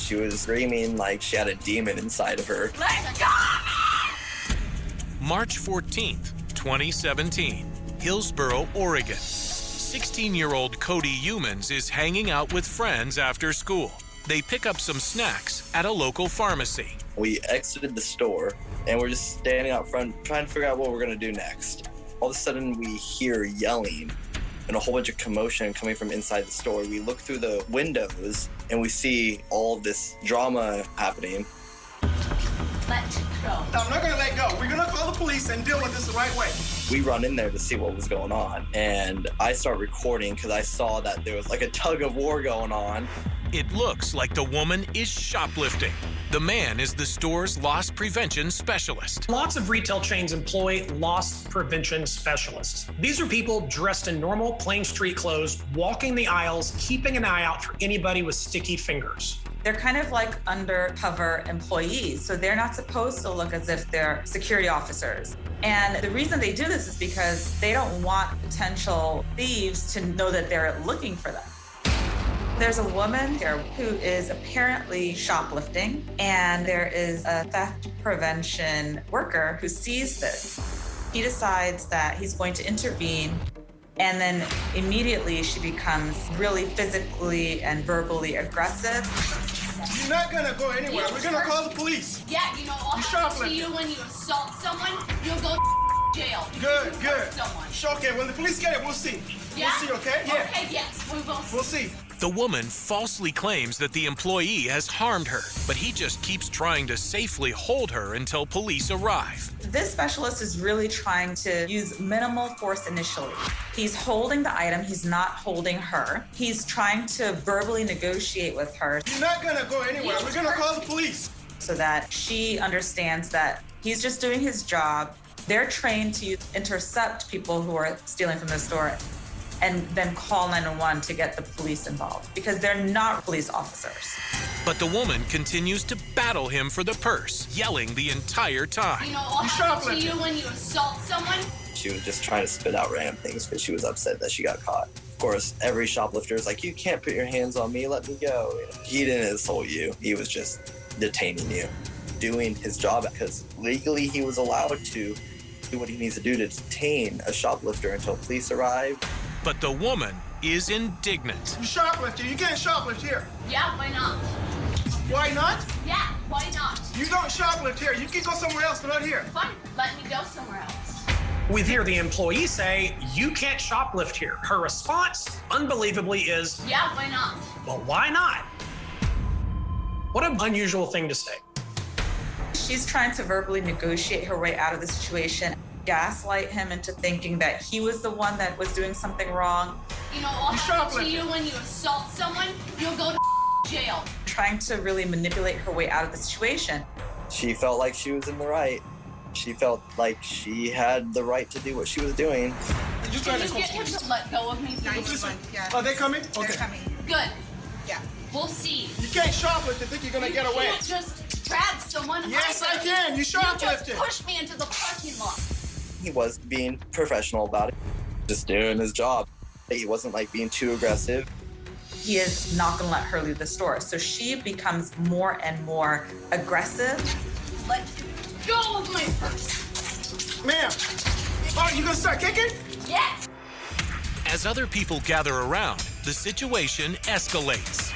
She was screaming like she had a demon inside of her. Let's go! March 14th, 2017, Hillsboro, Oregon. 16-year-old Cody Humans is hanging out with friends after school. They pick up some snacks at a local pharmacy. We exited the store and we're just standing out front trying to figure out what we're gonna do next. All of a sudden we hear yelling and a whole bunch of commotion coming from inside the store. We look through the windows and we see all of this drama happening. Let go. I'm not gonna let go. We're gonna call the police and deal with this the right way. We run in there to see what was going on, and I start recording because I saw that there was like a tug of war going on. It looks like the woman is shoplifting. The man is the store's loss prevention specialist. Lots of retail chains employ loss prevention specialists. These are people dressed in normal, plain street clothes, walking the aisles, keeping an eye out for anybody with sticky fingers. They're kind of like undercover employees, so they're not supposed to look as if they're security officers. And the reason they do this is because they don't want potential thieves to know that they're looking for them. There's a woman here who is apparently shoplifting, and there is a theft prevention worker who sees this. He decides that he's going to intervene, and then immediately she becomes really physically and verbally aggressive. You're not gonna go anywhere. We're gonna call the police. Yeah, you know, I'll have to see you when you assault someone, you'll go to jail. Good, good. Someone. Sure, okay, when the police get it, we'll see. Yeah? We'll see, okay? Yeah. Okay, yes, we will see. We'll see. The woman falsely claims that the employee has harmed her, but he just keeps trying to safely hold her until police arrive. This specialist is really trying to use minimal force initially. He's holding the item, he's not holding her. He's trying to verbally negotiate with her You're not gonna go anywhere. We're gonna call the police. so that she understands that he's just doing his job. They're trained to intercept people who are stealing from the store and then call 911 to get the police involved because they're not police officers. But the woman continues to battle him for the purse, yelling the entire time. You know, I'll have to see you when you assault someone. She was just trying to spit out random things because she was upset that she got caught. Of course, every shoplifter is like, you can't put your hands on me, let me go. He didn't assault you, he was just detaining you, doing his job because legally he was allowed to do what he needs to do to detain a shoplifter until police arrive. But the woman is indignant. You shoplifter. You can't shoplift here. Yeah, why not? Why not? Yeah, why not? You don't shoplift here. You can go somewhere else, but not here. Fine, let me go somewhere else. We hear the employee say, "You can't shoplift here." Her response, unbelievably, is, Yeah, why not? "Well, why not?" What an unusual thing to say. She's trying to verbally negotiate her way out of the situation, gaslight him into thinking that he was the one that was doing something wrong, You know, I'll have to see you when you assault someone, you'll go to jail. trying to really manipulate her way out of the situation. She felt like she was in the right. She felt like she had the right to do what she was doing. You're Can trying you to get him to let go of me, please? Listen, Yeah. are they coming? They're Okay. coming. Good. Yeah. We'll see. You can't shoplift and think you're gonna get away. You can't just grab someone. Yes, I either. can. You You just shoplifted. pushed me into the parking lot. He was being professional about it, just doing his job. He wasn't like being too aggressive. He is not gonna let her leave the store. So she becomes more and more aggressive. Let go of my purse. Ma'am. Oh, you gonna start kicking? Yes. As other people gather around, the situation escalates.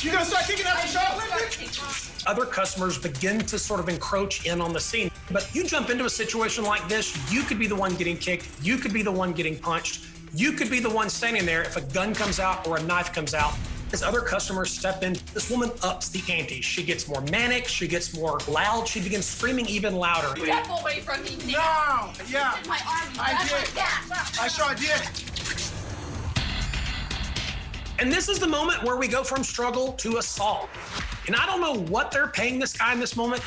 You gonna start kicking out the Start shoplifting? taking- Other customers begin to sort of encroach in on the scene. But you jump into a situation like this, you could be the one getting kicked, you could be the one getting punched, you could be the one standing there if a gun comes out or a knife comes out. As other customers step in, this woman ups the ante. She gets more manic, she gets more loud, she begins screaming even louder. Step away from me now. No. Yeah. My arm. I Grab my did. back. I sure did. And this is the moment where we go from struggle to assault. And I don't know what they're paying this guy in this moment,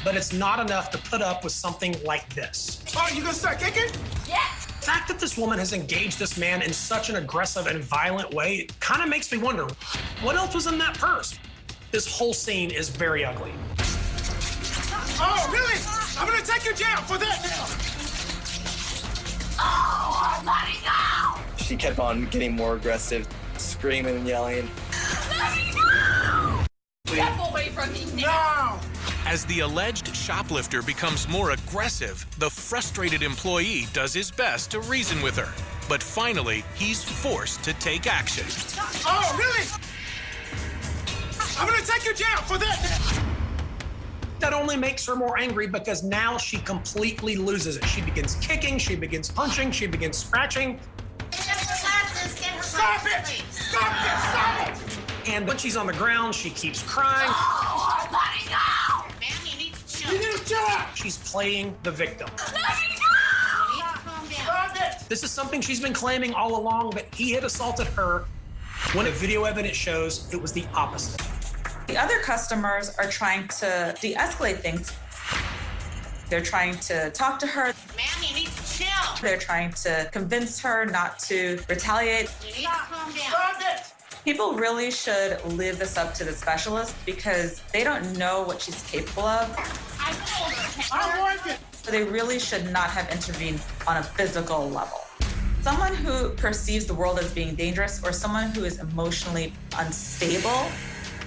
but it's not enough to put up with something like this. Oh, you gonna start kicking? Yes. The fact that this woman has engaged this man in such an aggressive and violent way kind of makes me wonder, what else was in that purse? This whole scene is very ugly. Oh, really? I'm gonna take you down for that now. Oh, I'm letting go. She kept on getting more aggressive, screaming and yelling. Let me go. Step away from me now. No! As the alleged shoplifter becomes more aggressive, the frustrated employee does his best to reason with her. But finally, he's forced to take action. Oh, really? I'm gonna take you down for that. That only makes her more angry because now she completely loses it. She begins kicking, she begins punching, she begins scratching. Stop it! Stop it! Stop it! And when she's on the ground, she keeps crying. Oh, let me go! Man, you need to chill. You need to chill out! She's playing the victim. Let me go! Calm down. Stop it! This is something she's been claiming all along, that he had assaulted her, when the video evidence shows it was the opposite. The other customers are trying to de-escalate things. They're trying to talk to her. Man, you need to chill. They're trying to convince her not to retaliate. You need to calm down. Stop it! People really should leave this up to the specialist because they don't know what she's capable of. I told her. I want it! So they really should not have intervened on a physical level. Someone who perceives the world as being dangerous or someone who is emotionally unstable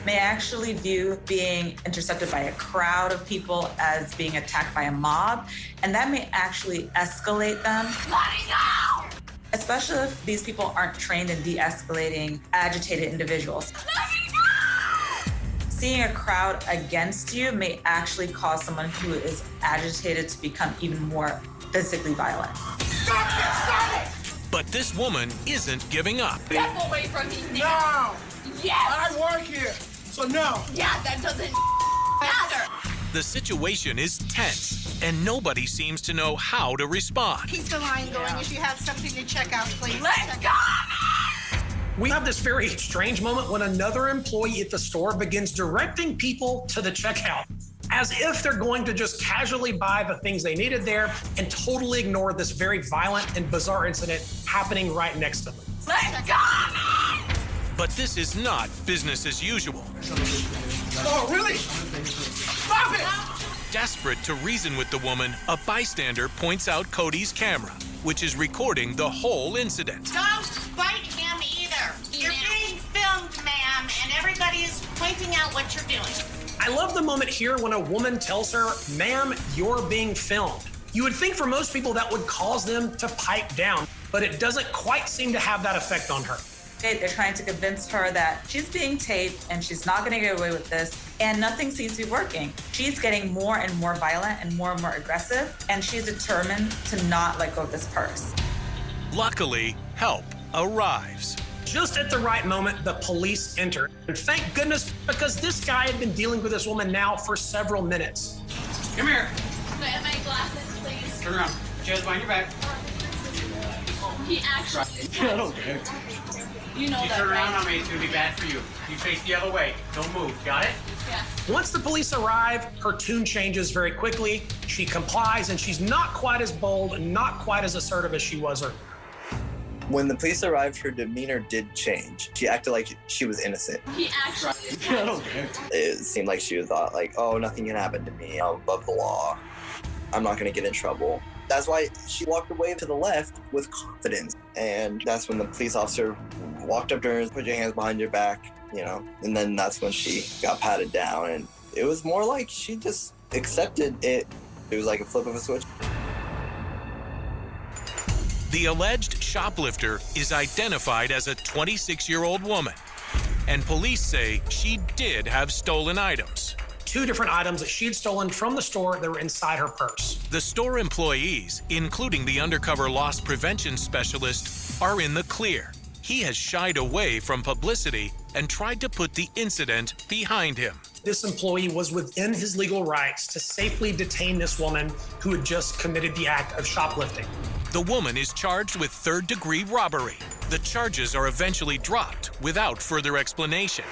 may actually view being intercepted by a crowd of people as being attacked by a mob, and that may actually escalate them. Let me go! Especially if these people aren't trained in de-escalating agitated individuals. Let me go! Seeing a crowd against you may actually cause someone who is agitated to become even more physically violent. Stop it! Stop it! But this woman isn't giving up. Step away from me now. No! Yes! I work here, so no. Yeah, that doesn't matter. The situation is tense, and nobody seems to know how to respond. Keep the line going. If you have something to check out, please. Let go! We have this very strange moment when another employee at the store begins directing people to the checkout, as if they're going to just casually buy the things they needed there and totally ignore this very violent and bizarre incident happening right next to them. Let go! But this is not business as usual. Oh, really? Stop it! Desperate to reason with the woman, a bystander points out Cody's camera, which is recording the whole incident. Don't bite him either. You're being filmed, ma'am, and everybody is pointing out what you're doing. I love the moment here when a woman tells her, "Ma'am, you're being filmed." You would think for most people that would cause them to pipe down, but it doesn't quite seem to have that effect on her. They're trying to convince her that she's being taped and she's not gonna get away with this, and nothing seems to be working. She's getting more and more violent and more aggressive, and she's determined to not let go of this purse. Luckily, help arrives. Just at the right moment, the police enter. And thank goodness, because this guy had been dealing with this woman now for several minutes. Come here. Can I have my glasses, please? Turn around. Chairs behind your back. He actually... I don't care. You know You that, turn around right? on me, it's gonna be bad for you. You face the other way. Don't move. Got it? Yeah. Once the police arrive, her tune changes very quickly. She complies, and she's not quite as bold and not quite as assertive as she was earlier. When the police arrived, her demeanor did change. She acted like she was innocent. He actually... I don't care. It seemed like she thought like, oh, nothing can happen to me. I'm above the law. I'm not gonna get in trouble. That's why she walked away to the left with confidence. And that's when the police officer walked up to her and put your hands behind your back, you know, and then that's when she got patted down. And it was more like she just accepted it. It was like a flip of a switch. The alleged shoplifter is identified as a 26-year-old woman, and police say she did have stolen items. 2 different items that she had stolen from the store that were inside her purse. The store employees, including the undercover loss prevention specialist, are in the clear. He has shied away from publicity and tried to put the incident behind him. This employee was within his legal rights to safely detain this woman who had just committed the act of shoplifting. The woman is charged with third-degree robbery. The charges are eventually dropped without further explanation.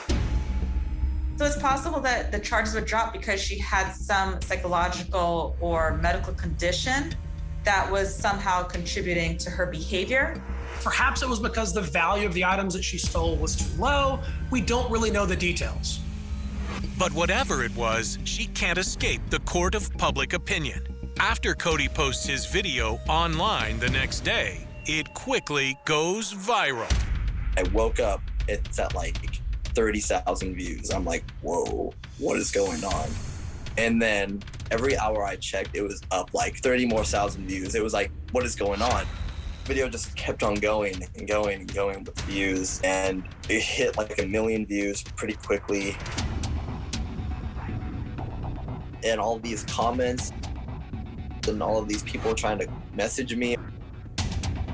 So it's possible that the charges would drop because she had some psychological or medical condition that was somehow contributing to her behavior. Perhaps it was because the value of the items that she stole was too low. We don't really know the details. But whatever it was, she can't escape the court of public opinion. After Cody posts his video online the next day, it quickly goes viral. I woke up, it's at like 30,000 views. I'm like, whoa, what is going on? And then every hour I checked, it was up like 30 more thousand views. It was like, what is going on? Video just kept on going and going and going with views, and it hit like 1 million views pretty quickly. And all of these comments and all of these people trying to message me.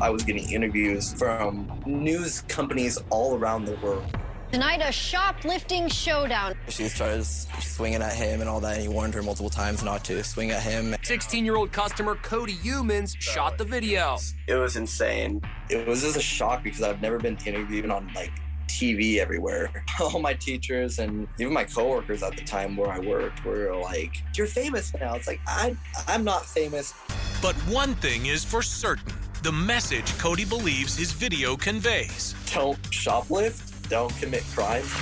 I was getting interviews from news companies all around the world. Tonight, a shoplifting showdown. She was trying to swinging at him and all that, and he warned her multiple times not to swing at him. 16-year-old customer Cody Humans shot the video. It was insane. It was just a shock because I've never been interviewed on like TV everywhere. All my teachers and even my coworkers at the time where I worked were like, "You're famous now." It's like, I'm not famous. But one thing is for certain, the message Cody believes his video conveys. Don't shoplift. Don't commit crimes,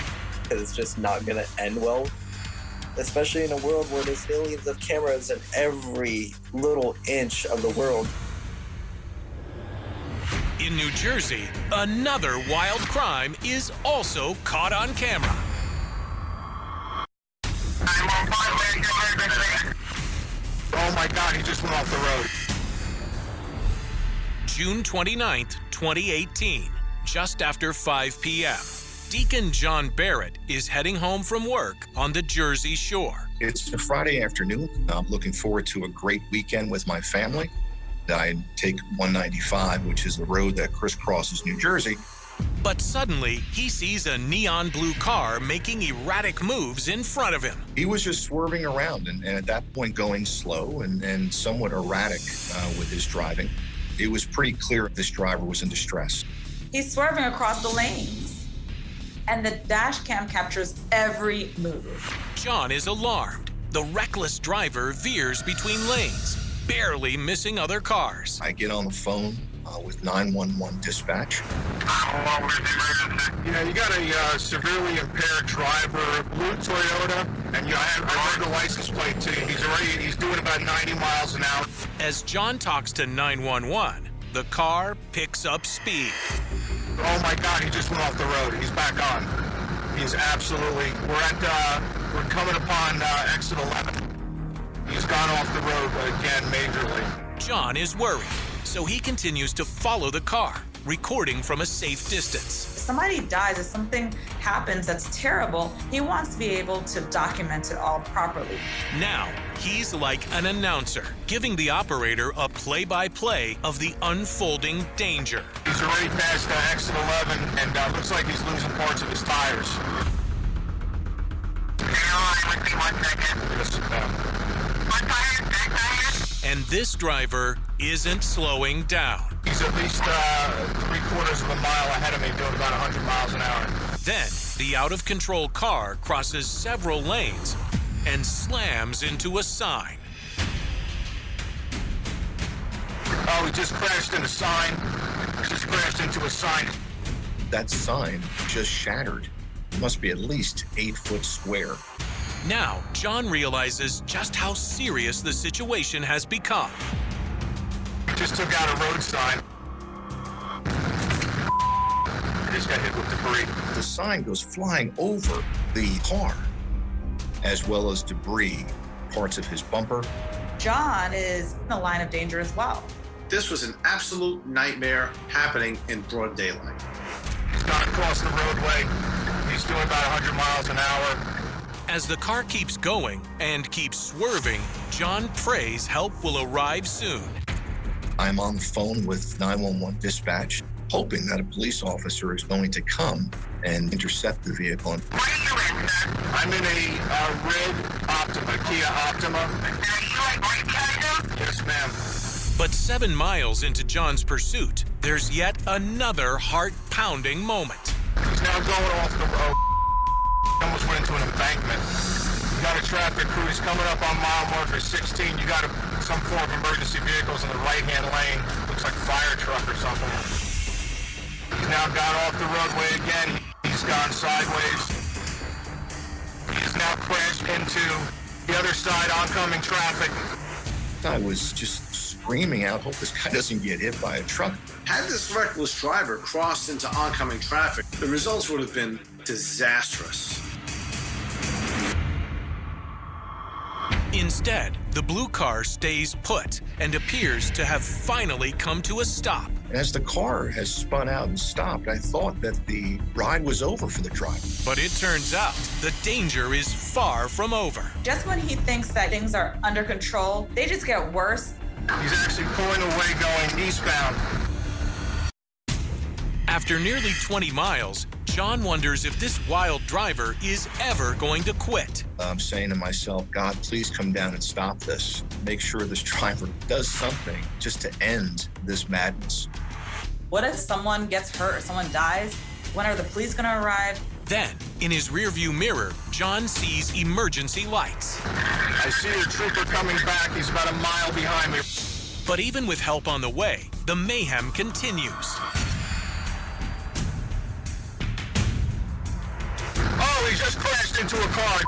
because it's just not gonna end well. Especially in a world where there's millions of cameras in every little inch of the world. In New Jersey, another wild crime is also caught on camera. Oh my God, he just went off the road. June 29th, 2018, just after 5 p.m. Deacon John Barrett is heading home from work on the Jersey Shore. It's a Friday afternoon. I'm looking forward to a great weekend with my family. I take 195, which is the road that crisscrosses New Jersey. But suddenly, he sees a neon blue car making erratic moves in front of him. He was just swerving around and at that point going slow and somewhat erratic with his driving. It was pretty clear this driver was in distress. He's swerving across the lanes, and the dash cam captures every move. John is alarmed. The reckless driver veers between lanes, barely missing other cars. I get on the phone with 911 dispatch. You know, you got a severely impaired driver, blue Toyota, and I read the license plate too. He's doing about 90 miles an hour. As John talks to 911, the car picks up speed. Oh my God, he just went off the road. He's back on. He's absolutely, we're coming upon exit 11. He's gone off the road again majorly. John is worried, so he continues to follow the car, recording from a safe distance. If somebody dies, if something happens that's terrible, he wants to be able to document it all properly. Now, he's like an announcer, giving the operator a play-by-play of the unfolding danger. He's already past exit 11, and looks like he's losing parts of his tires. With me 1 second. One tire, back tire. And this driver isn't slowing down. He's at least 3/4 of a mile ahead of me, doing about 100 miles an hour. Then, the out-of-control car crosses several lanes and slams into a sign. Oh, he just crashed into a sign. Just crashed into a sign. That sign just shattered. It must be at least 8 foot square. Now, John realizes just how serious the situation has become. Just took out a road sign. He just got hit with debris. The sign goes flying over the car, as well as debris, parts of his bumper. John is in the line of danger as well. This was an absolute nightmare happening in broad daylight. He's gone across the roadway. He's doing about 100 miles an hour. As the car keeps going and keeps swerving, John prays help will arrive soon. I'm on the phone with 911 dispatch, hoping that a police officer is going to come and intercept the vehicle. What are you in, sir? I'm in a red Optima, Kia Optima. Are you like Yes, ma'am. But 7 miles into John's pursuit, there's yet another heart-pounding moment. He's now going off the road. Almost went into an embankment. You got a traffic crew. He's coming up on mile marker 16. You got some form of emergency vehicles in the right-hand lane. Looks like a fire truck or something. He's now got off the roadway again. He's gone sideways. He's now crashed into the other side, oncoming traffic. I was just screaming out, hope this guy doesn't get hit by a truck. Had this reckless driver crossed into oncoming traffic, the results would have been disastrous. Instead, the blue car stays put and appears to have finally come to a stop. As the car has spun out and stopped, I thought that the ride was over for the driver. But it turns out the danger is far from over. Just when he thinks that things are under control, they just get worse. He's actually pulling away going eastbound. After nearly 20 miles, John wonders if this wild driver is ever going to quit. I'm saying to myself, God, please come down and stop this. Make sure this driver does something just to end this madness. What if someone gets hurt or someone dies? When are the police going to arrive? Then, in his rearview mirror, John sees emergency lights. I see a trooper coming back. He's about a mile behind me. But even with help on the way, the mayhem continues. Oh, he just crashed into a car.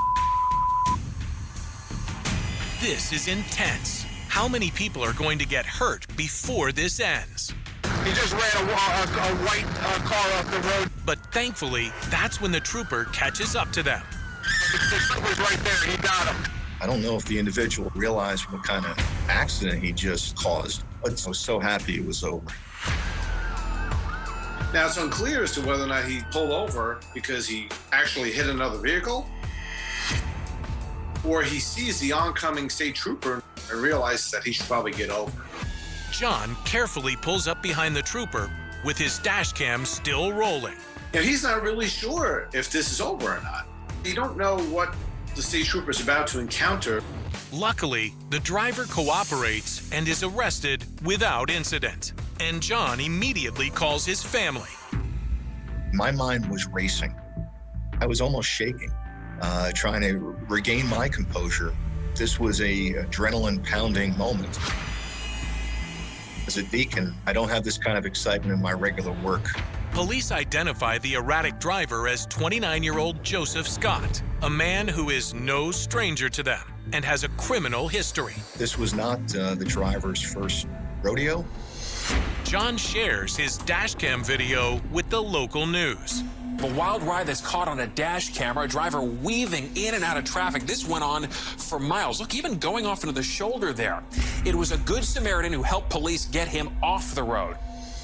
This is intense. How many people are going to get hurt before this ends? He just ran a white car off the road. But thankfully, that's when the trooper catches up to them. The trooper's right there. He got him. I don't know if the individual realized what kind of accident he just caused, but I was so happy it was over. Now, it's unclear as to whether or not he pulled over because he actually hit another vehicle, or he sees the oncoming state trooper and realizes that he should probably get over. John carefully pulls up behind the trooper with his dash cam still rolling. Now, he's not really sure if this is over or not. You don't know what the state trooper is about to encounter. Luckily, the driver cooperates and is arrested without incident. And John immediately calls his family. My mind was racing. I was almost shaking, trying to regain my composure. This was a adrenaline-pounding moment. As a deacon, I don't have this kind of excitement in my regular work. Police identify the erratic driver as 29-year-old Joseph Scott, a man who is no stranger to them and has a criminal history. This was not the driver's first rodeo. John shares his dashcam video with the local news. A wild ride that's caught on a dash camera, a driver weaving in and out of traffic. This went on for miles. Look, even going off into the shoulder there. It was a good Samaritan who helped police get him off the road.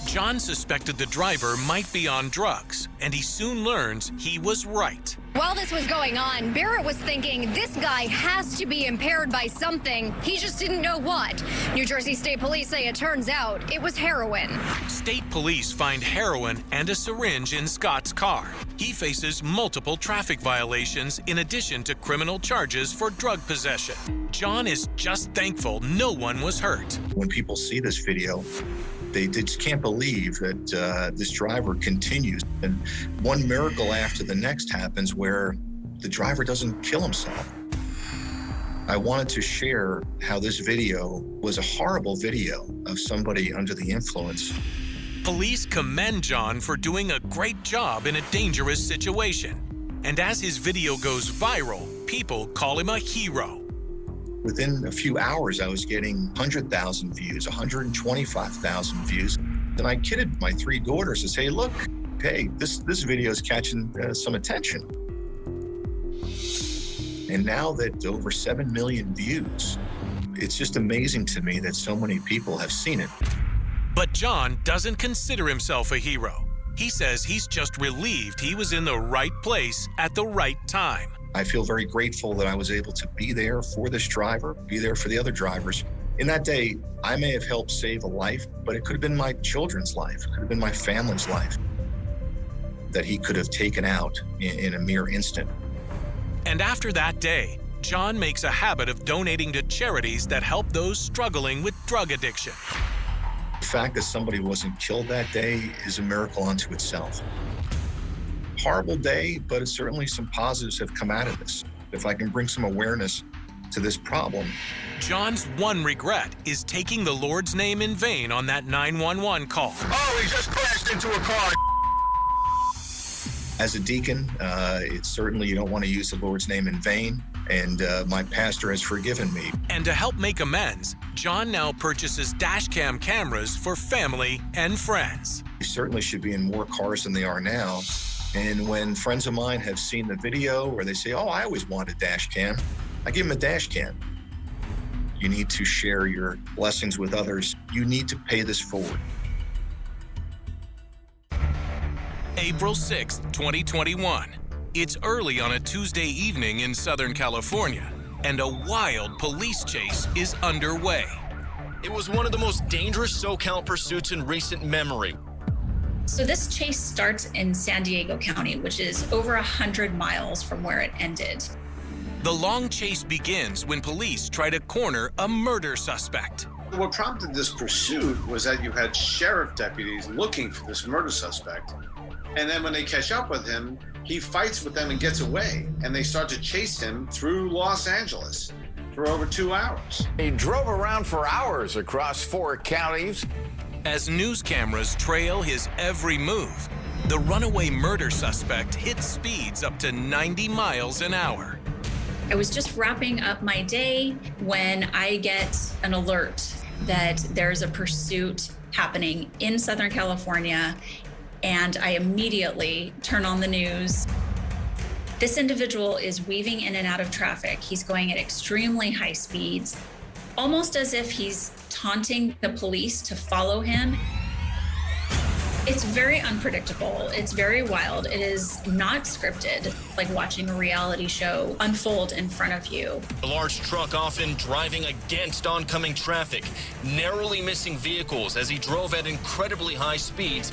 John suspected the driver might be on drugs, and he soon learns he was right. While this was going on, Barrett was thinking this guy has to be impaired by something. He just didn't know what. New Jersey State Police say it turns out it was heroin. State police find heroin and a syringe in Scott's car. He faces multiple traffic violations in addition to criminal charges for drug possession. John is just thankful no one was hurt. When people see this video, they just can't believe that this driver continues. And one miracle after the next happens where the driver doesn't kill himself. I wanted to share how this video was a horrible video of somebody under the influence. Police commend John for doing a great job in a dangerous situation. And as his video goes viral, people call him a hero. Within a few hours, I was getting 100,000 views, 125,000 views. And I kidded my three daughters and say, look, hey, this video is catching some attention. And now that over 7 million views, it's just amazing to me that so many people have seen it. But John doesn't consider himself a hero. He says he's just relieved he was in the right place at the right time. I feel very grateful that I was able to be there for this driver, be there for the other drivers. In that day, I may have helped save a life, but it could have been my children's life. It could have been my family's life that he could have taken out in a mere instant. And after that day, John makes a habit of donating to charities that help those struggling with drug addiction. The fact that somebody wasn't killed that day is a miracle unto itself. Horrible day, but it's certainly some positives have come out of this. If I can bring some awareness to this problem. John's one regret is taking the Lord's name in vain on that 911 call. Oh, he just crashed into a car. As a deacon, it's certainly you don't want to use the Lord's name in vain. and my pastor has forgiven me. And to help make amends, John now purchases dash cam cameras for family and friends. You certainly should be in more cars than they are now. And when friends of mine have seen the video or they say, oh, I always wanted a dash cam, I give them a dash cam. You need to share your blessings with others. You need to pay this forward. April 6th, 2021. It's early on a Tuesday evening in Southern California, and a wild police chase is underway. It was one of the most dangerous SoCal pursuits in recent memory. So this chase starts in San Diego County, which is over 100 miles from where it ended. The long chase begins when police try to corner a murder suspect. What prompted this pursuit was that you had sheriff deputies looking for this murder suspect. And then when they catch up with him, he fights with them and gets away. And they start to chase him through Los Angeles for over 2 hours. He drove around for hours across 4 counties. As news cameras trail his every move, the runaway murder suspect hits speeds up to 90 miles an hour. I was just wrapping up my day when I get an alert that there's a pursuit happening in Southern California, and I immediately turn on the news. This individual is weaving in and out of traffic. He's going at extremely high speeds, almost as if he's taunting the police to follow him. It's very unpredictable. It's very wild. It is not scripted, like watching a reality show unfold in front of you. A large truck often driving against oncoming traffic, narrowly missing vehicles as he drove at incredibly high speeds.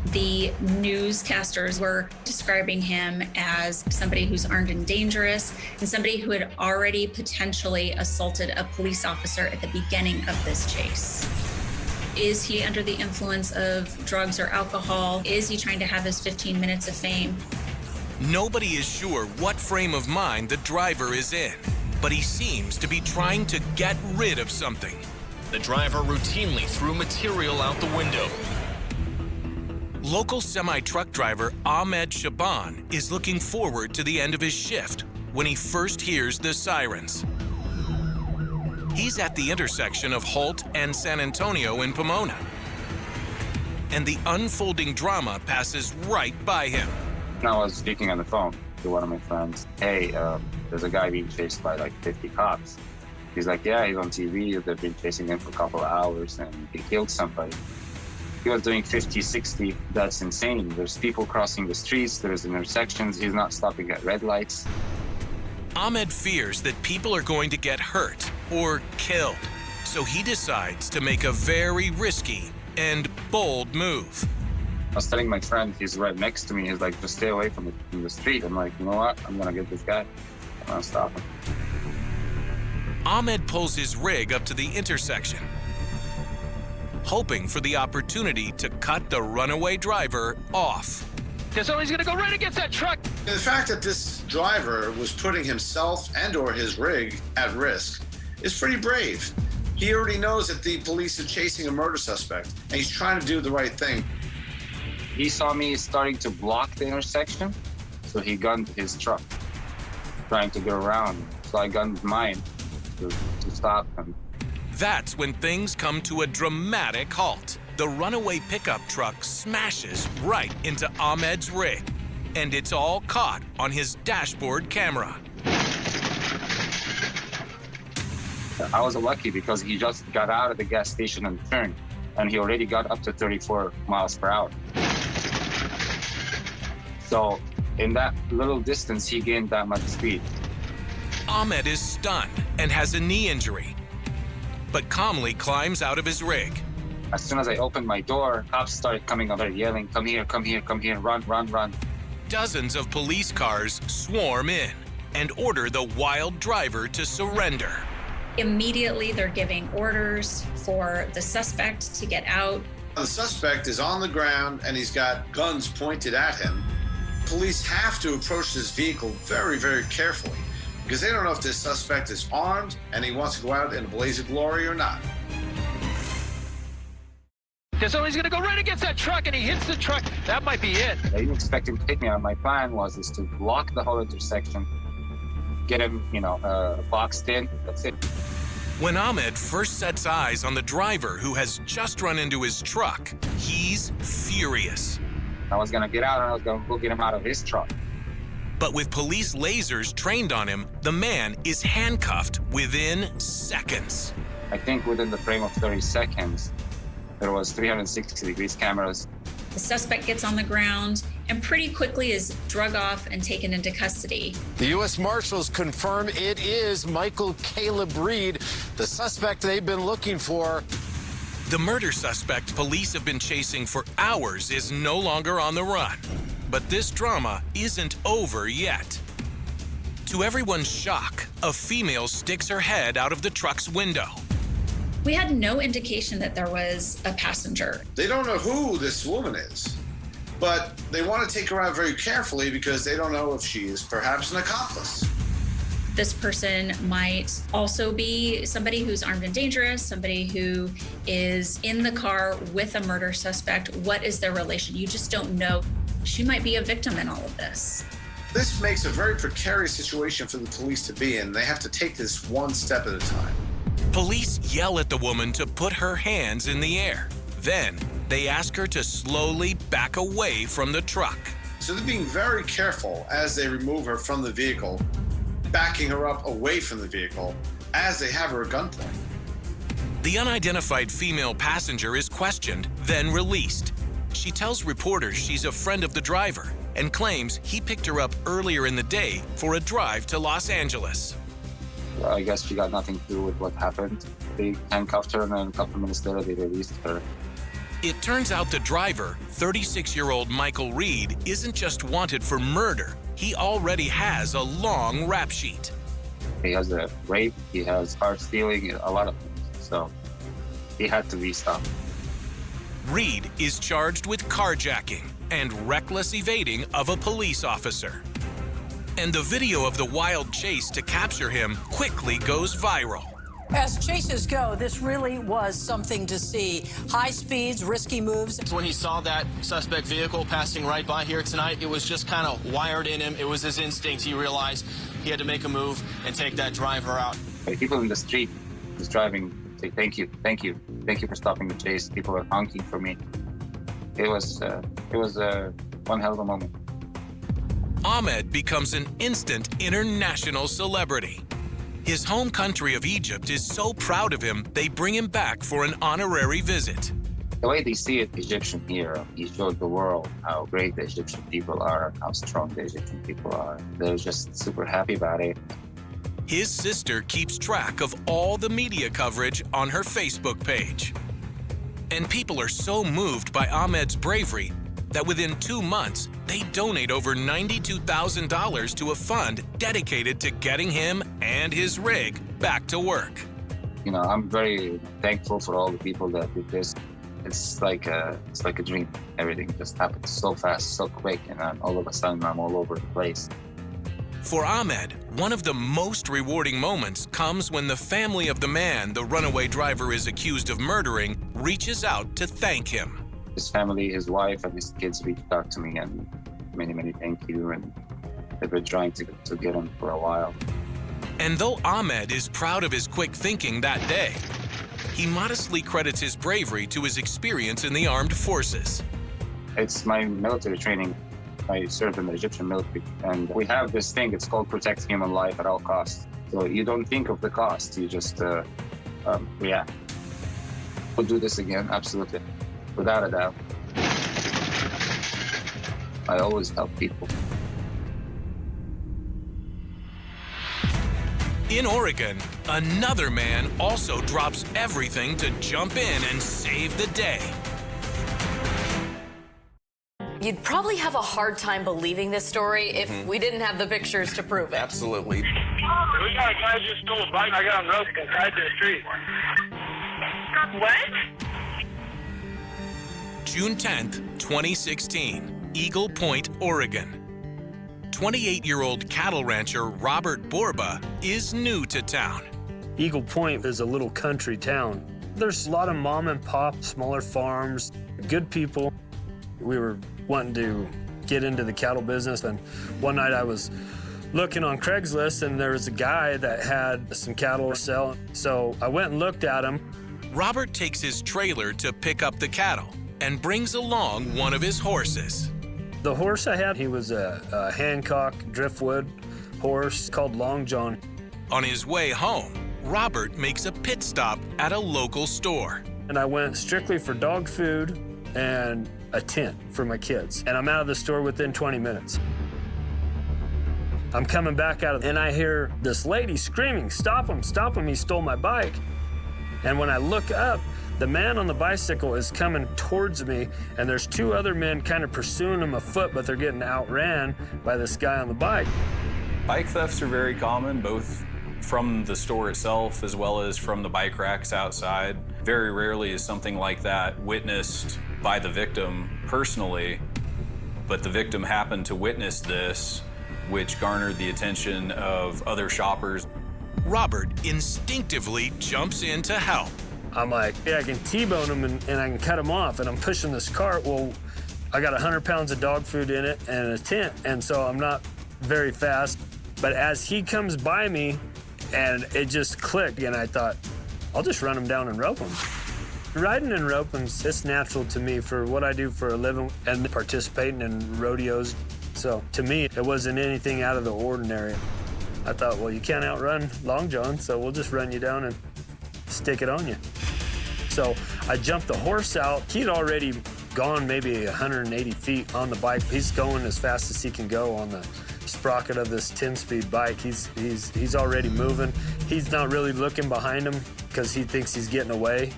The newscasters were describing him as somebody who's armed and dangerous, and somebody who had already potentially assaulted a police officer at the beginning of this chase. Is he under the influence of drugs or alcohol? Is he trying to have his 15 minutes of fame? Nobody is sure what frame of mind the driver is in, but he seems to be trying to get rid of something. The driver routinely threw material out the window. Local semi-truck driver Ahmed Shaban is looking forward to the end of his shift when he first hears the sirens. He's at the intersection of Holt and San Antonio in Pomona. And the unfolding drama passes right by him. I was speaking on the phone to one of my friends. Hey, there's a guy being chased by like 50 cops. He's like, yeah, he's on TV. They've been chasing him for a couple of hours and he killed somebody. He was doing 50, 60. That's insane. There's people crossing the streets. There's intersections. He's not stopping at red lights. Ahmed fears that people are going to get hurt or killed, so he decides to make a very risky and bold move. I was telling my friend, he's right next to me. He's like, just stay away from the street. I'm like, you know what? I'm gonna get this guy. I'm gonna stop him. Ahmed pulls his rig up to the intersection, hoping for the opportunity to cut the runaway driver off. So he's gonna go right against that truck. And the fact that this driver was putting himself and or his rig at risk is pretty brave. He already knows that the police are chasing a murder suspect, and he's trying to do the right thing. He saw me starting to block the intersection, so he gunned his truck, trying to go around. So I gunned mine to stop him. That's when things come to a dramatic halt. The runaway pickup truck smashes right into Ahmed's rig, and it's all caught on his dashboard camera. I was lucky because he just got out of the gas station and turned, and he already got up to 34 miles per hour. So in that little distance, he gained that much speed. Ahmed is stunned and has a knee injury, but calmly climbs out of his rig. As soon as I opened my door, cops started coming over yelling, come here, come here, come here, run, run, run. Dozens of police cars swarm in and order the wild driver to surrender. Immediately, they're giving orders for the suspect to get out. The suspect is on the ground and he's got guns pointed at him. Police have to approach this vehicle very, very carefully because they don't know if this suspect is armed and he wants to go out in a blaze of glory or not. So he's gonna go right against that truck and he hits the truck. That might be it. I didn't expect him to hit me. My plan was to block the whole intersection, get him, boxed in. That's it. When Ahmed first sets eyes on the driver who has just run into his truck, he's furious. I was going to get out and I was going to go get him out of his truck. But with police lasers trained on him, the man is handcuffed within seconds. I think within the frame of 30 seconds, there was 360 degrees cameras. The suspect gets on the ground and pretty quickly is drug off and taken into custody. The U.S. Marshals confirm it is Michael Caleb Reed, the suspect they've been looking for. The murder suspect police have been chasing for hours is no longer on the run. But this drama isn't over yet. To everyone's shock, a female sticks her head out of the truck's window. We had no indication that there was a passenger. They don't know who this woman is, but they want to take her out very carefully because they don't know if she is perhaps an accomplice. This person might also be somebody who's armed and dangerous, somebody who is in the car with a murder suspect. What is their relation? You just don't know. She might be a victim in all of this. This makes a very precarious situation for the police to be in. They have to take this one step at a time. Police yell at the woman to put her hands in the air. Then they ask her to slowly back away from the truck. So they're being very careful as they remove her from the vehicle, backing her up away from the vehicle as they have her at gunpoint. The unidentified female passenger is questioned, then released. She tells reporters she's a friend of the driver and claims he picked her up earlier in the day for a drive to Los Angeles. I guess she got nothing to do with what happened. They handcuffed her and then a couple minutes later they released her. It turns out the driver, 36-year-old Michael Reed, isn't just wanted for murder. He already has a long rap sheet. He has a rape, he has car stealing, a lot of things. So he had to be stopped. Reed is charged with carjacking and reckless evading of a police officer. And the video of the wild chase to capture him quickly goes viral. As chases go, this really was something to see. High speeds, risky moves. When he saw that suspect vehicle passing right by here tonight, it was just kind of wired in him. It was his instinct. He realized he had to make a move and take that driver out. People in the street just driving say, thank you for stopping the chase. People are honking for me. It was one hell of a moment. Ahmed becomes an instant international celebrity. His home country of Egypt is so proud of him, they bring him back for an honorary visit. The way they see it, Egyptian hero, he showed the world how great the Egyptian people are, how strong the Egyptian people are. They're just super happy about it. His sister keeps track of all the media coverage on her Facebook page. And people are so moved by Ahmed's bravery that within 2 months, they donate over $92,000 to a fund dedicated to getting him and his rig back to work. I'm very thankful for all the people that did this. It's like a dream. Everything just happened so fast, so quick, and all of a sudden I'm all over the place. For Ahmed, one of the most rewarding moments comes when the family of the man the runaway driver is accused of murdering reaches out to thank him. His family, his wife, and his kids reached out to me and many thank you, and they've been trying to get him for a while. And though Ahmed is proud of his quick thinking that day, he modestly credits his bravery to his experience in the armed forces. It's my military training. I served in the Egyptian military, and we have this thing, it's called protect human life at all costs. So you don't think of the cost, you just react. We'll do this again, absolutely. Without a doubt. I always help people. In Oregon, another man also drops everything to jump in and save the day. You'd probably have a hard time believing this story if we didn't have the pictures to prove it. Absolutely. We got a guy just stole a bike. I got him roped and tied to the street. What? June 10th, 2016, Eagle Point, Oregon. 28-year-old cattle rancher Robert Borba is new to town. Eagle Point is a little country town. There's a lot of mom and pop, smaller farms, good people. We were wanting to get into the cattle business, and one night I was looking on Craigslist, and there was a guy that had some cattle to sell. So I went and looked at him. Robert takes his trailer to pick up the cattle and brings along one of his horses. The horse I had, he was a Hancock driftwood horse called Long John. On his way home, Robert makes a pit stop at a local store. And I went strictly for dog food and a tent for my kids. And I'm out of the store within 20 minutes. I'm coming back out, and I hear this lady screaming, "Stop him, stop him, he stole my bike." And when I look up, the man on the bicycle is coming towards me, and there's two other men kind of pursuing him afoot, but they're getting outran by this guy on the bike. Bike thefts are very common, both from the store itself as well as from the bike racks outside. Very rarely is something like that witnessed by the victim personally, but the victim happened to witness this, which garnered the attention of other shoppers. Robert instinctively jumps in to help. I'm like, yeah, I can T-bone him and I can cut him off, and I'm pushing this cart. Well, I got 100 pounds of dog food in it and a tent, and so I'm not very fast. But as he comes by me, and it just clicked, and I thought, I'll just run him down and rope him. Riding and roping, it's natural to me for what I do for a living and participating in rodeos. So to me, it wasn't anything out of the ordinary. I thought, well, you can't outrun Long John, so we'll just run you down and stick it on you. So I jumped the horse out. He'd already gone maybe 180 feet on the bike. He's going as fast as he can go on the sprocket of this 10-speed bike. He's already moving. He's not really looking behind him because he thinks he's getting away.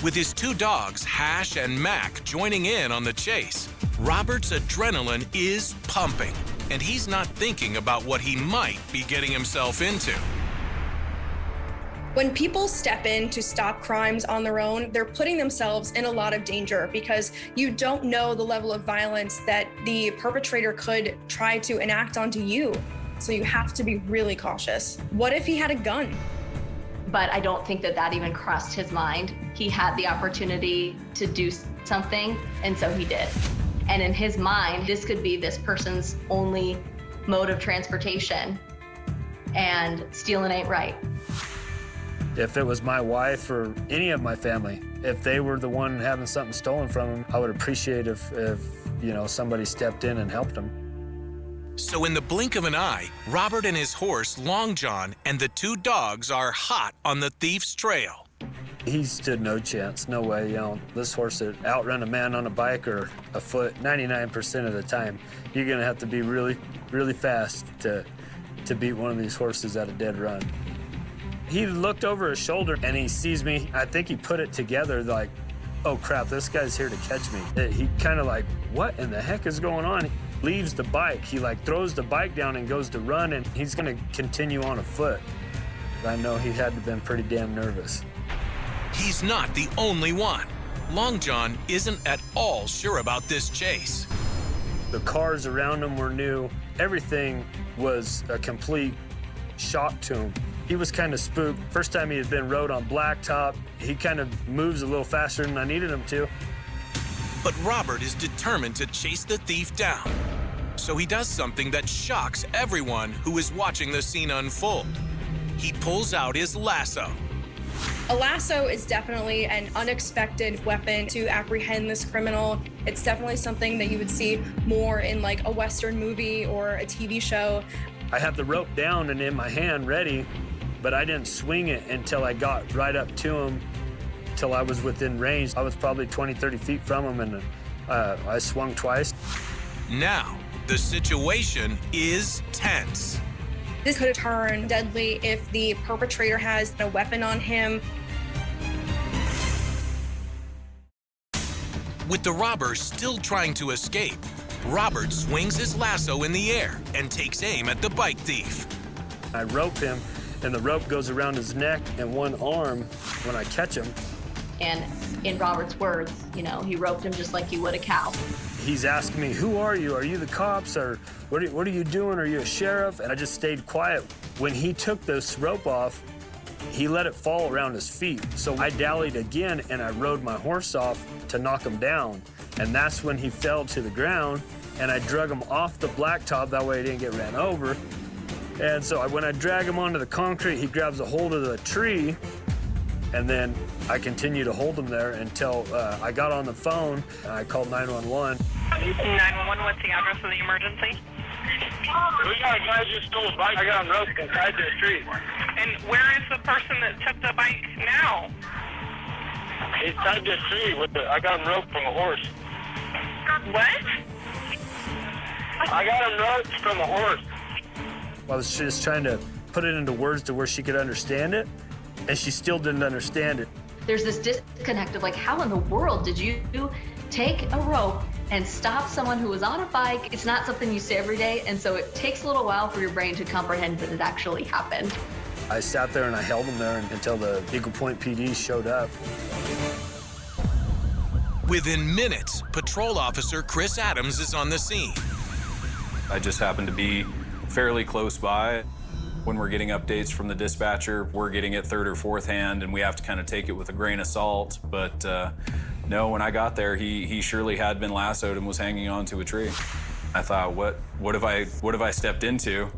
With his two dogs, Hash and Mac, joining in on the chase, Robert's adrenaline is pumping, and he's not thinking about what he might be getting himself into. When people step in to stop crimes on their own, they're putting themselves in a lot of danger because you don't know the level of violence that the perpetrator could try to enact onto you. So you have to be really cautious. What if he had a gun? But I don't think that that even crossed his mind. He had the opportunity to do something, and so he did. And in his mind, this could be this person's only mode of transportation, and stealing ain't right. If it was my wife or any of my family, if they were the one having something stolen from them, I would appreciate if somebody stepped in and helped them. So in the blink of an eye, Robert and his horse, Long John, and the two dogs are hot on the thief's trail. He stood no chance, no way. This horse would outrun a man on a bike or a foot 99% of the time. You're gonna have to be really, really fast to beat one of these horses at a dead run. He looked over his shoulder and he sees me. I think he put it together like, oh crap, this guy's here to catch me. He kind of like, what in the heck is going on? He leaves the bike. He throws the bike down and goes to run, and he's gonna continue on afoot. I know he had to have been pretty damn nervous. He's not the only one. Long John isn't at all sure about this chase. The cars around him were new. Everything was a complete shock to him. He was kind of spooked. First time he had been rode on blacktop, he kind of moves a little faster than I needed him to. But Robert is determined to chase the thief down. So he does something that shocks everyone who is watching the scene unfold. He pulls out his lasso. A lasso is definitely an unexpected weapon to apprehend this criminal. It's definitely something that you would see more in like a Western movie or a TV show. I had the rope down and in my hand ready, but I didn't swing it until I got right up to him, till I was within range. I was probably 20, 30 feet from him, and I swung twice. Now, the situation is tense. This could have turned deadly if the perpetrator has a weapon on him. With the robber still trying to escape, Robert swings his lasso in the air and takes aim at the bike thief. I rope him, and the rope goes around his neck and one arm when I catch him. And in Robert's words, he roped him just like you would a cow. He's asking me, who are you? Are you the cops? Or what are you doing? Are you a sheriff? And I just stayed quiet. When he took this rope off, he let it fall around his feet. So I dallied again, and I rode my horse off to knock him down. And that's when he fell to the ground, and I drug him off the blacktop. That way he didn't get ran over. And so when I drag him onto the concrete, he grabs a hold of the tree, and then I continue to hold him there until I got on the phone. I called 911. 911, what's the address of the emergency? We got a guy just stole a bike. I got him roped and tied to the street. And where is the person that took the bike now? He's tied to the street with I got him roped from a horse. What? I got him roped from a horse. I was just trying to put it into words to where she could understand it, and she still didn't understand it. There's this disconnect of like, how in the world did you take a rope and stop someone who was on a bike? It's not something you say every day, and so it takes a little while for your brain to comprehend that it actually happened. I sat there and I held him there until the Eagle Point PD showed up. Within minutes, Patrol Officer Chris Adams is on the scene. I just happened to be fairly close by. When we're getting updates from the dispatcher, we're getting it third or fourth hand, and we have to kind of take it with a grain of salt. But no, when I got there, he surely had been lassoed and was hanging onto a tree. I thought, what have I stepped into?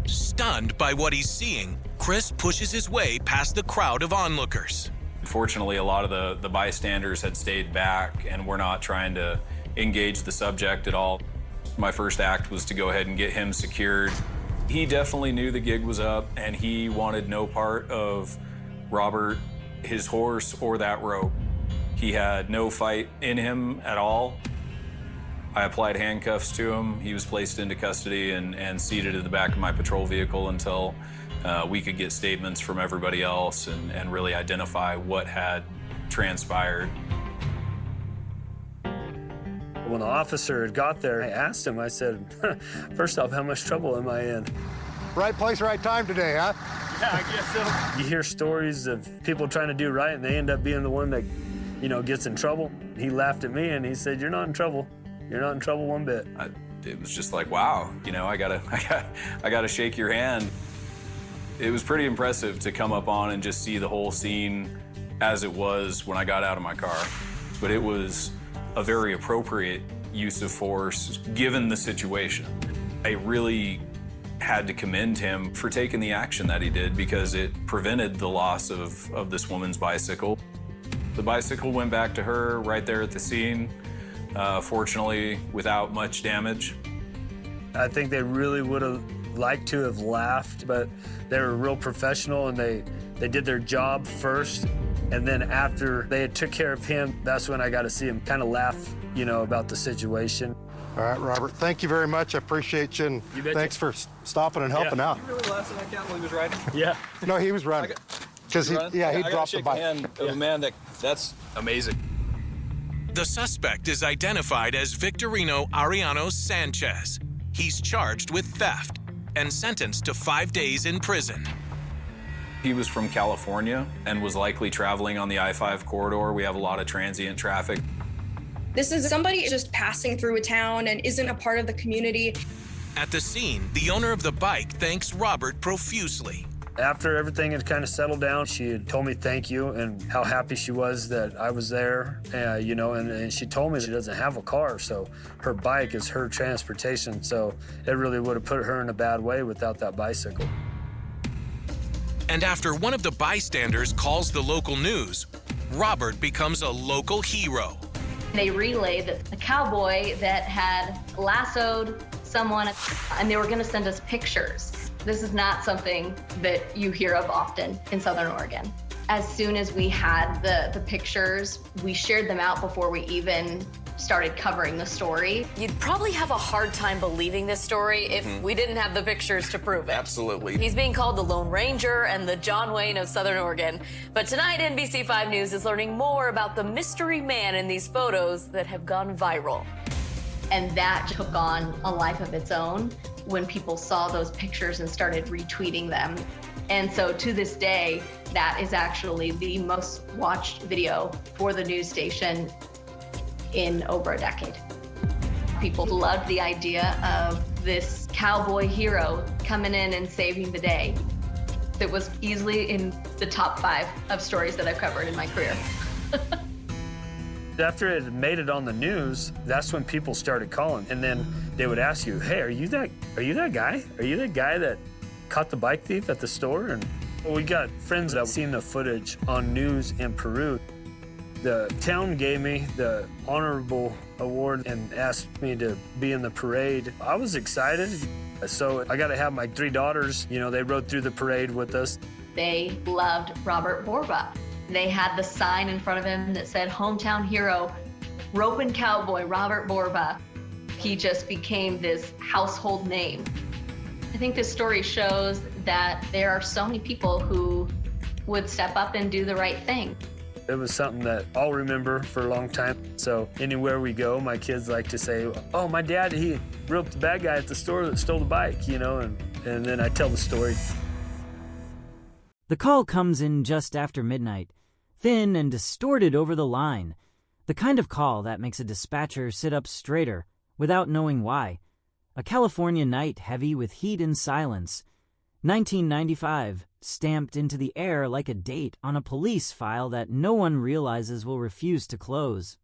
Stunned by what he's seeing, Chris pushes his way past the crowd of onlookers. Fortunately, a lot of the bystanders had stayed back and were not trying to engage the subject at all. My first act was to go ahead and get him secured. He definitely knew the gig was up, and he wanted no part of Robert, his horse, or that rope. He had no fight in him at all. I applied handcuffs to him. He was placed into custody and seated in the back of my patrol vehicle until we could get statements from everybody else and really identify what had transpired. When the officer had got there, I asked him, I said, first off, how much trouble am I in? Right place, right time today, huh? Yeah, I guess so. You hear stories of people trying to do right and they end up being the one that, gets in trouble. He laughed at me and he said, "You're not in trouble. You're not in trouble one bit." It was just like, wow, I gotta shake your hand. It was pretty impressive to come up on and just see the whole scene as it was when I got out of my car. But it was a very appropriate use of force given the situation. I really had to commend him for taking the action that he did because it prevented the loss of this woman's bicycle. The bicycle went back to her right there at the scene, fortunately without much damage. I think they really would have liked to have laughed, but they were real professional and they did their job first. And then after they had took care of him, that's when I got to see him kind of laugh, about the situation. All right, Robert, thank you very much. I appreciate you, and thanks for stopping and helping out. Did you really laugh at that guy while he was riding? Yeah. No, he was running. Because he dropped the bike. Oh, man, that's amazing. The suspect is identified as Victorino Ariano Sanchez. He's charged with theft and sentenced to 5 days in prison. He was from California and was likely traveling on the I-5 corridor. We have a lot of transient traffic. This is somebody just passing through a town and isn't a part of the community. At the scene, the owner of the bike thanks Robert profusely. After everything had kind of settled down, she had told me thank you and how happy she was that I was there, and she told me she doesn't have a car, so her bike is her transportation, so it really would have put her in a bad way without that bicycle. And after one of the bystanders calls the local news, Robert becomes a local hero. They relayed that the cowboy that had lassoed someone, and they were going to send us pictures. This is not something that you hear of often in Southern Oregon. As soon as we had the pictures, we shared them out before we even started covering the story. You'd probably have a hard time believing this story if we didn't have the pictures to prove it. Absolutely. He's being called the Lone Ranger and the John Wayne of Southern Oregon. But tonight, NBC5 News is learning more about the mystery man in these photos that have gone viral. And that took on a life of its own when people saw those pictures and started retweeting them. And so to this day, that is actually the most watched video for the news station in over a decade. People loved the idea of this cowboy hero coming in and saving the day. It was easily in the top 5 of stories that I've covered in my career. After it had made it on the news, that's when people started calling, and then they would ask you, "Hey, are you that guy? Are you the guy that caught the bike thief at the store, and we got friends that have seen the footage on news in Peru. The town gave me the honorable award and asked me to be in the parade. I was excited. So I got to have my 3 daughters, they rode through the parade with us. They loved Robert Borba. They had the sign in front of him that said, "Hometown hero, roping cowboy, Robert Borba." He just became this household name. I think this story shows that there are so many people who would step up and do the right thing. It was something that I'll remember for a long time. So anywhere we go, my kids like to say, "Oh, my dad, he roped the bad guy at the store that stole the bike," and then I tell the story. The call comes in just after midnight, thin and distorted over the line. The kind of call that makes a dispatcher sit up straighter without knowing why. A California night heavy with heat and silence. 1995, stamped into the air like a date on a police file that no one realizes will refuse to close.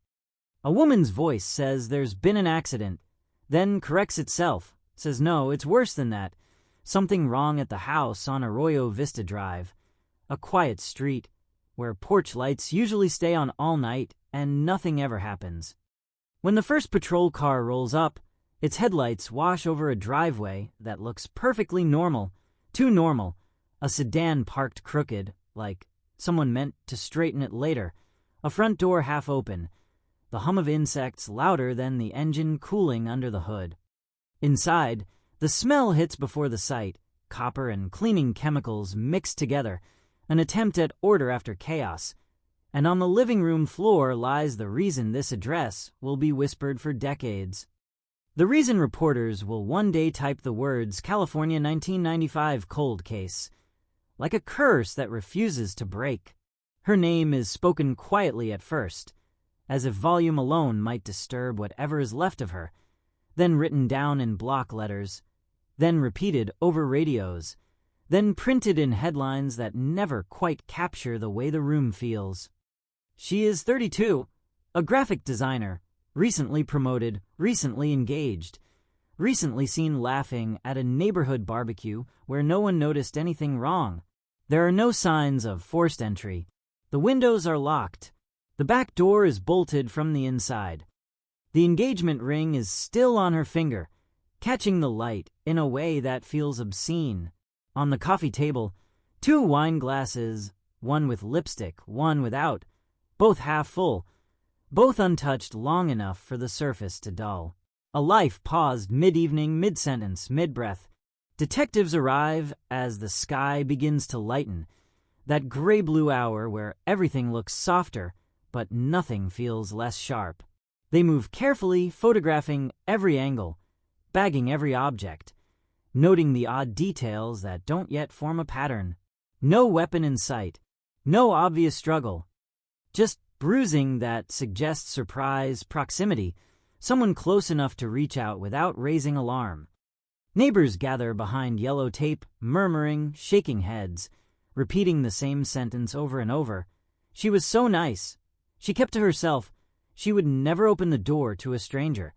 A woman's voice says there's been an accident, then corrects itself, says no, it's worse than that. Something wrong at the house on Arroyo Vista Drive, a quiet street where porch lights usually stay on all night and nothing ever happens. When the first patrol car rolls up, its headlights wash over a driveway that looks perfectly normal. Too normal, a sedan parked crooked, like someone meant to straighten it later, a front door half open, the hum of insects louder than the engine cooling under the hood. Inside, the smell hits before the sight, copper and cleaning chemicals mixed together, an attempt at order after chaos. And on the living room floor lies the reason this address will be whispered for decades. The reason reporters will one day type the words California 1995 cold case, like a curse that refuses to break. Her name is spoken quietly at first, as if volume alone might disturb whatever is left of her, then written down in block letters, then repeated over radios, then printed in headlines that never quite capture the way the room feels. She is 32, a graphic designer, recently promoted, recently engaged, recently seen laughing at a neighborhood barbecue where no one noticed anything wrong. There are no signs of forced entry. The windows are locked. The back door is bolted from the inside. The engagement ring is still on her finger, catching the light in a way that feels obscene. On the coffee table, 2 wine glasses, one with lipstick, one without, both half full, both untouched long enough for the surface to dull. A life paused mid-evening, mid-sentence, mid-breath. Detectives arrive as the sky begins to lighten, that gray-blue hour where everything looks softer, but nothing feels less sharp. They move carefully, photographing every angle, bagging every object, noting the odd details that don't yet form a pattern. No weapon in sight, no obvious struggle, just bruising that suggests surprise, proximity, someone close enough to reach out without raising alarm. Neighbors gather behind yellow tape, murmuring, shaking heads, repeating the same sentence over and over. She was so nice. She kept to herself. She would never open the door to a stranger,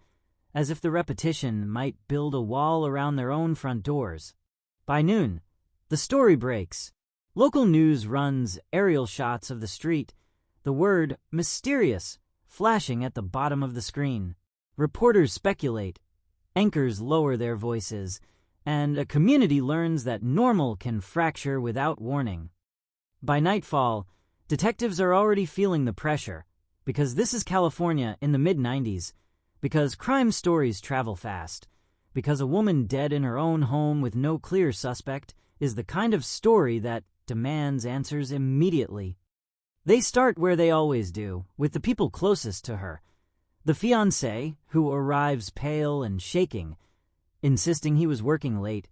as if the repetition might build a wall around their own front doors. By noon, the story breaks. Local news runs aerial shots of the street, the word mysterious flashing at the bottom of the screen. Reporters speculate, anchors lower their voices, and a community learns that normal can fracture without warning. By nightfall, detectives are already feeling the pressure, because this is California in the mid-90s, because crime stories travel fast, because a woman dead in her own home with no clear suspect is the kind of story that demands answers immediately. They start where they always do, with the people closest to her. The fiancé, who arrives pale and shaking, insisting he was working late.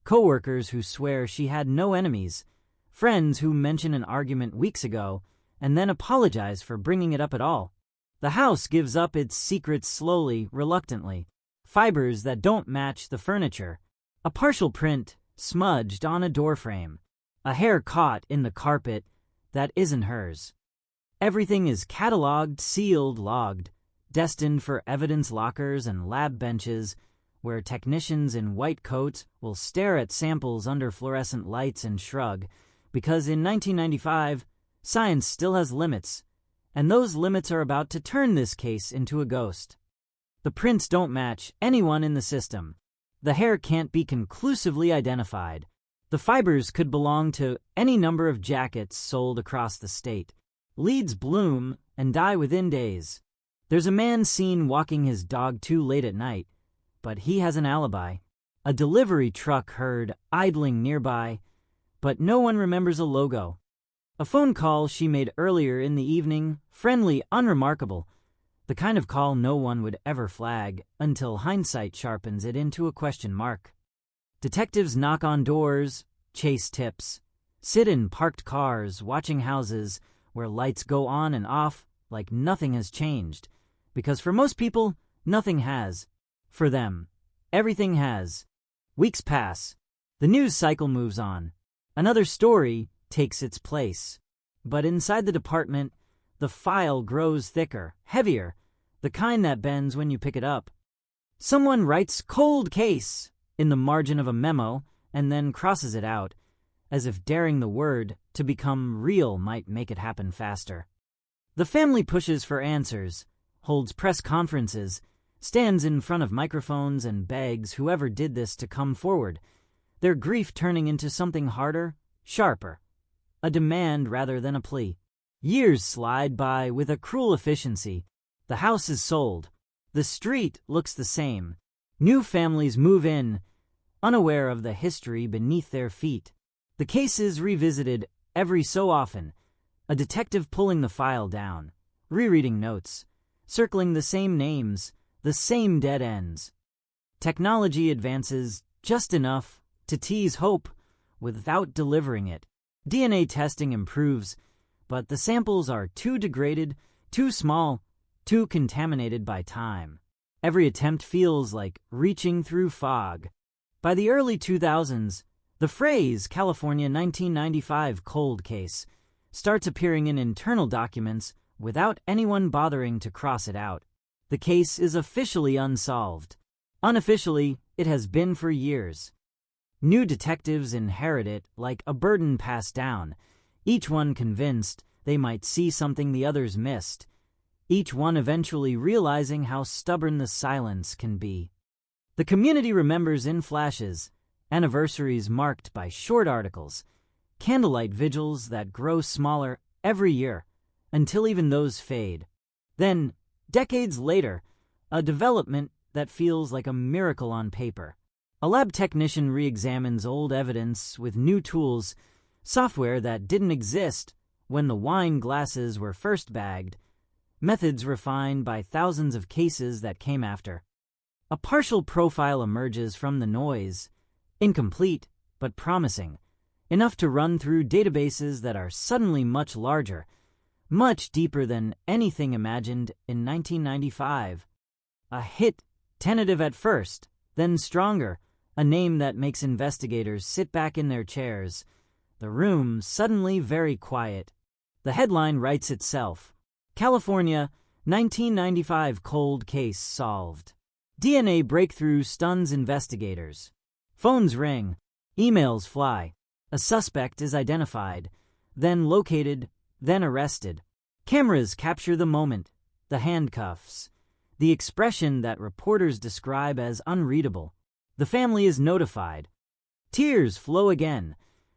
Coworkers who swear she had no enemies. Friends who mention an argument weeks ago and then apologize for bringing it up at all. The house gives up its secrets slowly, reluctantly. Fibers that don't match the furniture. A partial print smudged on a doorframe. A hair caught in the carpet that isn't hers. Everything is cataloged, sealed, logged, destined for evidence lockers and lab benches where technicians in white coats will stare at samples under fluorescent lights and shrug, because in 1995, science still has limits, and those limits are about to turn this case into a ghost. The prints don't match anyone in the system. The hair can't be conclusively identified. The fibers could belong to any number of jackets sold across the state. Leads bloom and die within days. There's a man seen walking his dog too late at night, but he has an alibi. A delivery truck heard idling nearby, but no one remembers a logo. A phone call she made earlier in the evening, friendly, unremarkable, the kind of call no one would ever flag until hindsight sharpens it into a question mark. Detectives knock on doors, chase tips, sit in parked cars watching houses where lights go on and off like nothing has changed, because for most people, nothing has. For them, everything has. Weeks pass. The news cycle moves on. Another story takes its place. But inside the department, the file grows thicker, heavier, the kind that bends when you pick it up. Someone writes "cold case" in the margin of a memo and then crosses it out, as if daring the word to become real might make it happen faster. The family pushes for answers, holds press conferences, stands in front of microphones and begs whoever did this to come forward, their grief turning into something harder, sharper, a demand rather than a plea. Years slide by with a cruel efficiency. The house is sold. The street looks the same. New families move in, unaware of the history beneath their feet. The case is revisited every so often, a detective pulling the file down, rereading notes, circling the same names, the same dead ends. Technology advances just enough to tease hope without delivering it. DNA testing improves, but the samples are too degraded, too small, too contaminated by time. Every attempt feels like reaching through fog. By the early 2000s, the phrase California 1995 cold case starts appearing in internal documents without anyone bothering to cross it out. The case is officially unsolved. Unofficially, it has been for years. New detectives inherit it like a burden passed down, each one convinced they might see something the others missed, each one eventually realizing how stubborn the silence can be. The community remembers in flashes, anniversaries marked by short articles, candlelight vigils that grow smaller every year, until even those fade. Then, decades later, a development that feels like a miracle on paper. A lab technician re-examines old evidence with new tools, software that didn't exist when the wine glasses were first bagged, methods refined by thousands of cases that came after. A partial profile emerges from the noise, incomplete but promising, enough to run through databases that are suddenly much larger, much deeper than anything imagined in 1995. A hit, tentative at first, then stronger, a name that makes investigators sit back in their chairs, the room suddenly very quiet. The headline writes itself. California, 1995 cold case solved. DNA breakthrough stuns investigators. Phones ring. Emails fly. A suspect is identified, then located, then arrested. Cameras capture the moment, the handcuffs, the expression that reporters describe as unreadable. The family is notified. Tears flow again,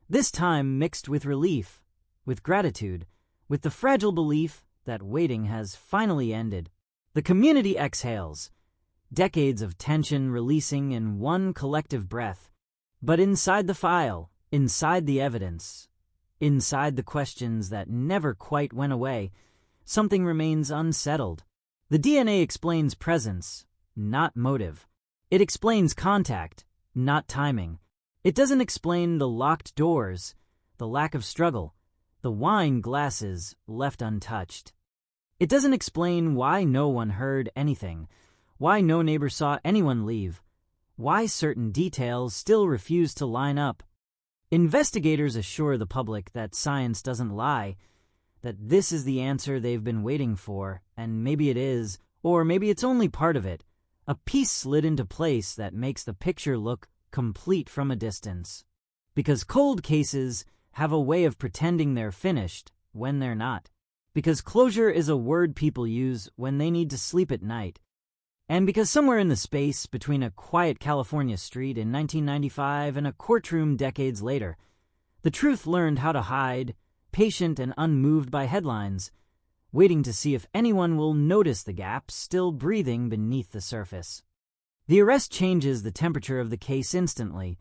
this time mixed with relief, with gratitude, with the fragile belief that waiting has finally ended. The community exhales, decades of tension releasing in one collective breath. But inside the file, inside the evidence, inside the questions that never quite went away, something remains unsettled. The DNA explains presence, not motive. It explains contact, not timing. It doesn't explain the locked doors, the lack of struggle, the wine glasses left untouched. It doesn't explain why no one heard anything, why no neighbor saw anyone leave, why certain details still refuse to line up. Investigators assure the public that science doesn't lie, that this is the answer they've been waiting for, and maybe it is, or maybe it's only part of it, A piece slid into place that makes the picture look complete from a distance. Because cold cases have a way of pretending they're finished when they're not. Because closure is a word people use when they need to sleep at night. And because somewhere in the space between a quiet California street in 1995 and a courtroom decades later, the truth learned how to hide, patient and unmoved by headlines, waiting to see if anyone will notice the gaps still breathing beneath the surface. The arrest changes the temperature of the case instantly,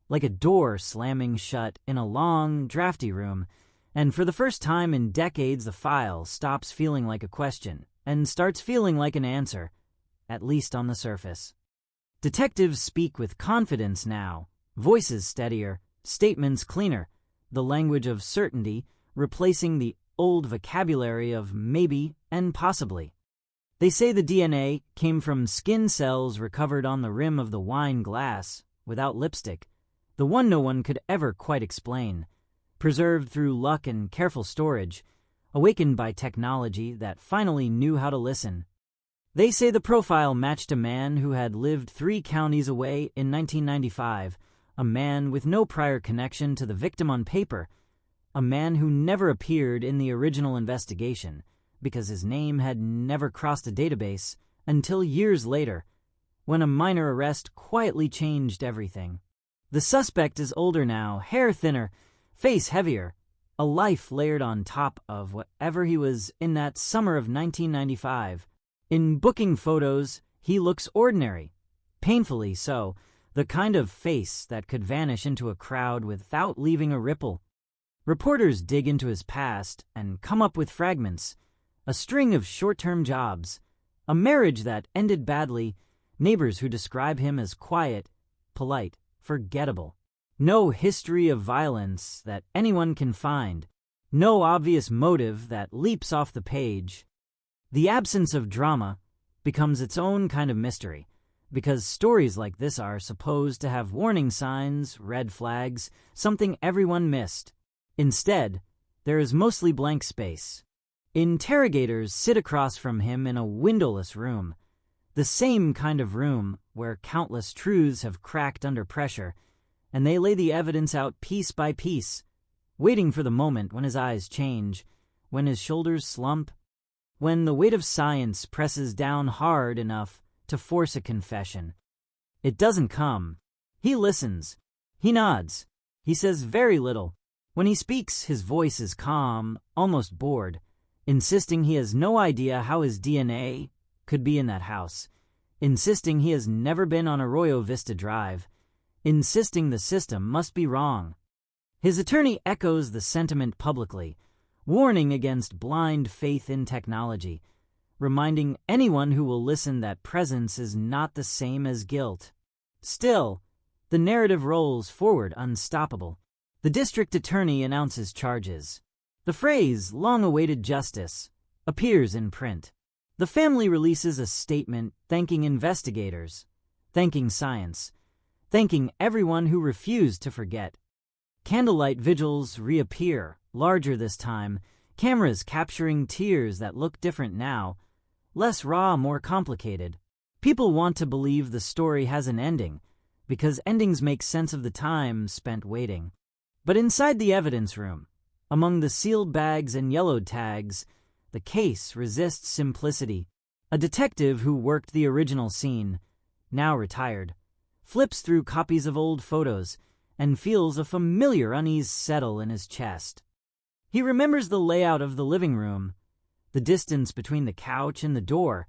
like a door slamming shut in a long, drafty room, and for the first time in decades the file stops feeling like a question and starts feeling like an answer, at least on the surface. Detectives speak with confidence now, voices steadier, statements cleaner, the language of certainty replacing the old vocabulary of maybe and possibly. They say the DNA came from skin cells recovered on the rim of the wine glass, without lipstick, the one no one could ever quite explain, preserved through luck and careful storage, awakened by technology that finally knew how to listen. They say the profile matched a man who had lived 3 counties away in 1995, a man with no prior connection to the victim on paper, a man who never appeared in the original investigation because his name had never crossed a database until years later, when a minor arrest quietly changed everything. The suspect is older now, hair thinner, face heavier, a life layered on top of whatever he was in that summer of 1995. In booking photos, he looks ordinary, painfully so, the kind of face that could vanish into a crowd without leaving a ripple. Reporters dig into his past and come up with fragments, a string of short-term jobs, a marriage that ended badly, neighbors who describe him as quiet, polite, forgettable. No history of violence that anyone can find, no obvious motive that leaps off the page. The absence of drama becomes its own kind of mystery, because stories like this are supposed to have warning signs, red flags, something everyone missed. Instead, there is mostly blank space. Interrogators sit across from him in a windowless room, the same kind of room where countless truths have cracked under pressure, and they lay the evidence out piece by piece, waiting for the moment when his eyes change, when his shoulders slump, when the weight of science presses down hard enough to force a confession. It doesn't come. He listens. He nods. He says very little. When he speaks, his voice is calm, almost bored, insisting he has no idea how his DNA could be in that house, insisting he has never been on Arroyo Vista Drive, insisting the system must be wrong. His attorney echoes the sentiment publicly, warning against blind faith in technology, reminding anyone who will listen that presence is not the same as guilt. Still, the narrative rolls forward unstoppable. The district attorney announces charges. The phrase, long-awaited justice, appears in print. The family releases a statement thanking investigators, thanking science, thanking everyone who refused to forget. Candlelight vigils reappear, larger this time, cameras capturing tears that look different now, less raw, more complicated. People want to believe the story has an ending, because endings make sense of the time spent waiting. But inside the evidence room, among the sealed bags and yellowed tags, the case resists simplicity. A detective who worked the original scene, now retired, flips through copies of old photos and feels a familiar unease settle in his chest. He remembers the layout of the living room, the distance between the couch and the door,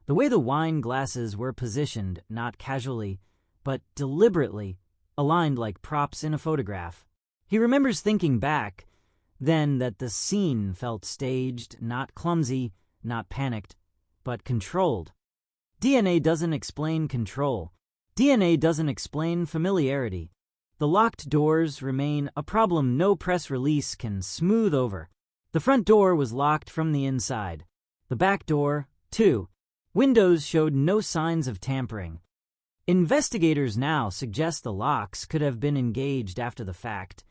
the way the wine glasses were positioned, not casually, but deliberately, aligned like props in a photograph. He remembers thinking back, then, that the scene felt staged, not clumsy, not panicked, but controlled. DNA doesn't explain control. DNA doesn't explain familiarity. The locked doors remain a problem no press release can smooth over. The front door was locked from the inside. The back door, too. Windows showed no signs of tampering. Investigators now suggest the locks could have been engaged after the fact,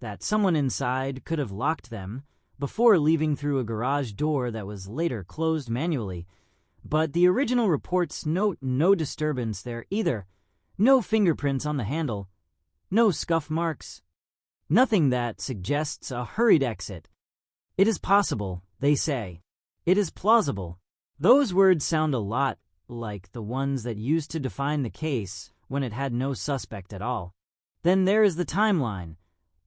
that someone inside could have locked them before leaving through a garage door that was later closed manually, But the original reports note no disturbance there either. No fingerprints on the handle. No scuff marks. Nothing that suggests a hurried exit. It is possible, they say. It is plausible. Those words sound a lot like the ones that used to define the case when it had no suspect at all. Then there is the timeline,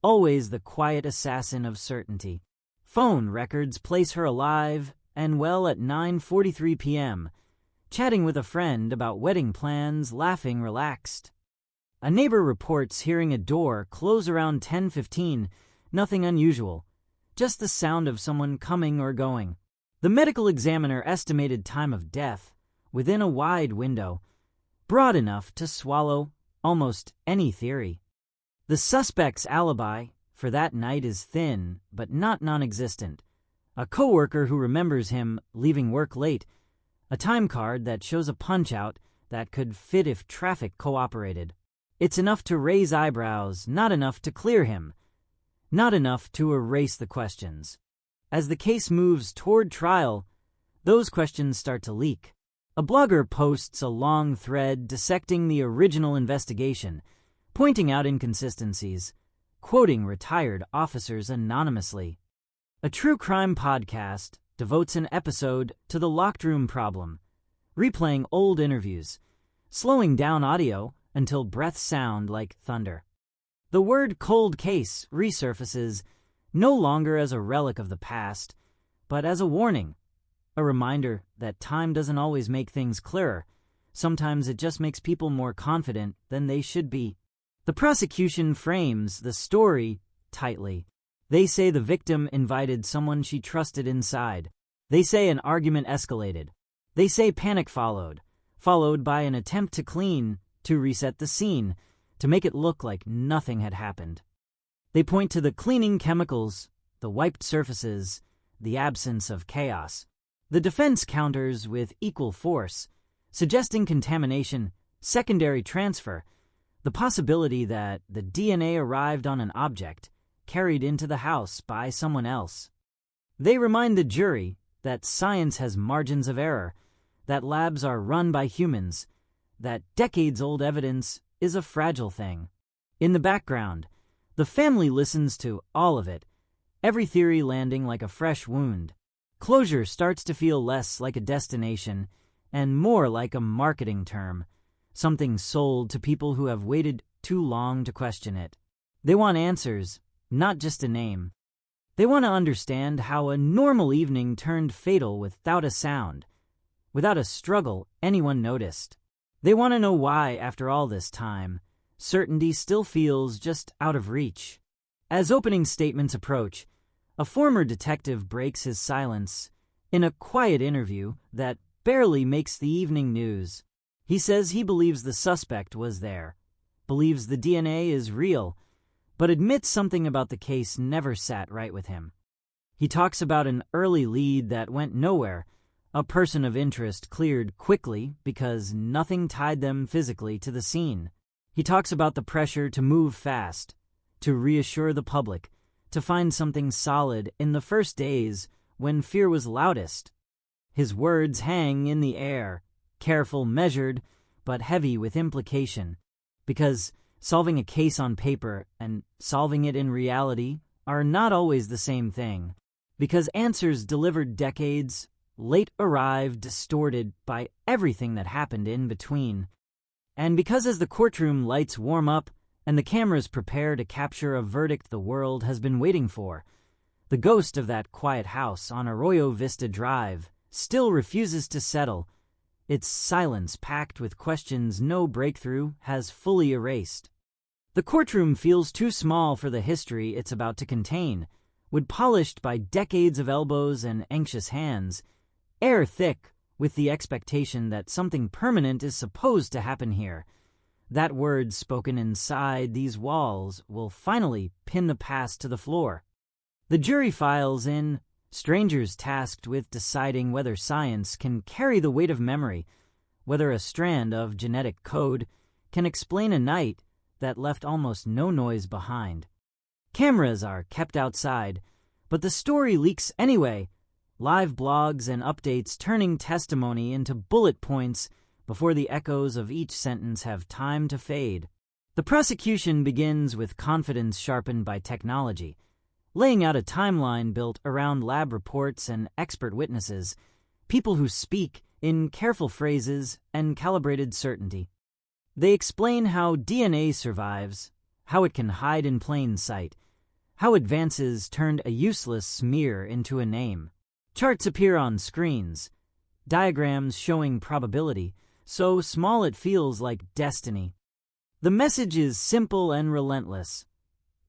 always the quiet assassin of certainty. Phone records place her alive and well at 9:43 p.m., chatting with a friend about wedding plans, laughing relaxed. A neighbor reports hearing a door close around 10:15, nothing unusual, just the sound of someone coming or going. The medical examiner estimated time of death within a wide window, broad enough to swallow almost any theory. The suspect's alibi for that night is thin, but not non-existent. A coworker who remembers him leaving work late, a time card that shows a punch-out that could fit if traffic cooperated. It's enough to raise eyebrows, not enough to clear him, not enough to erase the questions. As the case moves toward trial, those questions start to leak. A blogger posts a long thread dissecting the original investigation, pointing out inconsistencies, quoting retired officers anonymously. A true crime podcast devotes an episode to the locked room problem, replaying old interviews, slowing down audio until breaths sound like thunder. The word cold case resurfaces no longer as a relic of the past, but as a warning, a reminder that time doesn't always make things clearer. Sometimes it just makes people more confident than they should be. The prosecution frames the story tightly. They say the victim invited someone she trusted inside. They say an argument escalated. They say panic followed by an attempt to clean, to reset the scene, to make it look like nothing had happened. They point to the cleaning chemicals, the wiped surfaces, the absence of chaos. The defense counters with equal force, suggesting contamination, secondary transfer, the possibility that the DNA arrived on an object carried into the house by someone else. They remind the jury that science has margins of error, that labs are run by humans, that decades-old evidence is a fragile thing. In the background, the family listens to all of it, every theory landing like a fresh wound. Closure starts to feel less like a destination and more like a marketing term, something sold to people who have waited too long to question it. They want answers, not just a name. They want to understand how a normal evening turned fatal without a sound, without a struggle anyone noticed. They want to know why, after all this time, certainty still feels just out of reach. As opening statements approach, a former detective breaks his silence in a quiet interview that barely makes the evening news. He says he believes the suspect was there, believes the DNA is real, but admits something about the case never sat right with him. He talks about an early lead that went nowhere, a person of interest cleared quickly because nothing tied them physically to the scene. He talks about the pressure to move fast, to reassure the public, to find something solid in the first days when fear was loudest. His words hang in the air, careful, measured, but heavy with implication, because solving a case on paper and solving it in reality are not always the same thing, because answers delivered decades late arrived distorted by everything that happened in between. And because as the courtroom lights warm up and the cameras prepare to capture a verdict the world has been waiting for, the ghost of that quiet house on Arroyo Vista Drive still refuses to settle, its silence packed with questions no breakthrough has fully erased. The courtroom feels too small for the history it's about to contain, wood polished by decades of elbows and anxious hands, air thick with the expectation that something permanent is supposed to happen here. That word spoken inside these walls will finally pin the past to the floor. The jury files in, strangers tasked with deciding whether science can carry the weight of memory, whether a strand of genetic code can explain a night that left almost no noise behind. Cameras are kept outside, but the story leaks anyway, live blogs and updates turning testimony into bullet points before the echoes of each sentence have time to fade. The prosecution begins with confidence sharpened by technology, laying out a timeline built around lab reports and expert witnesses, people who speak in careful phrases and calibrated certainty. They explain how DNA survives, how it can hide in plain sight, how advances turned a useless smear into a name. Charts appear on screens, diagrams showing probability, so small it feels like destiny. The message is simple and relentless.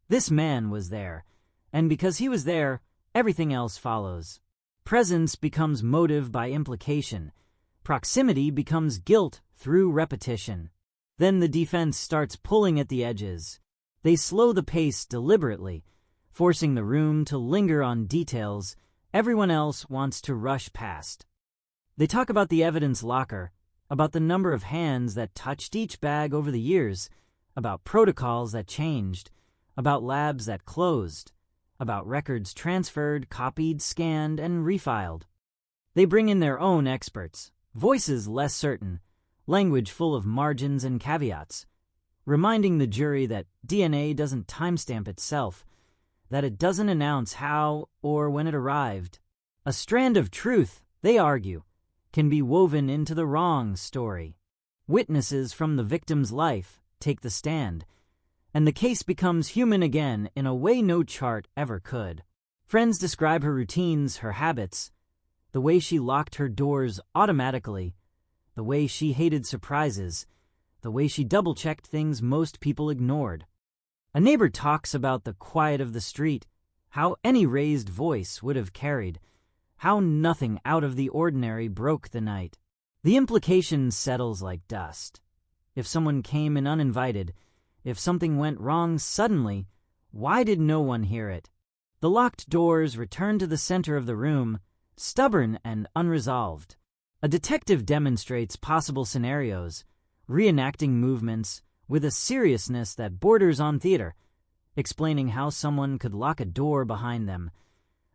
This man was there, and because he was there, everything else follows. Presence becomes motive by implication. Proximity becomes guilt through repetition. Then the defense starts pulling at the edges. They slow the pace deliberately, forcing the room to linger on details everyone else wants to rush past. They talk about the evidence locker, about the number of hands that touched each bag over the years, about protocols that changed, about labs that closed, about records transferred, copied, scanned, and refiled. They bring in their own experts, voices less certain, language full of margins and caveats, reminding the jury that DNA doesn't timestamp itself, that it doesn't announce how or when it arrived. A strand of truth, they argue, can be woven into the wrong story. Witnesses from the victim's life take the stand, and the case becomes human again in a way no chart ever could. Friends describe her routines, her habits, the way she locked her doors automatically, the way she hated surprises, the way she double-checked things most people ignored. A neighbor talks about the quiet of the street, how any raised voice would have carried, how nothing out of the ordinary broke the night. The implication settles like dust. If someone came in uninvited, if something went wrong suddenly, why did no one hear it? The locked doors return to the center of the room, stubborn and unresolved. A detective demonstrates possible scenarios, reenacting movements with a seriousness that borders on theater, explaining how someone could lock a door behind them,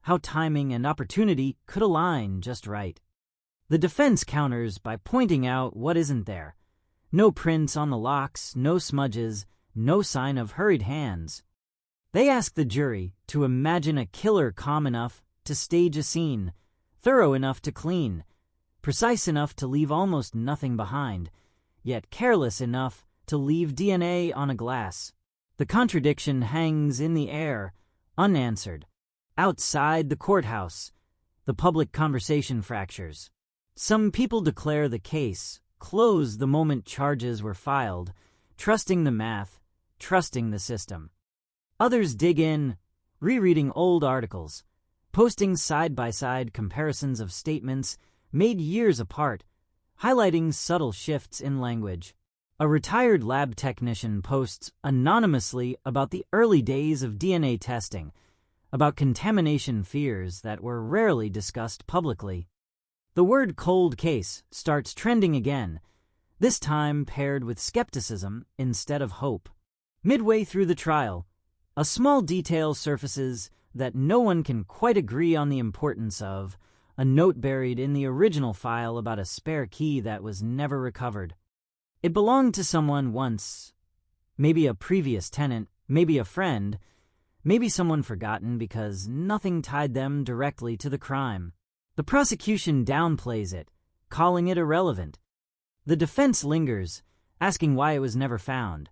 how timing and opportunity could align just right. The defense counters by pointing out what isn't there. No prints on the locks, no smudges, no sign of hurried hands. They ask the jury to imagine a killer calm enough to stage a scene, thorough enough to clean, precise enough to leave almost nothing behind, yet careless enough to leave DNA on a glass. The contradiction hangs in the air, unanswered. Outside the courthouse, the public conversation fractures. Some people declare the case closed the moment charges were filed, trusting the math, trusting the system. Others dig in, rereading old articles, posting side-by-side comparisons of statements made years apart, highlighting subtle shifts in language. A retired lab technician posts anonymously about the early days of DNA testing, about contamination fears that were rarely discussed publicly. The word cold case starts trending again, this time paired with skepticism instead of hope. Midway through the trial, a small detail surfaces that no one can quite agree on the importance of, a note buried in the original file about a spare key that was never recovered. It belonged to someone once, maybe a previous tenant, maybe a friend, maybe someone forgotten because nothing tied them directly to the crime. The prosecution downplays it, calling it irrelevant. The defense lingers, asking why it was never found,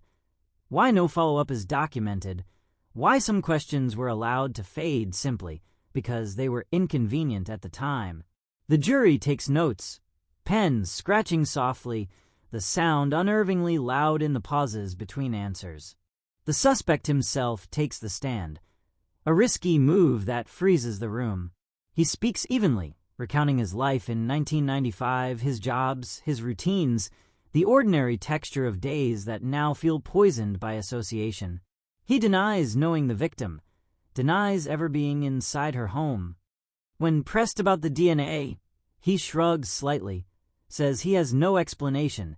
why no follow-up is documented, why some questions were allowed to fade simply because they were inconvenient at the time. The jury takes notes, pens scratching softly, the sound unnervingly loud in the pauses between answers. The suspect himself takes the stand, a risky move that freezes the room. He speaks evenly, recounting his life in 1995, his jobs, his routines, the ordinary texture of days that now feel poisoned by association. He denies knowing the victim, denies ever being inside her home. When pressed about the DNA, he shrugs slightly, says he has no explanation,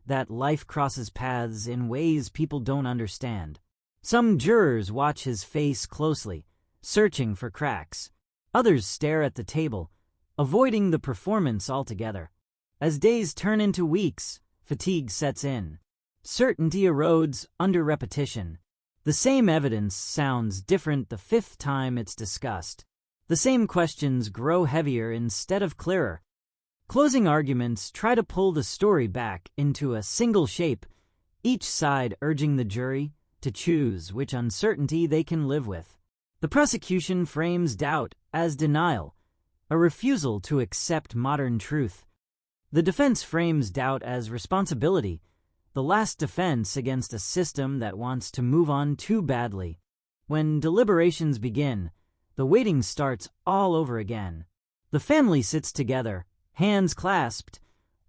that life crosses paths in ways people don't understand. Some jurors watch his face closely, searching for cracks. Others stare at the table, avoiding the performance altogether. As days turn into weeks, fatigue sets in. Certainty erodes under repetition. The same evidence sounds different the fifth time it's discussed. The same questions grow heavier instead of clearer. Closing arguments try to pull the story back into a single shape, each side urging the jury to choose which uncertainty they can live with. The prosecution frames doubt as denial, a refusal to accept modern truth. The defense frames doubt as responsibility, the last defense against a system that wants to move on too badly. When deliberations begin, the waiting starts all over again. The family sits together, hands clasped,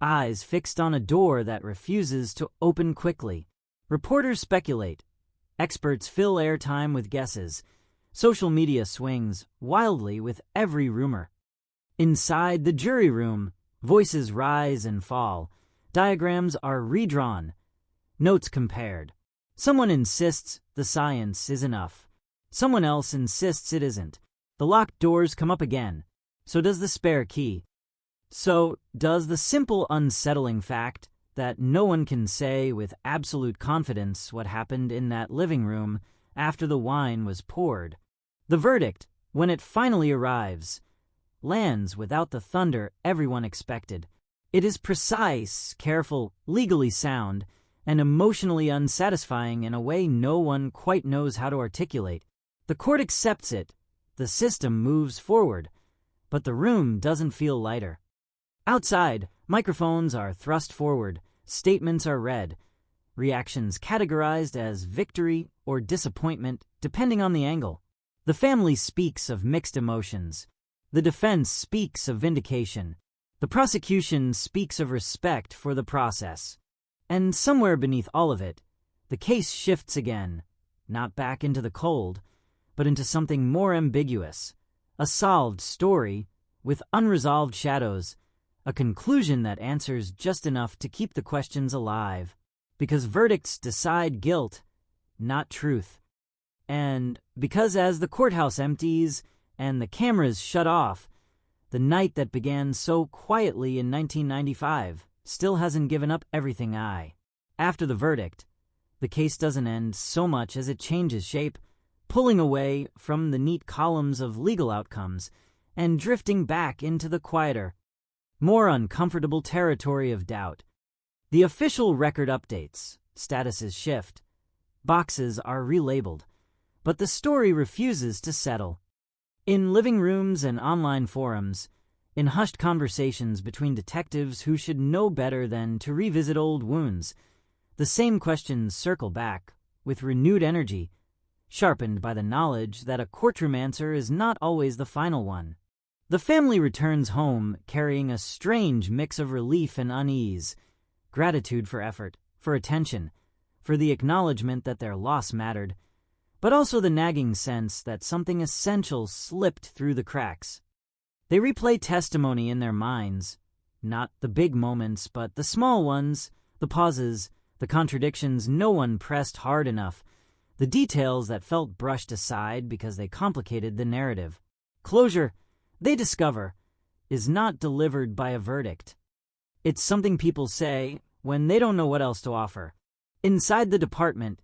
eyes fixed on a door that refuses to open quickly. Reporters speculate. Experts fill airtime with guesses. Social media swings wildly with every rumor. Inside the jury room, voices rise and fall. Diagrams are redrawn. Notes compared. Someone insists the science is enough. Someone else insists it isn't. The locked doors come up again. So does the spare key. So does the simple unsettling fact that no one can say with absolute confidence what happened in that living room after the wine was poured. The verdict, when it finally arrives, lands without the thunder everyone expected. It is precise, careful, legally sound, and emotionally unsatisfying in a way no one quite knows how to articulate. The court accepts it, the system moves forward, but the room doesn't feel lighter. Outside, microphones are thrust forward, statements are read, reactions categorized as victory or disappointment depending on the angle. The family speaks of mixed emotions. The defense speaks of vindication. The prosecution speaks of respect for the process. And somewhere beneath all of it, the case shifts again, not back into the cold, but into something more ambiguous, a solved story with unresolved shadows, a conclusion that answers just enough to keep the questions alive, because verdicts decide guilt, not truth. And because as the courthouse empties and the cameras shut off, the night that began so quietly in 1995 still hasn't given up everything. After the verdict, the case doesn't end so much as it changes shape, pulling away from the neat columns of legal outcomes and drifting back into the quieter, more uncomfortable territory of doubt. The official record updates, statuses shift, boxes are relabeled, but the story refuses to settle. In living rooms and online forums, in hushed conversations between detectives who should know better than to revisit old wounds, the same questions circle back with renewed energy, sharpened by the knowledge that a courtroom answer is not always the final one. The family returns home carrying a strange mix of relief and unease, gratitude for effort, for attention, for the acknowledgement that their loss mattered, but also the nagging sense that something essential slipped through the cracks. They replay testimony in their minds, not the big moments, but the small ones, the pauses, the contradictions no one pressed hard enough, the details that felt brushed aside because they complicated the narrative. Closure, they discover, is not delivered by a verdict. It's something people say when they don't know what else to offer. Inside the department,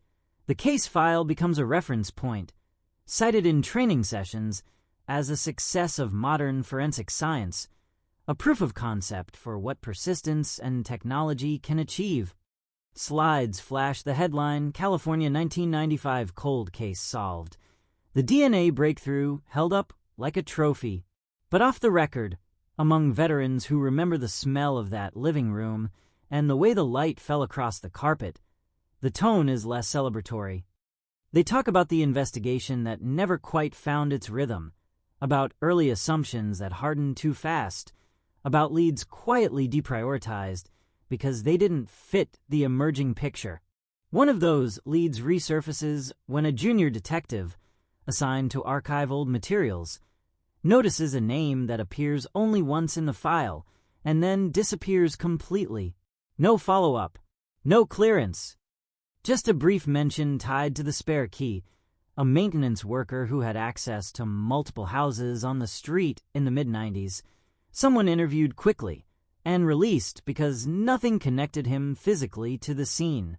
the case file becomes a reference point, cited in training sessions as a success of modern forensic science, a proof of concept for what persistence and technology can achieve. Slides flash the headline, California 1995 cold case solved. The DNA breakthrough held up like a trophy. But off the record, among veterans who remember the smell of that living room and the way the light fell across the carpet, the tone is less celebratory. They talk about the investigation that never quite found its rhythm, about early assumptions that hardened too fast, about leads quietly deprioritized because they didn't fit the emerging picture. One of those leads resurfaces when a junior detective, assigned to archive old materials, notices a name that appears only once in the file and then disappears completely. No follow-up, no clearance. Just a brief mention tied to the spare key, a maintenance worker who had access to multiple houses on the street in the mid-90s, someone interviewed quickly and released because nothing connected him physically to the scene.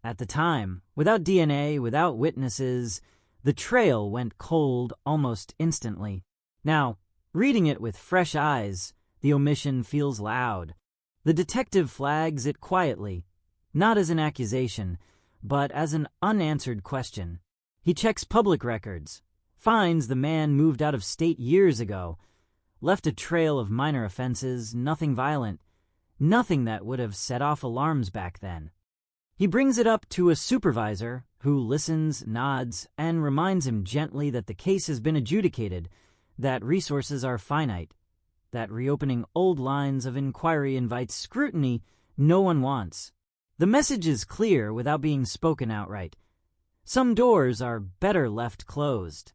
At the time, without DNA, without witnesses, the trail went cold almost instantly. Now, reading it with fresh eyes, the omission feels loud. The detective flags it quietly, not as an accusation, but as an unanswered question. He checks public records, finds the man moved out of state years ago, left a trail of minor offenses, nothing violent, nothing that would have set off alarms back then. He brings it up to a supervisor who listens, nods, and reminds him gently that the case has been adjudicated, that resources are finite, that reopening old lines of inquiry invites scrutiny no one wants. The message is clear without being spoken outright. Some doors are better left closed.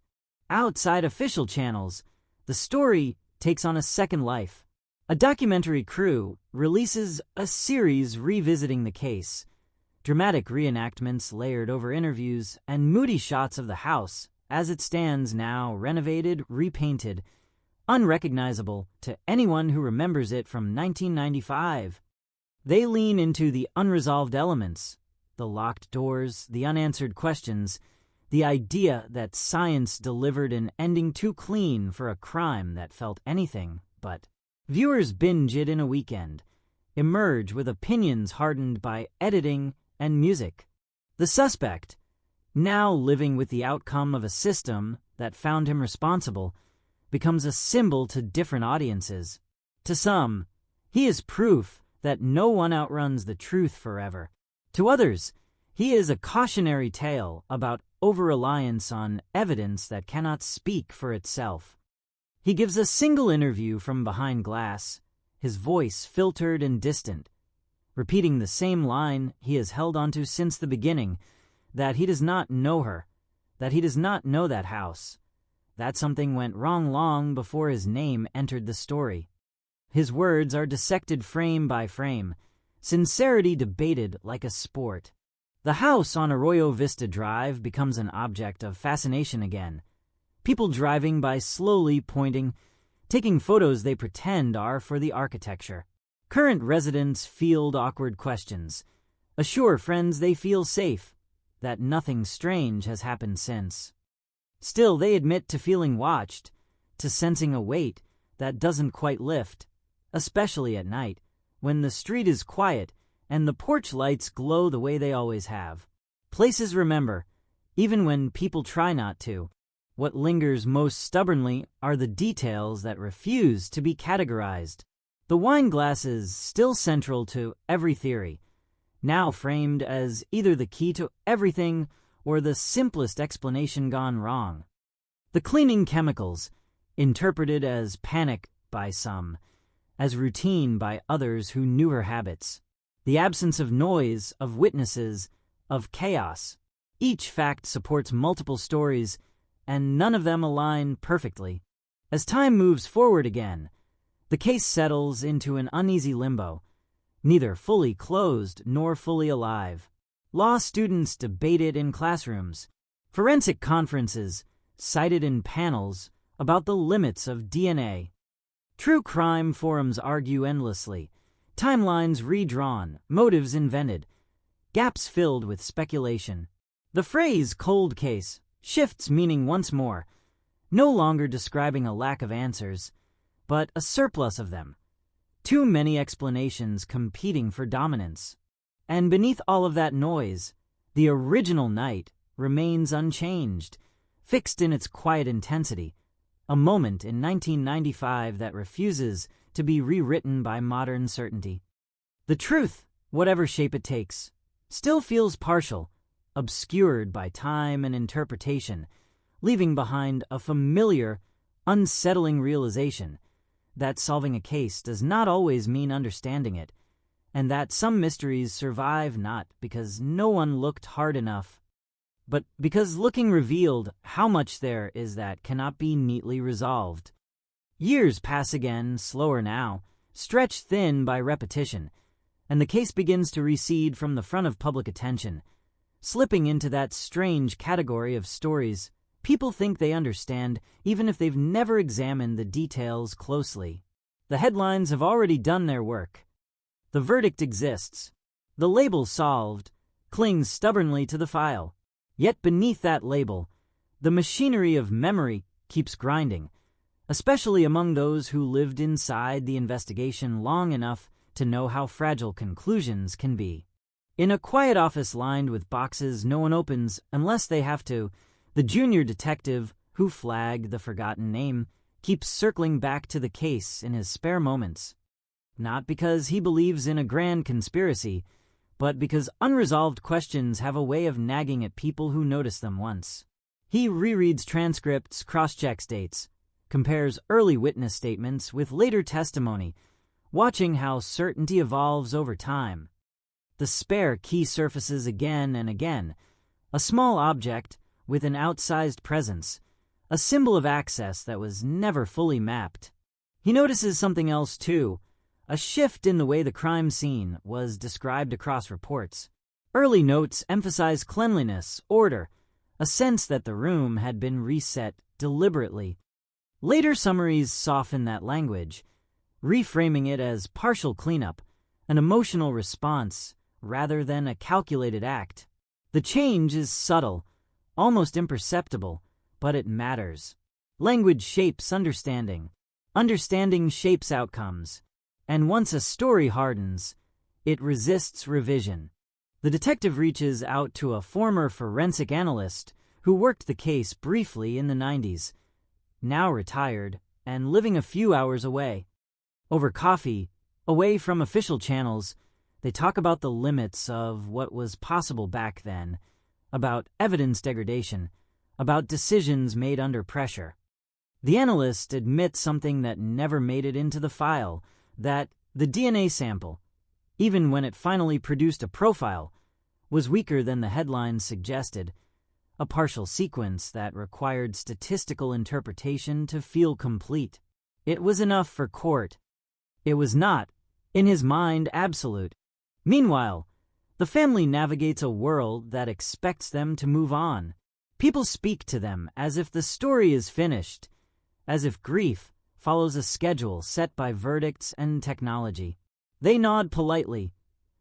Outside official channels, the story takes on a second life. A documentary crew releases a series revisiting the case, dramatic reenactments layered over interviews, and moody shots of the house as it stands now, renovated, repainted, unrecognizable to anyone who remembers it from 1995. They lean into the unresolved elements, the locked doors, the unanswered questions, the idea that science delivered an ending too clean for a crime that felt anything but. Viewers binge it in a weekend, emerge with opinions hardened by editing and music. The suspect, now living with the outcome of a system that found him responsible, becomes a symbol to different audiences. To some, he is proof that no one outruns the truth forever. To others, he is a cautionary tale about over-reliance on evidence that cannot speak for itself. He gives a single interview from behind glass, his voice filtered and distant, repeating the same line he has held onto since the beginning, that he does not know her, that he does not know that house, that something went wrong long before his name entered the story. His words are dissected frame by frame, sincerity debated like a sport. The house on Arroyo Vista Drive becomes an object of fascination again. People driving by slowly pointing, taking photos they pretend are for the architecture. Current residents field awkward questions, assure friends they feel safe, that nothing strange has happened since. Still, they admit to feeling watched, to sensing a weight that doesn't quite lift, especially at night, when the street is quiet and the porch lights glow the way they always have. Places remember, even when people try not to. What lingers most stubbornly are the details that refuse to be categorized. The wine glasses still central to every theory, now framed as either the key to everything or the simplest explanation gone wrong. The cleaning chemicals, interpreted as panic by some, as routine by others who knew her habits. The absence of noise, of witnesses, of chaos. Each fact supports multiple stories, and none of them align perfectly. As time moves forward again, the case settles into an uneasy limbo, neither fully closed nor fully alive. Law students debate it in classrooms. Forensic conferences cited in panels about the limits of DNA. True crime forums argue endlessly, timelines redrawn, motives invented, gaps filled with speculation. The phrase cold case shifts meaning once more, no longer describing a lack of answers, but a surplus of them. Too many explanations competing for dominance. And beneath all of that noise, the original night remains unchanged, fixed in its quiet intensity, a moment in 1995 that refuses to be rewritten by modern certainty. The truth, whatever shape it takes, still feels partial, obscured by time and interpretation, leaving behind a familiar, unsettling realization that solving a case does not always mean understanding it, and that some mysteries survive not because no one looked hard enough, but because looking revealed how much there is that cannot be neatly resolved. Years pass again, slower now, stretched thin by repetition, and the case begins to recede from the front of public attention. slipping into that strange category of stories people think they understand even if they've never examined the details closely. The headlines have already done their work. The verdict exists. The label solved clings stubbornly to the file. Yet beneath that label, the machinery of memory keeps grinding, especially among those who lived inside the investigation long enough to know how fragile conclusions can be. In a quiet office lined with boxes no one opens unless they have to, the junior detective who flagged the forgotten name keeps circling back to the case in his spare moments. Not because he believes in a grand conspiracy, but because unresolved questions have a way of nagging at people who notice them once. He rereads transcripts, cross-checks dates, compares early witness statements with later testimony, watching how certainty evolves over time. The spare key surfaces again and again, a small object with an outsized presence, a symbol of access that was never fully mapped. He notices something else too, a shift in the way the crime scene was described across reports. Early notes emphasize cleanliness, order, a sense that the room had been reset deliberately. Later summaries soften that language, reframing it as partial cleanup, an emotional response rather than a calculated act. The change is subtle, almost imperceptible, but it matters. Language shapes understanding. Understanding shapes outcomes. And once a story hardens, it resists revision. The detective reaches out to a former forensic analyst who worked the case briefly in the 90s, now retired and living a few hours away. Over coffee, away from official channels, they talk about the limits of what was possible back then, about evidence degradation, about decisions made under pressure. The analyst admits something that never made it into the file, that the DNA sample, even when it finally produced a profile, was weaker than the headlines suggested, a partial sequence that required statistical interpretation to feel complete. It was enough for court. It was not, in his mind, absolute. Meanwhile, the family navigates a world that expects them to move on. People speak to them as if the story is finished, as if grief follows a schedule set by verdicts and technology. They nod politely,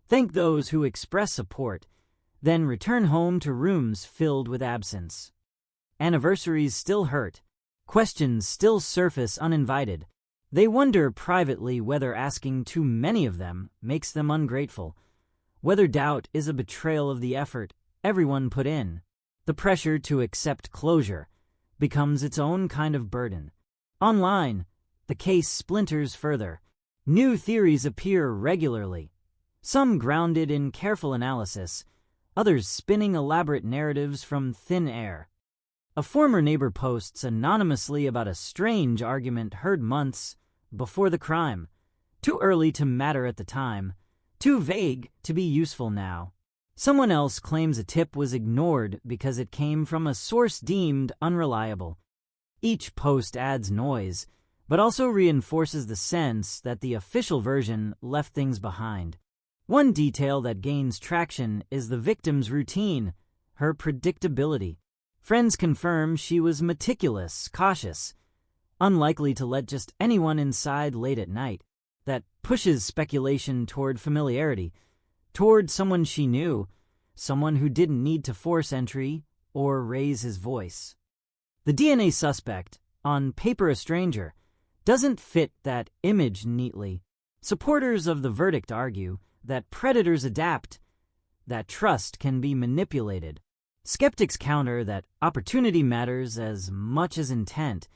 thank those who express support, then return home to rooms filled with absence. Anniversaries still hurt. Questions still surface uninvited. They wonder privately whether asking too many of them makes them ungrateful, whether doubt is a betrayal of the effort everyone put in. The pressure to accept closure becomes its own kind of burden. Online, the case splinters further. New theories appear regularly, some grounded in careful analysis, others spinning elaborate narratives from thin air. A former neighbor posts anonymously about a strange argument heard months before the crime, too early to matter at the time, too vague to be useful now. Someone else claims a tip was ignored because it came from a source deemed unreliable. Each post adds noise, but also reinforces the sense that the official version left things behind. One detail that gains traction is the victim's routine, her predictability. Friends confirm she was meticulous, cautious, unlikely to let just anyone inside late at night. That pushes speculation toward familiarity, toward someone she knew, someone who didn't need to force entry or raise his voice. The DNA suspect, on paper a stranger, doesn't fit that image neatly. Supporters of the verdict argue that predators adapt, that trust can be manipulated. Skeptics counter that opportunity matters as much as intent,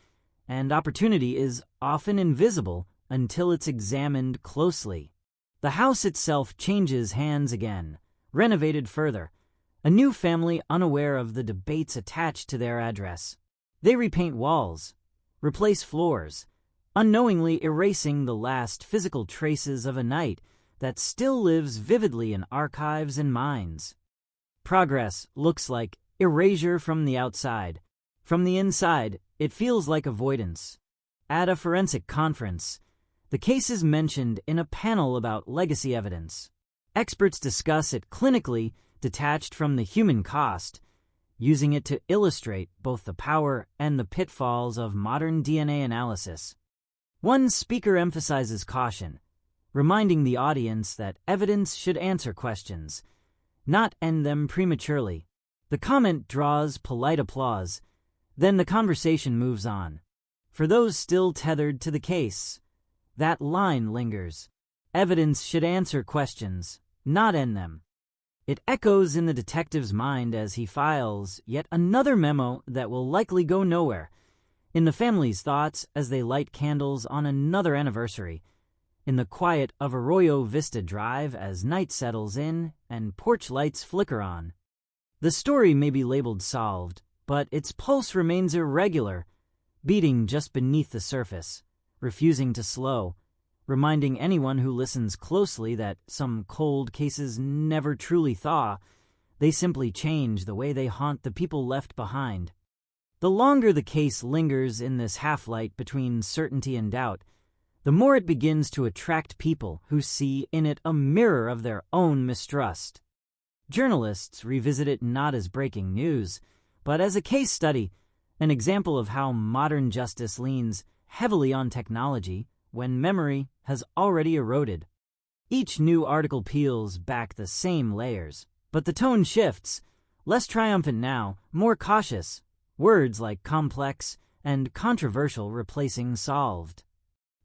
and opportunity is often invisible until it's examined closely. The house itself changes hands again, renovated further, a new family unaware of the debates attached to their address. They repaint walls, replace floors, unknowingly erasing the last physical traces of a night that still lives vividly in archives and minds. Progress looks like erasure from the outside. From the inside, it feels like avoidance. At a forensic conference, the case is mentioned in a panel about legacy evidence. Experts discuss it clinically detached from the human cost, using it to illustrate both the power and the pitfalls of modern DNA analysis. One speaker emphasizes caution, reminding the audience that evidence should answer questions, not end them prematurely. The comment draws polite applause, then the conversation moves on. For those still tethered to the case, that line lingers. Evidence should answer questions, not end them. It echoes in the detective's mind as he files yet another memo that will likely go nowhere, in the family's thoughts as they light candles on another anniversary, in the quiet of Arroyo Vista Drive as night settles in and porch lights flicker on. The story may be labeled solved, but its pulse remains irregular, beating just beneath the surface, refusing to slow, reminding anyone who listens closely that some cold cases never truly thaw. They simply change the way they haunt the people left behind. The longer the case lingers in this half-light between certainty and doubt, the more it begins to attract people who see in it a mirror of their own mistrust. Journalists revisit it not as breaking news, but as a case study, an example of how modern justice leans heavily on technology when memory has already eroded. Each new article peels back the same layers, but the tone shifts, less triumphant now, more cautious, words like complex and controversial replacing solved.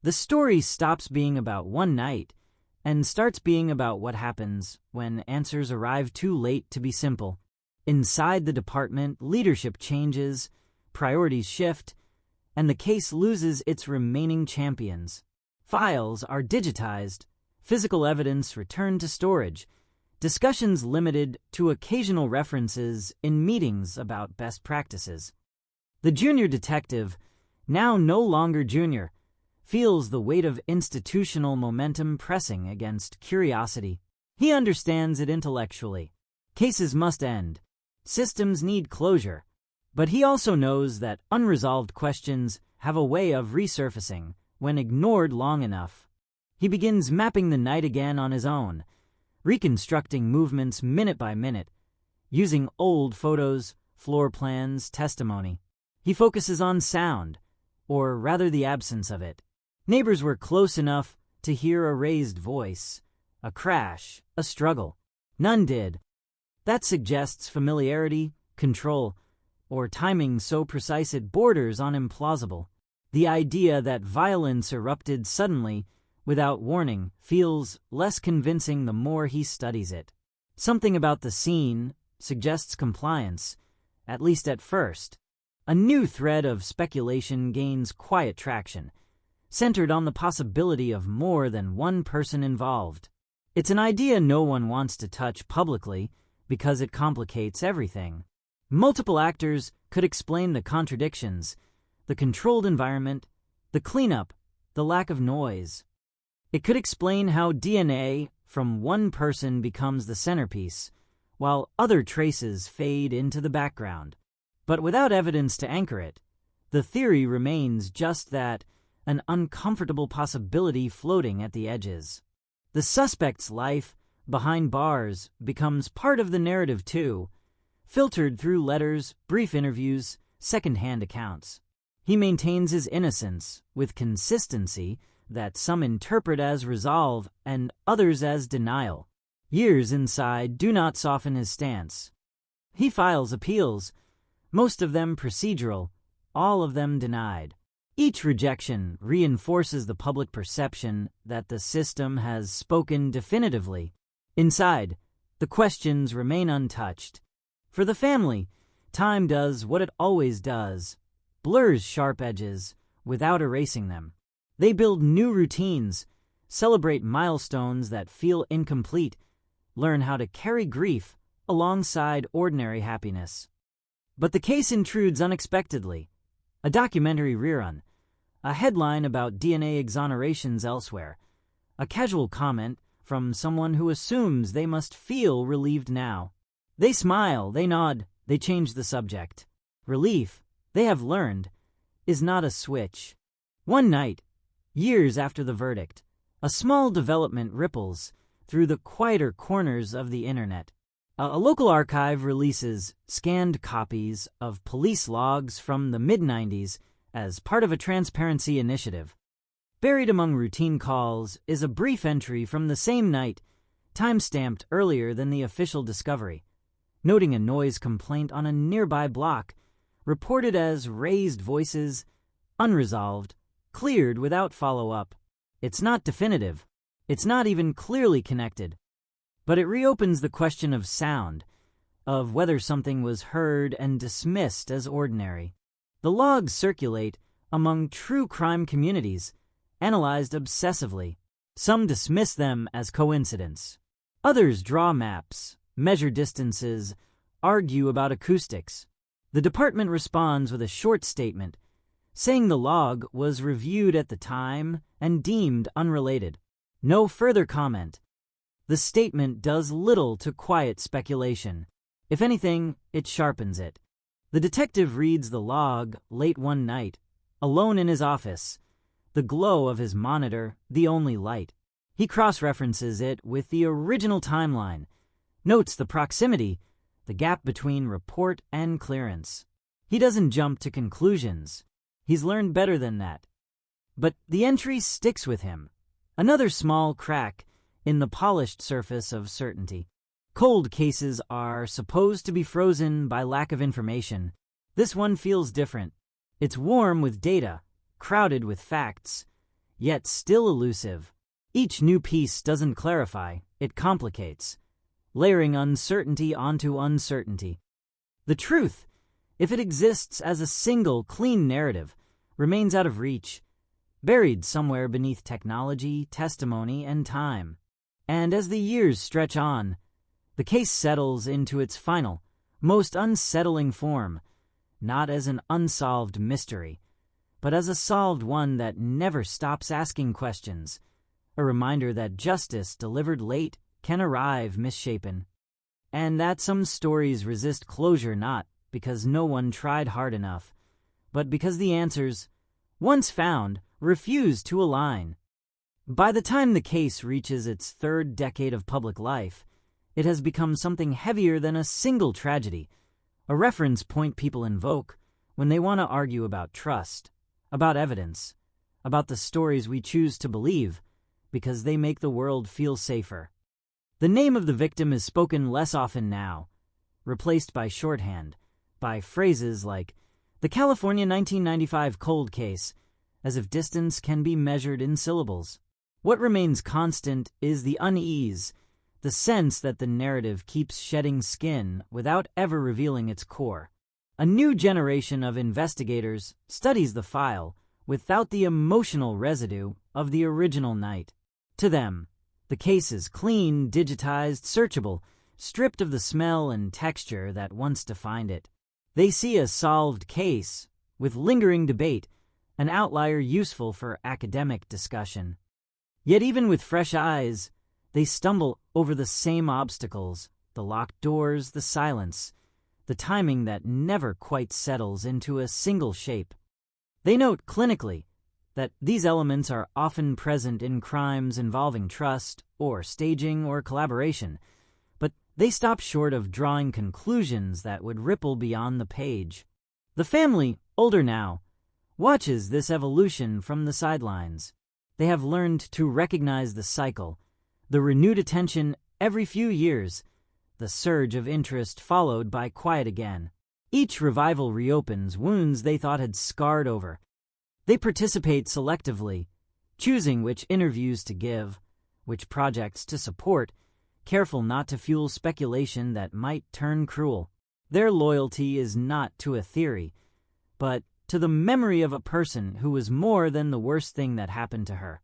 The story stops being about one night and starts being about what happens when answers arrive too late to be simple. Inside the department, leadership changes, priorities shift, and the case loses its remaining champions. Files are digitized, physical evidence returned to storage, discussions limited to occasional references in meetings about best practices. The junior detective, now no longer junior, feels the weight of institutional momentum pressing against curiosity. He understands it intellectually. Cases must end. Systems need closure. But he also knows that unresolved questions have a way of resurfacing when ignored long enough. He begins mapping the night again on his own, reconstructing movements minute by minute, using old photos, floor plans, testimony. He focuses on sound, or rather the absence of it. Neighbors were close enough to hear a raised voice, a crash, a struggle. None did. That suggests familiarity, control, or timing so precise it borders on implausible. The idea that violence erupted suddenly, without warning, feels less convincing the more he studies it. Something about the scene suggests compliance, at least at first. A new thread of speculation gains quiet traction, centered on the possibility of more than one person involved. It's an idea no one wants to touch publicly because it complicates everything. Multiple actors could explain the contradictions, the controlled environment, the cleanup, the lack of noise. It could explain how DNA from one person becomes the centerpiece, while other traces fade into the background. But without evidence to anchor it, the theory remains just that, an uncomfortable possibility floating at the edges. The suspect's life behind bars becomes part of the narrative too, filtered through letters, brief interviews, second-hand accounts. He maintains his innocence with consistency that some interpret as resolve and others as denial. Years inside do not soften his stance. He files appeals, most of them procedural, all of them denied. Each rejection reinforces the public perception that the system has spoken definitively. Inside, the questions remain untouched. For the family, time does what it always does, blurs sharp edges without erasing them. They build new routines, celebrate milestones that feel incomplete, learn how to carry grief alongside ordinary happiness. But the case intrudes unexpectedly. A documentary rerun, a headline about DNA exonerations elsewhere, a casual comment from someone who assumes they must feel relieved now. They smile, they nod, they change the subject. Relief, they have learned, is not a switch. One night, years after the verdict, a small development ripples through the quieter corners of the internet. A local archive releases scanned copies of police logs from the mid-90s as part of a transparency initiative. Buried among routine calls is a brief entry from the same night, time-stamped earlier than the official discovery, noting a noise complaint on a nearby block, reported as raised voices, unresolved, cleared without follow-up. It's not definitive. It's not even clearly connected. But it reopens the question of sound, of whether something was heard and dismissed as ordinary. The logs circulate among true crime communities, analyzed obsessively. Some dismiss them as coincidence. Others draw maps, measure distances, argue about acoustics. The department responds with a short statement, saying the log was reviewed at the time and deemed unrelated. No further comment. The statement does little to quiet speculation. If anything, it sharpens it. The detective reads the log late one night, alone in his office, the glow of his monitor the only light. He cross-references it with the original timeline, notes the proximity, the gap between report and clearance. He doesn't jump to conclusions. He's learned better than that. But the entry sticks with him. Another small crack in the polished surface of certainty. Cold cases are supposed to be frozen by lack of information. This one feels different. It's warm with data, crowded with facts, yet still elusive. Each new piece doesn't clarify, it complicates, layering uncertainty onto uncertainty. The truth, if it exists as a single, clean narrative, remains out of reach, buried somewhere beneath technology, testimony, and time. And as the years stretch on, the case settles into its final, most unsettling form, not as an unsolved mystery, but as a solved one that never stops asking questions, a reminder that justice delivered late can arrive misshapen, and that some stories resist closure not because no one tried hard enough, but because the answers, once found, refuse to align. By the time the case reaches its third decade of public life, it has become something heavier than a single tragedy, a reference point people invoke when they want to argue about trust, about evidence, about the stories we choose to believe, because they make the world feel safer. The name of the victim is spoken less often now, replaced by shorthand, by phrases like the California 1995 cold case, as if distance can be measured in syllables. What remains constant is the unease, the sense that the narrative keeps shedding skin without ever revealing its core. A new generation of investigators studies the file without the emotional residue of the original night. To them, the case is clean, digitized, searchable, stripped of the smell and texture that once defined it. They see a solved case, with lingering debate, an outlier useful for academic discussion. Yet even with fresh eyes, they stumble over the same obstacles, the locked doors, the silence, the timing that never quite settles into a single shape. They note clinically that these elements are often present in crimes involving trust, or staging, or collaboration, but they stop short of drawing conclusions that would ripple beyond the page. The family, older now, watches this evolution from the sidelines. They have learned to recognize the cycle, the renewed attention every few years, the surge of interest followed by quiet again. Each revival reopens wounds they thought had scarred over. They participate selectively, choosing which interviews to give, which projects to support, careful not to fuel speculation that might turn cruel. Their loyalty is not to a theory, but to the memory of a person who was more than the worst thing that happened to her.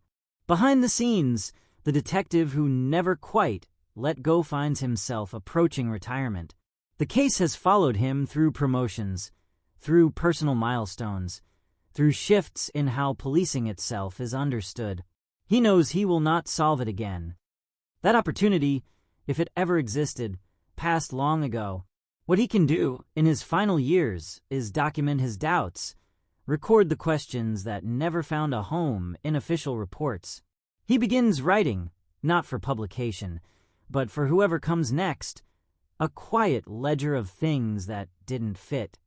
Behind the scenes, the detective who never quite let go finds himself approaching retirement. The case has followed him through promotions, through personal milestones, through shifts in how policing itself is understood. He knows he will not solve it again. That opportunity, if it ever existed, passed long ago. What he can do in his final years is document his doubts, record the questions that never found a home in official reports. He begins writing, not for publication, but for whoever comes next, a quiet ledger of things that didn't fit.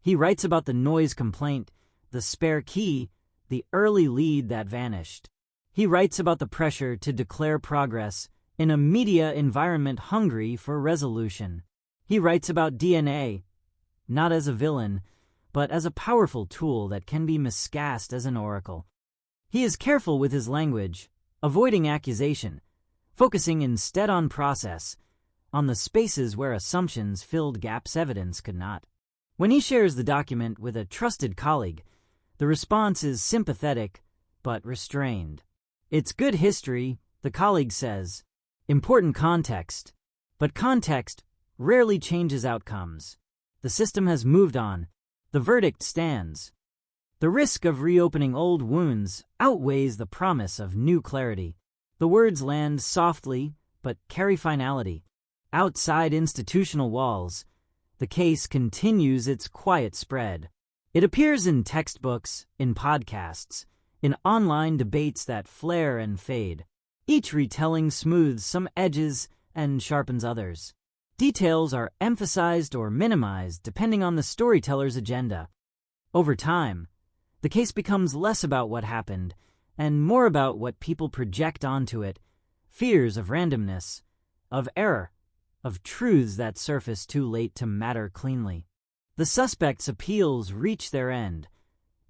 He writes about the noise complaint, the spare key, the early lead that vanished. He writes about the pressure to declare progress in a media environment hungry for resolution. He writes about DNA, not as a villain, but as a powerful tool that can be miscast as an oracle. He is careful with his language, avoiding accusation, focusing instead on process, on the spaces where assumptions filled gaps evidence could not. When he shares the document with a trusted colleague, the response is sympathetic but restrained. It's good history, the colleague says. Important context. But context rarely changes outcomes. The system has moved on. The verdict stands. The risk of reopening old wounds outweighs the promise of new clarity. The words land softly but carry finality. Outside institutional walls, the case continues its quiet spread. It appears in textbooks, in podcasts, in online debates that flare and fade. Each retelling smooths some edges and sharpens others. Details are emphasized or minimized depending on the storyteller's agenda. Over time, the case becomes less about what happened and more about what people project onto it, fears of randomness, of error, of truths that surface too late to matter cleanly. The suspect's appeals reach their end,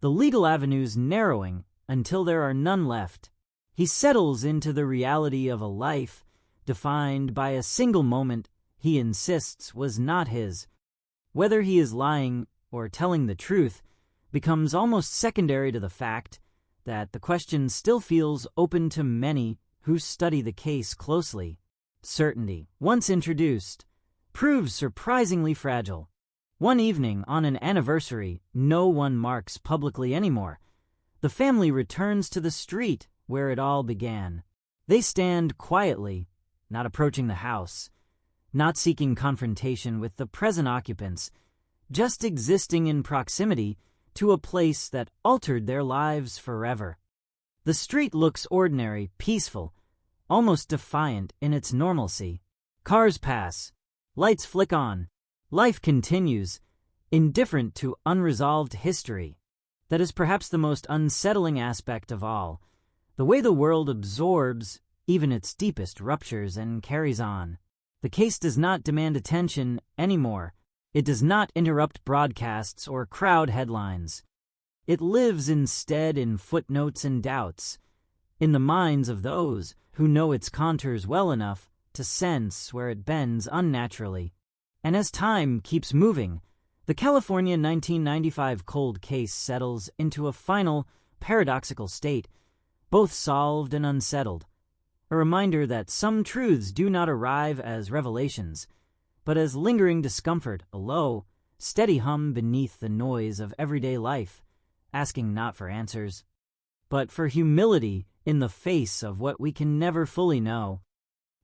the legal avenues narrowing until there are none left. He settles into the reality of a life defined by a single moment he insists was not his. Whether he is lying or telling the truth becomes almost secondary to the fact that the question still feels open to many who study the case closely. Certainty, once introduced, proves surprisingly fragile. One evening on an anniversary no one marks publicly anymore, the family returns to the street where it all began. They stand quietly, not approaching the house, not seeking confrontation with the present occupants, just existing in proximity to a place that altered their lives forever. The street looks ordinary, peaceful, almost defiant in its normalcy. Cars pass, lights flick on, life continues, indifferent to unresolved history. That is perhaps the most unsettling aspect of all, the way the world absorbs even its deepest ruptures and carries on. The case does not demand attention anymore. It does not interrupt broadcasts or crowd headlines. It lives instead in footnotes and doubts, in the minds of those who know its contours well enough to sense where it bends unnaturally. And as time keeps moving, the California 1995 cold case settles into a final, paradoxical state, both solved and unsettled. A reminder that some truths do not arrive as revelations, but as lingering discomfort, a low, steady hum beneath the noise of everyday life, asking not for answers, but for humility in the face of what we can never fully know.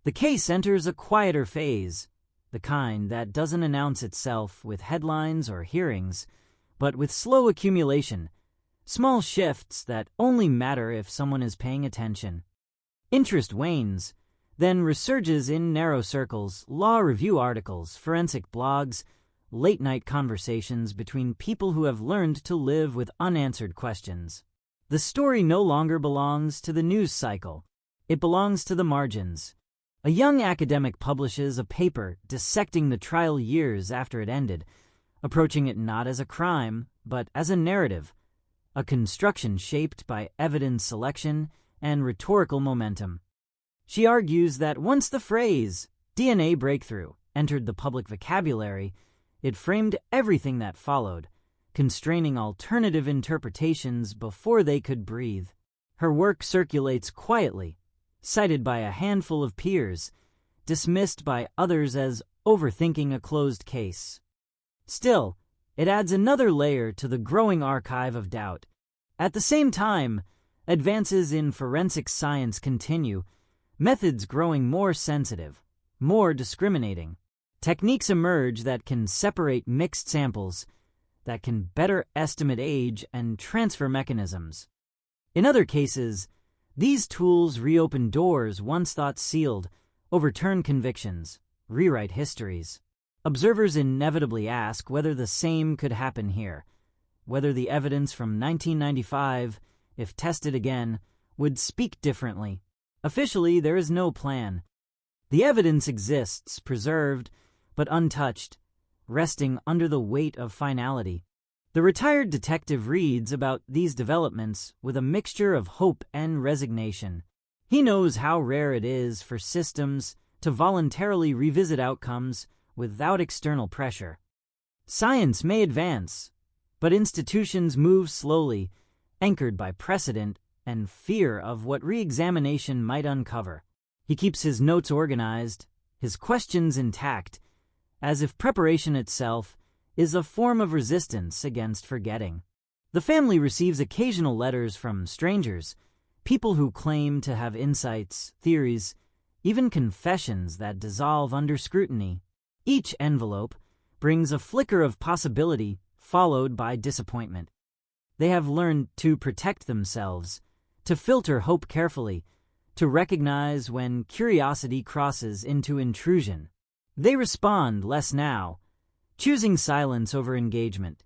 The case enters a quieter phase, the kind that doesn't announce itself with headlines or hearings, but with slow accumulation, small shifts that only matter if someone is paying attention. Interest wanes, then resurges in narrow circles, law review articles, forensic blogs, late-night conversations between people who have learned to live with unanswered questions. The story no longer belongs to the news cycle. It belongs to the margins. A young academic publishes a paper dissecting the trial years after it ended, approaching it not as a crime, but as a narrative, a construction shaped by evidence selection and rhetorical momentum. She argues that once the phrase DNA breakthrough entered the public vocabulary, it framed everything that followed, constraining alternative interpretations before they could breathe. Her work circulates quietly, cited by a handful of peers, dismissed by others as overthinking a closed case. Still, it adds another layer to the growing archive of doubt. At the same time, advances in forensic science continue, methods growing more sensitive, more discriminating. Techniques emerge that can separate mixed samples, that can better estimate age and transfer mechanisms. In other cases, these tools reopen doors once thought sealed, overturn convictions, rewrite histories. observers inevitably ask whether the same could happen here, whether the evidence from 1995, if tested again, would speak differently. Officially, there is no plan. The evidence exists, preserved, but untouched, resting under the weight of finality. The retired detective reads about these developments with a mixture of hope and resignation. He knows how rare it is for systems to voluntarily revisit outcomes without external pressure. Science may advance, but institutions move slowly, anchored by precedent and fear of what re-examination might uncover. He keeps his notes organized, his questions intact, as if preparation itself is a form of resistance against forgetting. The family receives occasional letters from strangers, people who claim to have insights, theories, even confessions that dissolve under scrutiny. Each envelope brings a flicker of possibility followed by disappointment. They have learned to protect themselves, to filter hope carefully, to recognize when curiosity crosses into intrusion. They respond less now, choosing silence over engagement,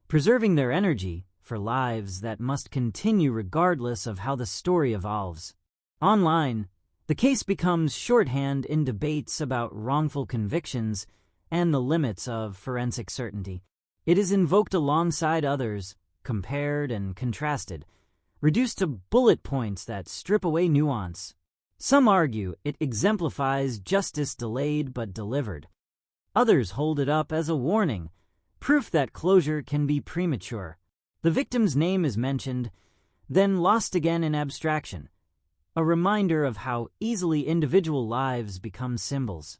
preserving their energy for lives that must continue regardless of how the story evolves. Online, the case becomes shorthand in debates about wrongful convictions and the limits of forensic certainty. It is invoked alongside others, compared and contrasted, reduced to bullet points that strip away nuance. Some argue it exemplifies justice delayed but delivered. Others hold it up as a warning, proof that closure can be premature. The victim's name is mentioned, then lost again in abstraction, a reminder of how easily individual lives become symbols.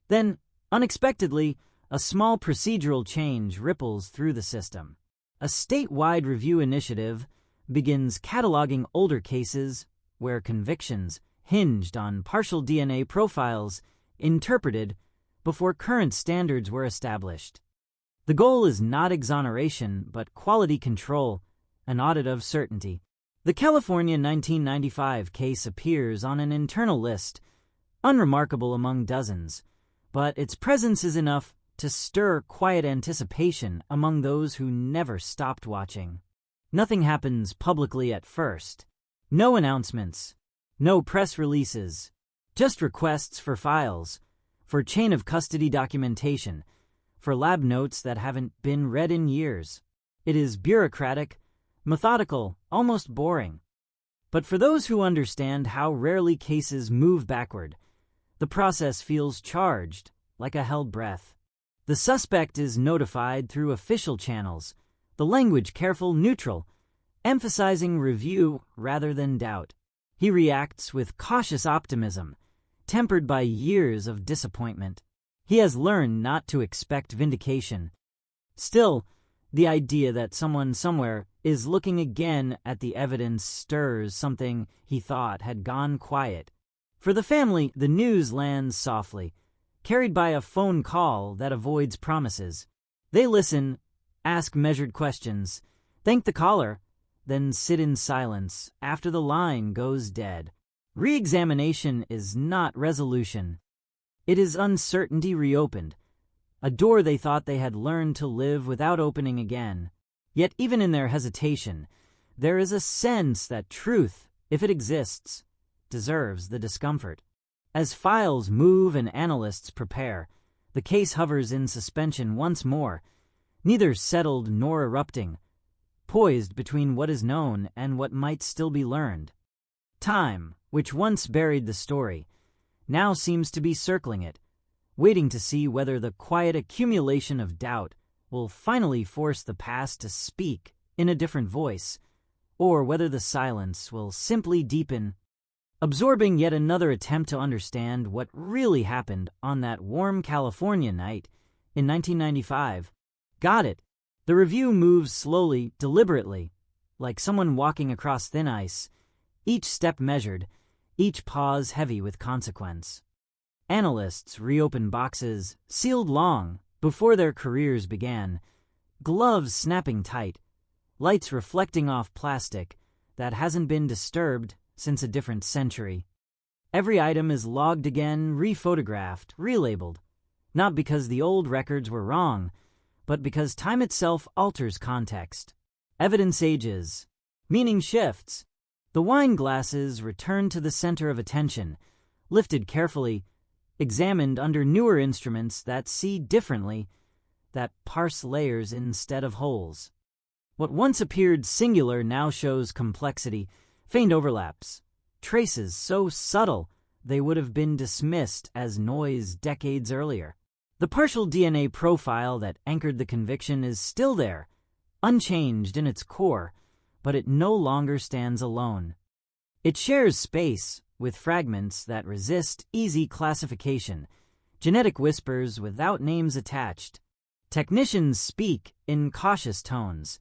Then, unexpectedly, a small procedural change ripples through the system. A statewide review initiative begins cataloging older cases where convictions hinged on partial DNA profiles interpreted before current standards were established. The goal is not exoneration, but quality control, an audit of certainty. The California 1995 case appears on an internal list, unremarkable among dozens, but its presence is enough to stir quiet anticipation among those who never stopped watching. Nothing happens publicly at first. No announcements, no press releases, just requests for files, for chain of custody documentation, for lab notes that haven't been read in years. It is bureaucratic, methodical, almost boring. But for those who understand how rarely cases move backward, the process feels charged, like a held breath. The suspect is notified through official channels, the language careful, neutral, emphasizing review rather than doubt. He reacts with cautious optimism, tempered by years of disappointment. He has learned not to expect vindication. Still, the idea that someone somewhere is looking again at the evidence stirs something he thought had gone quiet. For the family, the news lands softly, carried by a phone call that avoids promises. They listen, ask measured questions, thank the caller, then sit in silence after the line goes dead. Re-examination is not resolution. It is uncertainty reopened, a door they thought they had learned to live without opening again. Yet even in their hesitation, there is a sense that truth, if it exists, deserves the discomfort. As files move and analysts prepare, the case hovers in suspension once more, neither settled nor erupting, poised between what is known and what might still be learned. Time, which once buried the story, now seems to be circling it, waiting to see whether the quiet accumulation of doubt will finally force the past to speak in a different voice, or whether the silence will simply deepen, absorbing yet another attempt to understand what really happened on that warm California night in 1995. Got it. The review moves slowly, deliberately, like someone walking across thin ice, each step measured, each pause heavy with consequence. Analysts reopen boxes sealed long before their careers began, gloves snapping tight, lights reflecting off plastic that hasn't been disturbed since a different century. Every item is logged again, rephotographed, relabeled, not because the old records were wrong, but because time itself alters context. Evidence ages. Meaning shifts. The wine glasses return to the center of attention, lifted carefully, examined under newer instruments that see differently, that parse layers instead of wholes. What once appeared singular now shows complexity, faint overlaps, traces so subtle they would have been dismissed as noise decades earlier. The partial DNA profile that anchored the conviction is still there, unchanged in its core, but it no longer stands alone. It shares space with fragments that resist easy classification, genetic whispers without names attached. Technicians speak in cautious tones,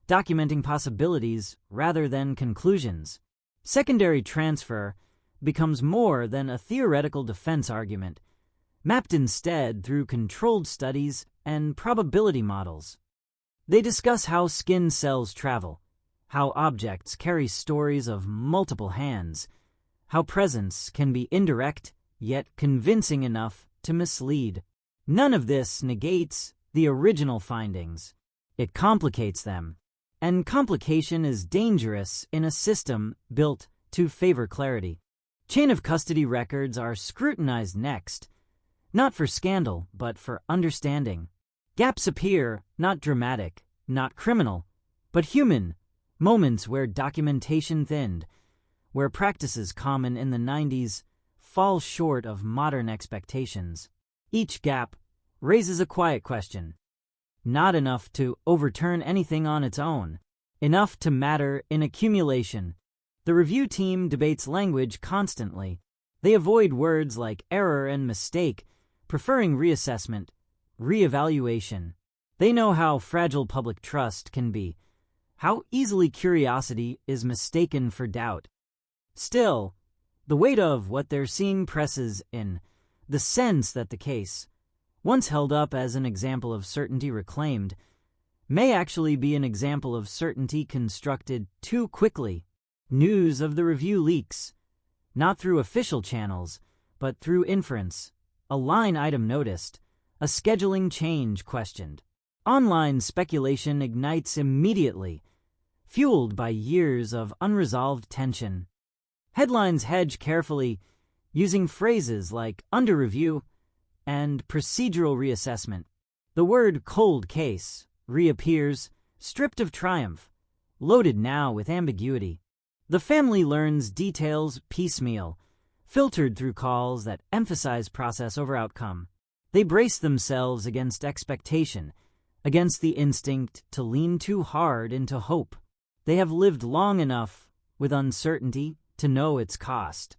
documenting possibilities rather than conclusions. Secondary transfer becomes more than a theoretical defense argument, mapped instead through controlled studies and probability models. They discuss how skin cells travel, how objects carry stories of multiple hands, how presence can be indirect yet convincing enough to mislead. None of this negates the original findings. It complicates them. And complication is dangerous in a system built to favor clarity. Chain of custody records are scrutinized next, not for scandal, but for understanding. Gaps appear, not dramatic, not criminal, but human, moments where documentation thinned, where practices common in the 90s fall short of modern expectations. Each gap raises a quiet question. Not enough to overturn anything on its own, enough to matter in accumulation. The review team debates language constantly. They avoid words like error and mistake, preferring reassessment, reevaluation. They know how fragile public trust can be, how easily curiosity is mistaken for doubt. Still, the weight of what they're seeing presses in, the sense that the case, once held up as an example of certainty reclaimed, may actually be an example of certainty constructed too quickly. News of the review leaks, not through official channels, but through inference, a line item noticed, a scheduling change questioned. Online speculation ignites immediately, fueled by years of unresolved tension. Headlines hedge carefully, using phrases like under review and procedural reassessment. The word cold case reappears, stripped of triumph, loaded now with ambiguity. The family learns details piecemeal, filtered through calls that emphasize process over outcome. They brace themselves against expectation, against the instinct to lean too hard into hope. They have lived long enough with uncertainty to know its cost.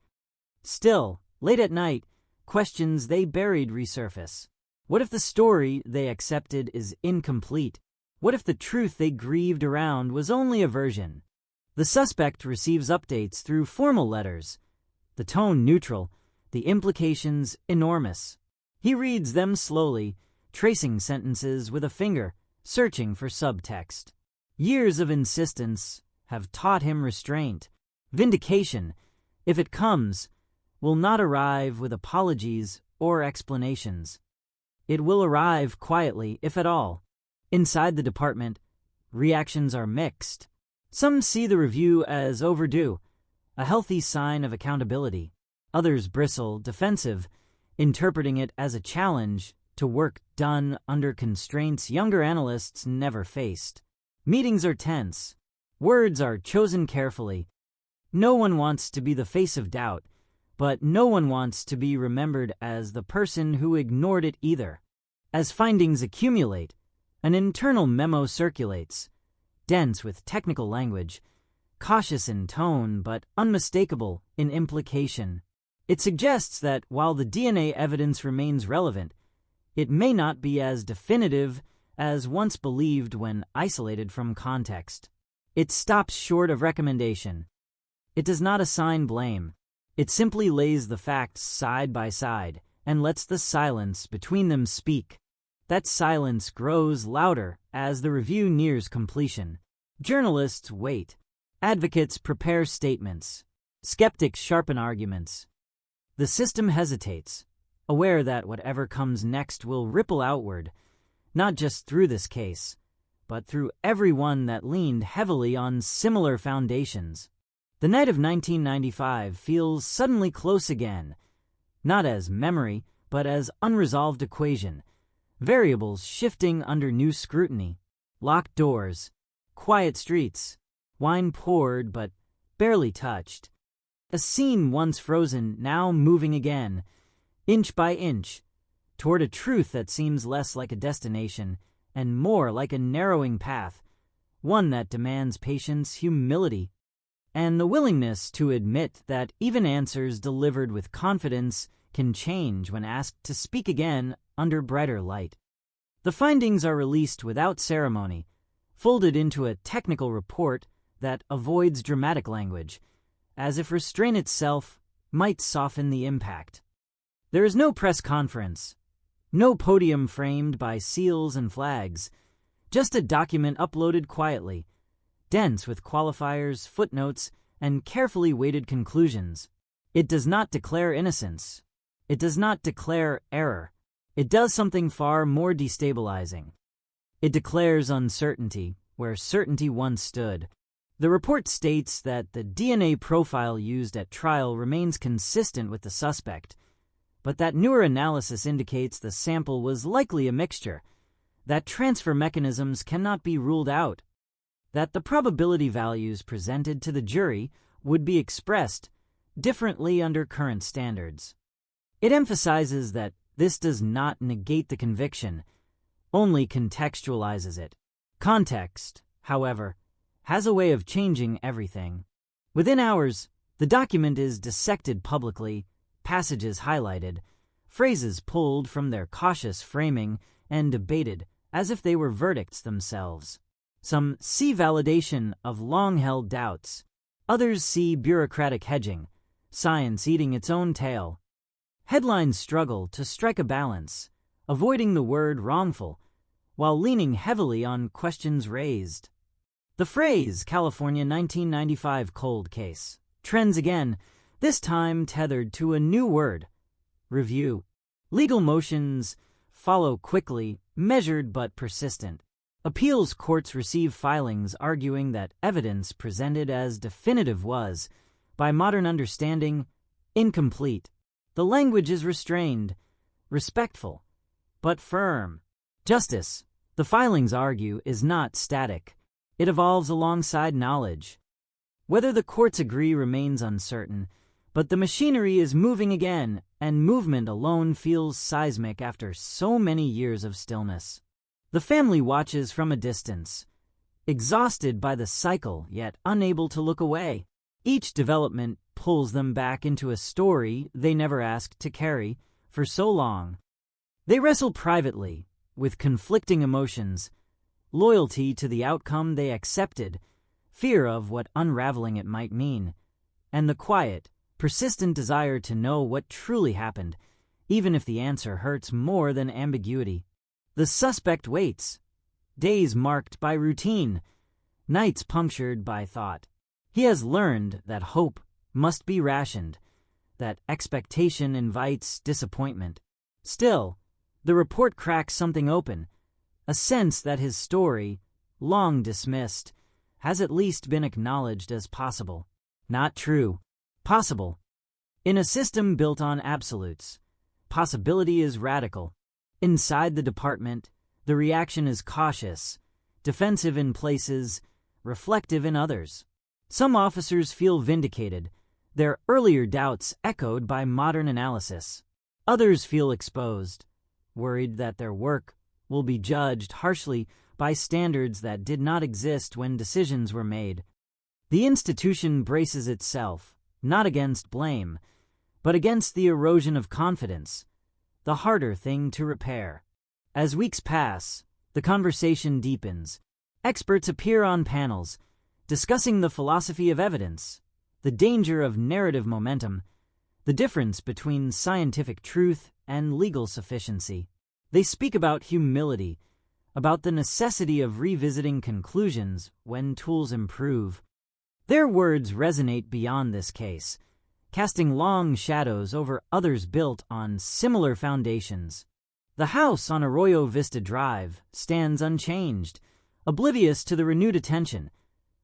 Still, late at night, questions they buried resurface. What if the story they accepted is incomplete? What if the truth they grieved around was only a version? The suspect receives updates through formal letters, the tone neutral, the implications enormous. He reads them slowly, tracing sentences with a finger, searching for subtext. Years of insistence have taught him restraint. Vindication, if it comes, will not arrive with apologies or explanations. It will arrive quietly, if at all. Inside the department, reactions are mixed. Some see the review as overdue, a healthy sign of accountability. Others bristle, defensive, interpreting it as a challenge to work done under constraints younger analysts never faced. Meetings are tense. Words are chosen carefully. No one wants to be the face of doubt, but no one wants to be remembered as the person who ignored it either. As findings accumulate, an internal memo circulates, dense with technical language, cautious in tone but unmistakable in implication. It suggests that while the DNA evidence remains relevant, it may not be as definitive as once believed when isolated from context. It stops short of recommendation. It does not assign blame. It simply lays the facts side by side and lets the silence between them speak. That silence grows louder as the review nears completion. Journalists wait. Advocates prepare statements. Skeptics sharpen arguments. The system hesitates, aware that whatever comes next will ripple outward, not just through this case, but through everyone that leaned heavily on similar foundations. The night of 1995 feels suddenly close again, not as memory, but as unresolved equation, variables shifting under new scrutiny, locked doors, quiet streets, wine poured but barely touched. A scene once frozen, now moving again, inch by inch, toward a truth that seems less like a destination and more like a narrowing path, one that demands patience, humility, and the willingness to admit that even answers delivered with confidence can change when asked to speak again under brighter light. The findings are released without ceremony, folded into a technical report that avoids dramatic language, as if restraint itself might soften the impact. There is no press conference, no podium framed by seals and flags, just a document uploaded quietly, dense with qualifiers, footnotes, and carefully weighted conclusions. It does not declare innocence. It does not declare error. It does something far more destabilizing. It declares uncertainty where certainty once stood. The report states that the DNA profile used at trial remains consistent with the suspect, but that newer analysis indicates the sample was likely a mixture, that transfer mechanisms cannot be ruled out, that the probability values presented to the jury would be expressed differently under current standards. It emphasizes that this does not negate the conviction, only contextualizes it. Context, however, has a way of changing everything. Within hours, the document is dissected publicly, passages highlighted, phrases pulled from their cautious framing and debated as if they were verdicts themselves. Some see validation of long-held doubts. Others see bureaucratic hedging, science eating its own tail. Headlines struggle to strike a balance, avoiding the word wrongful, while leaning heavily on questions raised. The phrase California 1995 cold case trends again, this time tethered to a new word, review. Legal motions follow quickly, measured but persistent. Appeals courts receive filings arguing that evidence presented as definitive was, by modern understanding, incomplete. The language is restrained, respectful, but firm. Justice, the filings argue, is not static. It evolves alongside knowledge. Whether the courts agree remains uncertain, but the machinery is moving again, and movement alone feels seismic after so many years of stillness. The family watches from a distance, exhausted by the cycle yet unable to look away. Each development pulls them back into a story they never asked to carry for so long. They wrestle privately with conflicting emotions, loyalty to the outcome they accepted, fear of what unraveling it might mean, and the quiet, persistent desire to know what truly happened, even if the answer hurts more than ambiguity. The suspect waits, days marked by routine, nights punctured by thought. He has learned that hope must be rationed, that expectation invites disappointment. Still, the report cracks something open, a sense that his story, long dismissed, has at least been acknowledged as possible. Not true. Possible. In a system built on absolutes, possibility is radical. Inside the department, the reaction is cautious, defensive in places, reflective in others. Some officers feel vindicated, their earlier doubts echoed by modern analysis. Others feel exposed, worried that their work will be judged harshly by standards that did not exist when decisions were made. The institution braces itself, not against blame, but against the erosion of confidence, the harder thing to repair. As weeks pass, the conversation deepens. Experts appear on panels, discussing the philosophy of evidence, the danger of narrative momentum, the difference between scientific truth and legal sufficiency. They speak about humility, about the necessity of revisiting conclusions when tools improve. Their words resonate beyond this case, casting long shadows over others built on similar foundations. The house on Arroyo Vista Drive stands unchanged, oblivious to the renewed attention,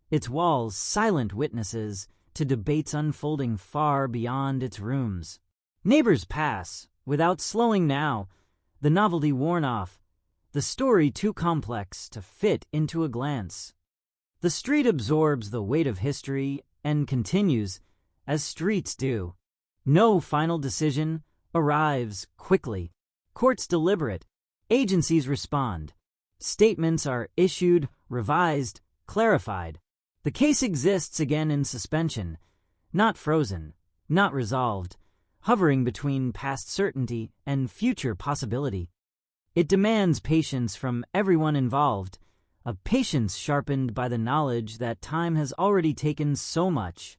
its walls silent witnesses to debates unfolding far beyond its rooms. Neighbors pass, without slowing now, the novelty worn off, the story too complex to fit into a glance. The street absorbs the weight of history and continues, as streets do. No final decision arrives quickly. Courts deliberate. Agencies respond. Statements are issued, revised, clarified. The case exists again in suspension, not frozen, not resolved, hovering between past certainty and future possibility. It demands patience from everyone involved, a patience sharpened by the knowledge that time has already taken so much.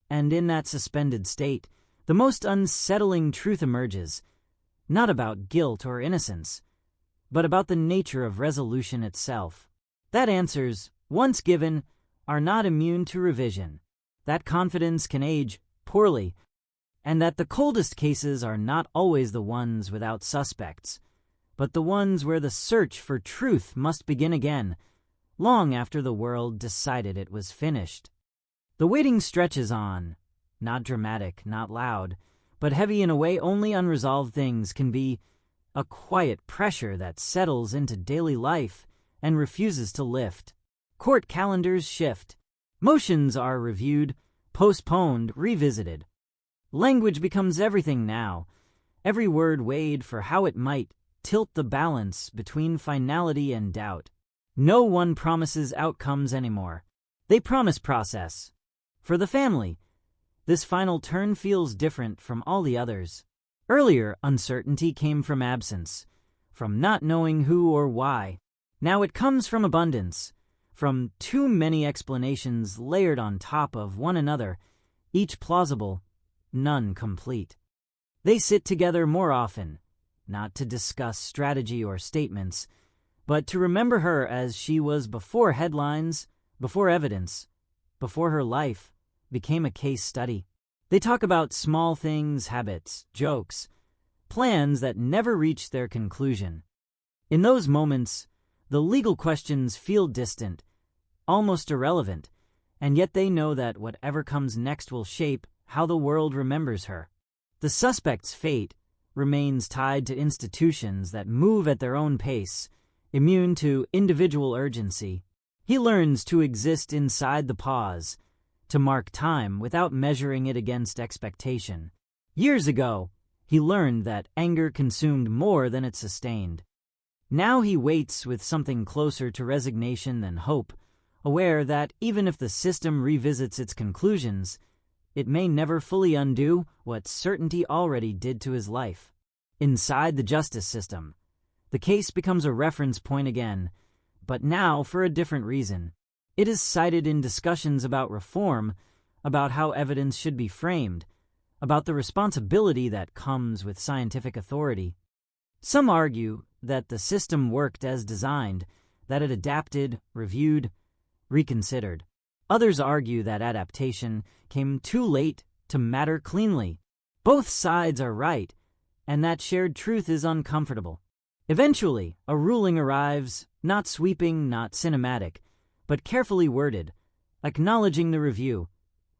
And in that suspended state, the most unsettling truth emerges, not about guilt or innocence, but about the nature of resolution itself. That answers, once given, are not immune to revision, that confidence can age poorly, and that the coldest cases are not always the ones without suspects, but the ones where the search for truth must begin again, long after the world decided it was finished. The waiting stretches on, not dramatic, not loud, but heavy in a way only unresolved things can be, a quiet pressure that settles into daily life and refuses to lift. Court calendars shift. Motions are reviewed, postponed, revisited. Language becomes everything now, every word weighed for how it might tilt the balance between finality and doubt. No one promises outcomes anymore. They promise process. For the family, this final turn feels different from all the others. Earlier, uncertainty came from absence, from not knowing who or why. Now it comes from abundance, from too many explanations layered on top of one another, each plausible, none complete. They sit together more often, not to discuss strategy or statements, but to remember her as she was before headlines, before evidence, before her life became a case study. They talk about small things, habits, jokes, plans that never reach their conclusion. In those moments, the legal questions feel distant, almost irrelevant, and yet they know that whatever comes next will shape how the world remembers her. The suspect's fate remains tied to institutions that move at their own pace, immune to individual urgency. He learns to exist inside the pause, to mark time without measuring it against expectation. Years ago, he learned that anger consumed more than it sustained. Now he waits with something closer to resignation than hope, aware that even if the system revisits its conclusions, it may never fully undo what certainty already did to his life. Inside the justice system, the case becomes a reference point again, but now for a different reason. It is cited in discussions about reform, about how evidence should be framed, about the responsibility that comes with scientific authority. Some argue that the system worked as designed, that it adapted, reviewed, reconsidered. Others argue that adaptation came too late to matter cleanly. Both sides are right, and that shared truth is uncomfortable. Eventually, a ruling arrives, not sweeping, not cinematic, but carefully worded, acknowledging the review,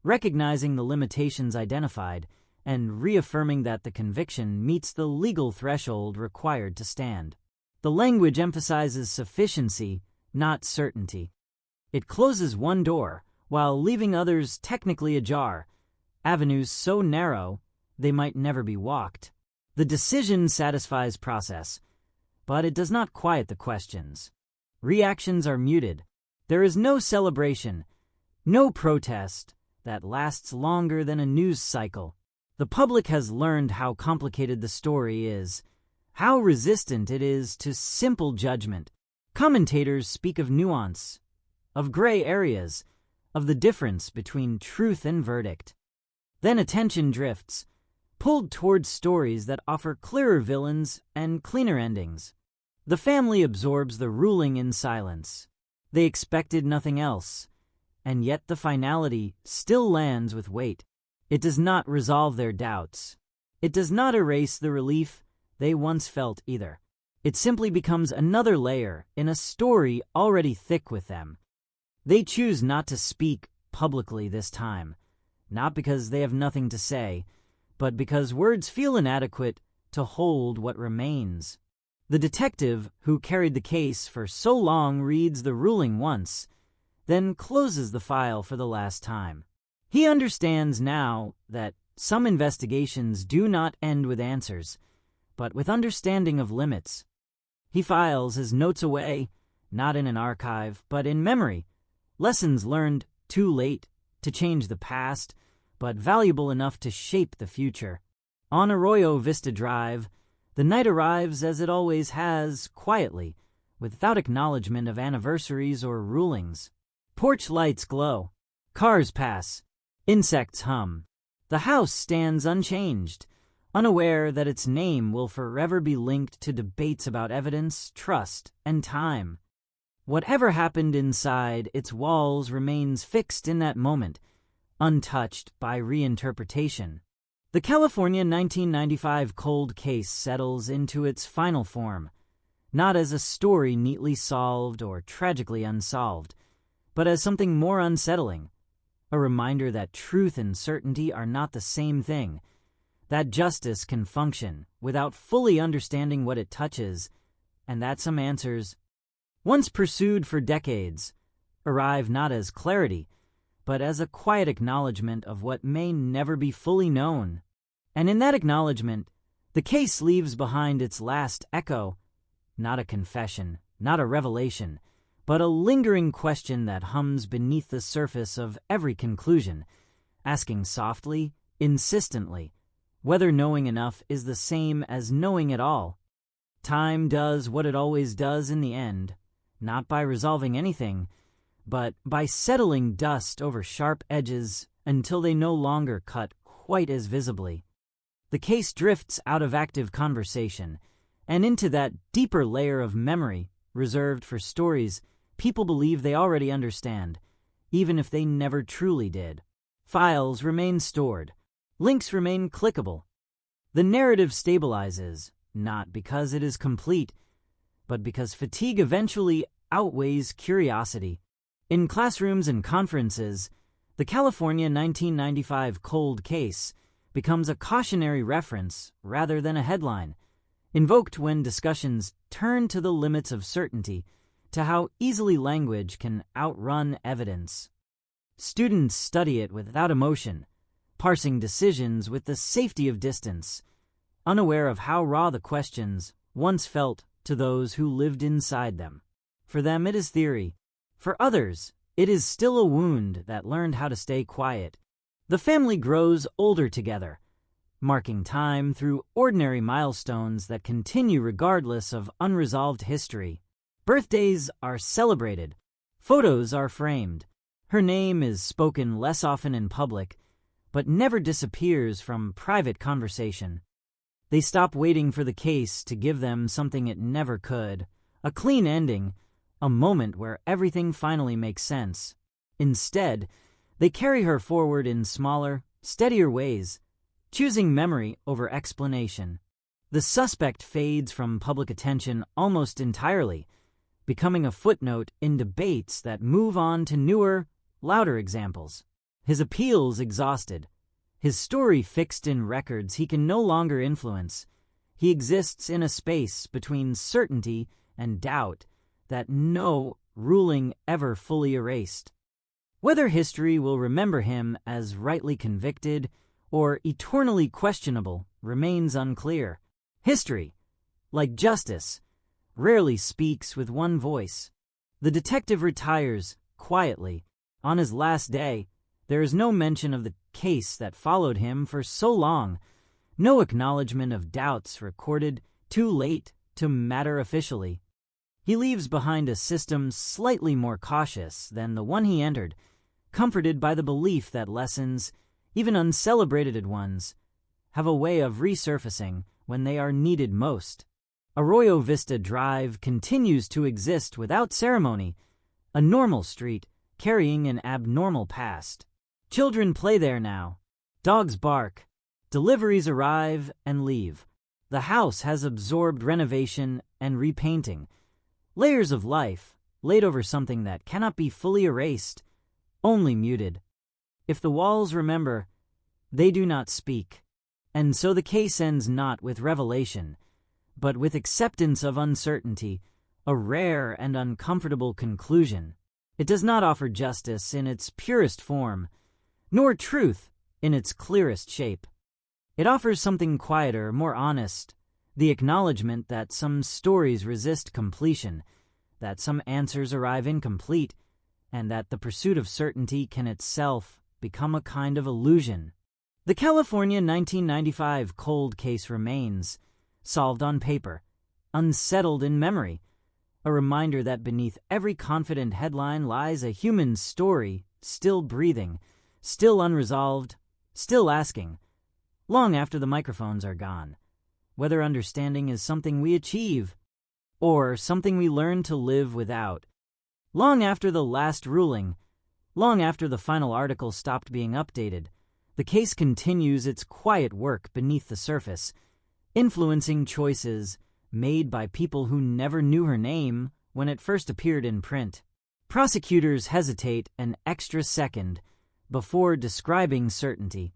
recognizing the limitations identified, and reaffirming that the conviction meets the legal threshold required to stand. The language emphasizes sufficiency, not certainty. It closes one door, while leaving others technically ajar, avenues so narrow they might never be walked. The decision satisfies process, but it does not quiet the questions. Reactions are muted. There is no celebration, no protest that lasts longer than a news cycle. The public has learned how complicated the story is, how resistant it is to simple judgment. Commentators speak of nuance, of gray areas, of the difference between truth and verdict. Then attention drifts, pulled towards stories that offer clearer villains and cleaner endings. The family absorbs the ruling in silence. They expected nothing else, and yet the finality still lands with weight. It does not resolve their doubts. It does not erase the relief they once felt either. It simply becomes another layer in a story already thick with them. They choose not to speak publicly this time, not because they have nothing to say, but because words feel inadequate to hold what remains. The detective who carried the case for so long reads the ruling once, then closes the file for the last time. He understands now that some investigations do not end with answers, but with understanding of limits. He files his notes away, not in an archive, but in memory, lessons learned too late to change the past, but valuable enough to shape the future. On Arroyo Vista Drive, the night arrives as it always has, quietly, without acknowledgement of anniversaries or rulings. Porch lights glow. Cars pass. Insects hum. The house stands unchanged, unaware that its name will forever be linked to debates about evidence, trust, and time. Whatever happened inside its walls remains fixed in that moment, untouched by reinterpretation. The California 1995 cold case settles into its final form, not as a story neatly solved or tragically unsolved, but as something more unsettling, a reminder that truth and certainty are not the same thing, that justice can function without fully understanding what it touches, and that some answers, once pursued for decades, arrive not as clarity, but as a quiet acknowledgement of what may never be fully known. And in that acknowledgement, the case leaves behind its last echo, not a confession, not a revelation, but a lingering question that hums beneath the surface of every conclusion, asking softly, insistently, whether knowing enough is the same as knowing at all. Time does what it always does in the end, not by resolving anything, but by settling dust over sharp edges until they no longer cut quite as visibly. The case drifts out of active conversation and into that deeper layer of memory reserved for stories people believe they already understand, even if they never truly did. Files remain stored. Links remain clickable. The narrative stabilizes, not because it is complete, but because fatigue eventually outweighs curiosity. In classrooms and conferences, the California 1995 cold case becomes a cautionary reference rather than a headline, invoked when discussions turn to the limits of certainty, to how easily language can outrun evidence. Students study it without emotion, parsing decisions with the safety of distance, unaware of how raw the questions once felt to those who lived inside them. For them, it is theory. For others, it is still a wound that learned how to stay quiet. The family grows older together, marking time through ordinary milestones that continue regardless of unresolved history. Birthdays are celebrated. Photos are framed. Her name is spoken less often in public, but never disappears from private conversation. They stop waiting for the case to give them something it never could, a clean ending, a moment where everything finally makes sense. Instead, they carry her forward in smaller, steadier ways, choosing memory over explanation. The suspect fades from public attention almost entirely, becoming a footnote in debates that move on to newer, louder examples. His appeals exhausted, his story fixed in records he can no longer influence. He exists in a space between certainty and doubt that no ruling ever fully erased. Whether history will remember him as rightly convicted or eternally questionable remains unclear. History, like justice, rarely speaks with one voice. The detective retires quietly. On his last day, there is no mention of the case that followed him for so long, no acknowledgement of doubts recorded too late to matter officially. He leaves behind a system slightly more cautious than the one he entered, comforted by the belief that lessons, even uncelebrated ones, have a way of resurfacing when they are needed most. Arroyo Vista Drive continues to exist without ceremony, a normal street carrying an abnormal past. Children play there now, Dogs bark. Deliveries arrive and leave. The house has absorbed renovation and repainting. Layers of life laid over something that cannot be fully erased, only muted. If the walls remember, they do not speak. And so the case ends not with revelation, but with acceptance of uncertainty, a rare and uncomfortable conclusion. It does not offer justice in its purest form, nor truth in its clearest shape. It offers something quieter, more honest, the acknowledgement that some stories resist completion, that some answers arrive incomplete, and that the pursuit of certainty can itself become a kind of illusion. The California 1995 cold case remains, solved on paper, unsettled in memory, a reminder that beneath every confident headline lies a human story, still breathing, still unresolved, still asking, long after the microphones are gone, whether understanding is something we achieve or something we learn to live without. Long after the last ruling, long after the final article stopped being updated, the case continues its quiet work beneath the surface, influencing choices made by people who never knew her name when it first appeared in print. Prosecutors hesitate an extra second before describing certainty.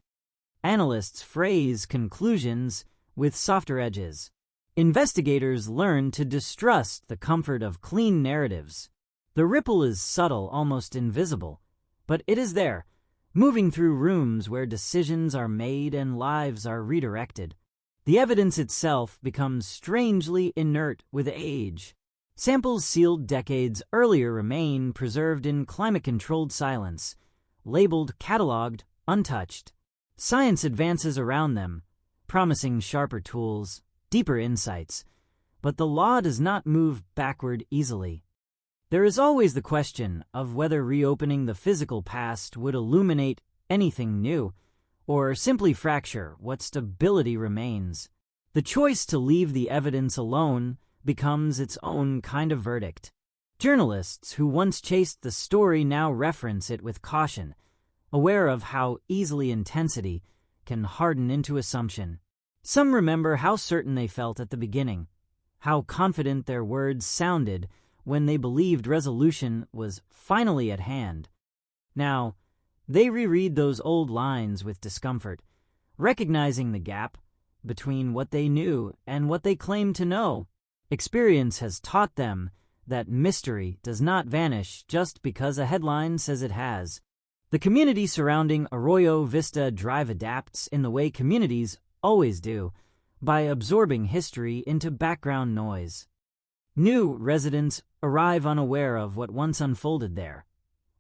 Analysts phrase conclusions with softer edges. Investigators learn to distrust the comfort of clean narratives. The ripple is subtle, almost invisible, but it is there, moving through rooms where decisions are made and lives are redirected. The evidence itself becomes strangely inert with age. Samples sealed decades earlier remain preserved in climate-controlled silence, labeled, cataloged, untouched. Science advances around them, promising sharper tools, deeper insights, but the law does not move backward easily. There is always the question of whether reopening the physical past would illuminate anything new, or simply fracture what stability remains. The choice to leave the evidence alone becomes its own kind of verdict. Journalists who once chased the story now reference it with caution, aware of how easily intensity can harden into assumption. Some remember how certain they felt at the beginning, how confident their words sounded when they believed resolution was finally at hand. Now, they reread those old lines with discomfort, recognizing the gap between what they knew and what they claimed to know. Experience has taught them that mystery does not vanish just because a headline says it has. The community surrounding Arroyo Vista Drive adapts in the way communities always do, by absorbing history into background noise. New residents arrive unaware of what once unfolded there,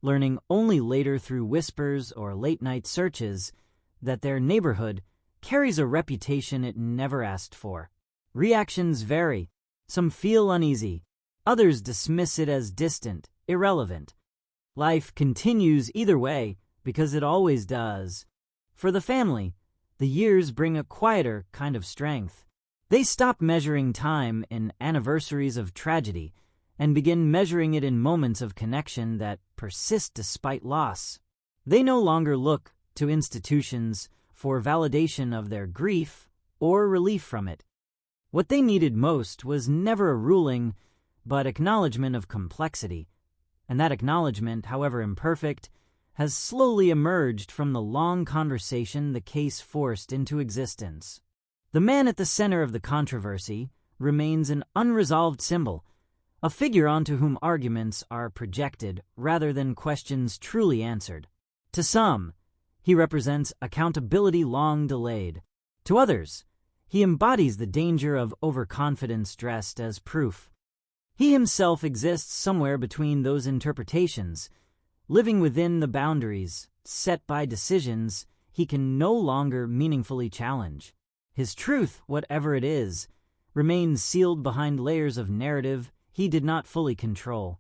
learning only later through whispers or late-night searches that their neighborhood carries a reputation it never asked for. Reactions vary. Some feel uneasy. Others dismiss it as distant, irrelevant. Life continues either way because it always does. For the family, the years bring a quieter kind of strength. They stop measuring time in anniversaries of tragedy and begin measuring it in moments of connection that persist despite loss. They no longer look to institutions for validation of their grief or relief from it. What they needed most was never a ruling, but acknowledgement of complexity, and that acknowledgement, however imperfect, has slowly emerged from the long conversation the case forced into existence. The man at the center of the controversy remains an unresolved symbol, a figure onto whom arguments are projected rather than questions truly answered. To some, he represents accountability long delayed. To others, he embodies the danger of overconfidence dressed as proof. He himself exists somewhere between those interpretations, living within the boundaries set by decisions he can no longer meaningfully challenge. His truth, whatever it is, remains sealed behind layers of narrative he did not fully control.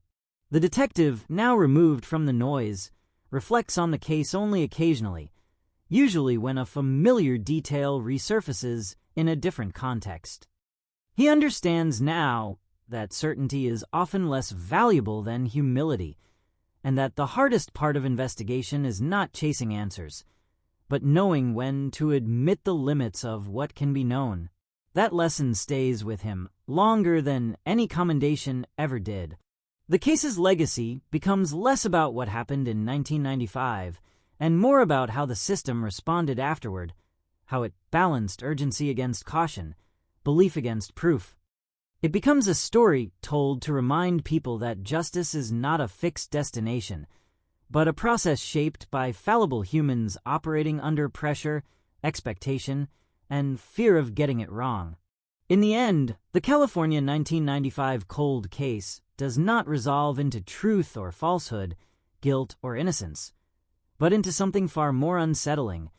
The detective, now removed from the noise, reflects on the case only occasionally, usually when a familiar detail resurfaces in a different context. He understands now that certainty is often less valuable than humility, and that the hardest part of investigation is not chasing answers, but knowing when to admit the limits of what can be known. That lesson stays with him longer than any commendation ever did. The case's legacy becomes less about what happened in 1995 and more about how the system responded afterward, how it balanced urgency against caution, belief against proof. It becomes a story told to remind people that justice is not a fixed destination, but a process shaped by fallible humans operating under pressure, expectation, and fear of getting it wrong. In the end, the California 1995 cold case does not resolve into truth or falsehood, guilt or innocence, but into something far more unsettling,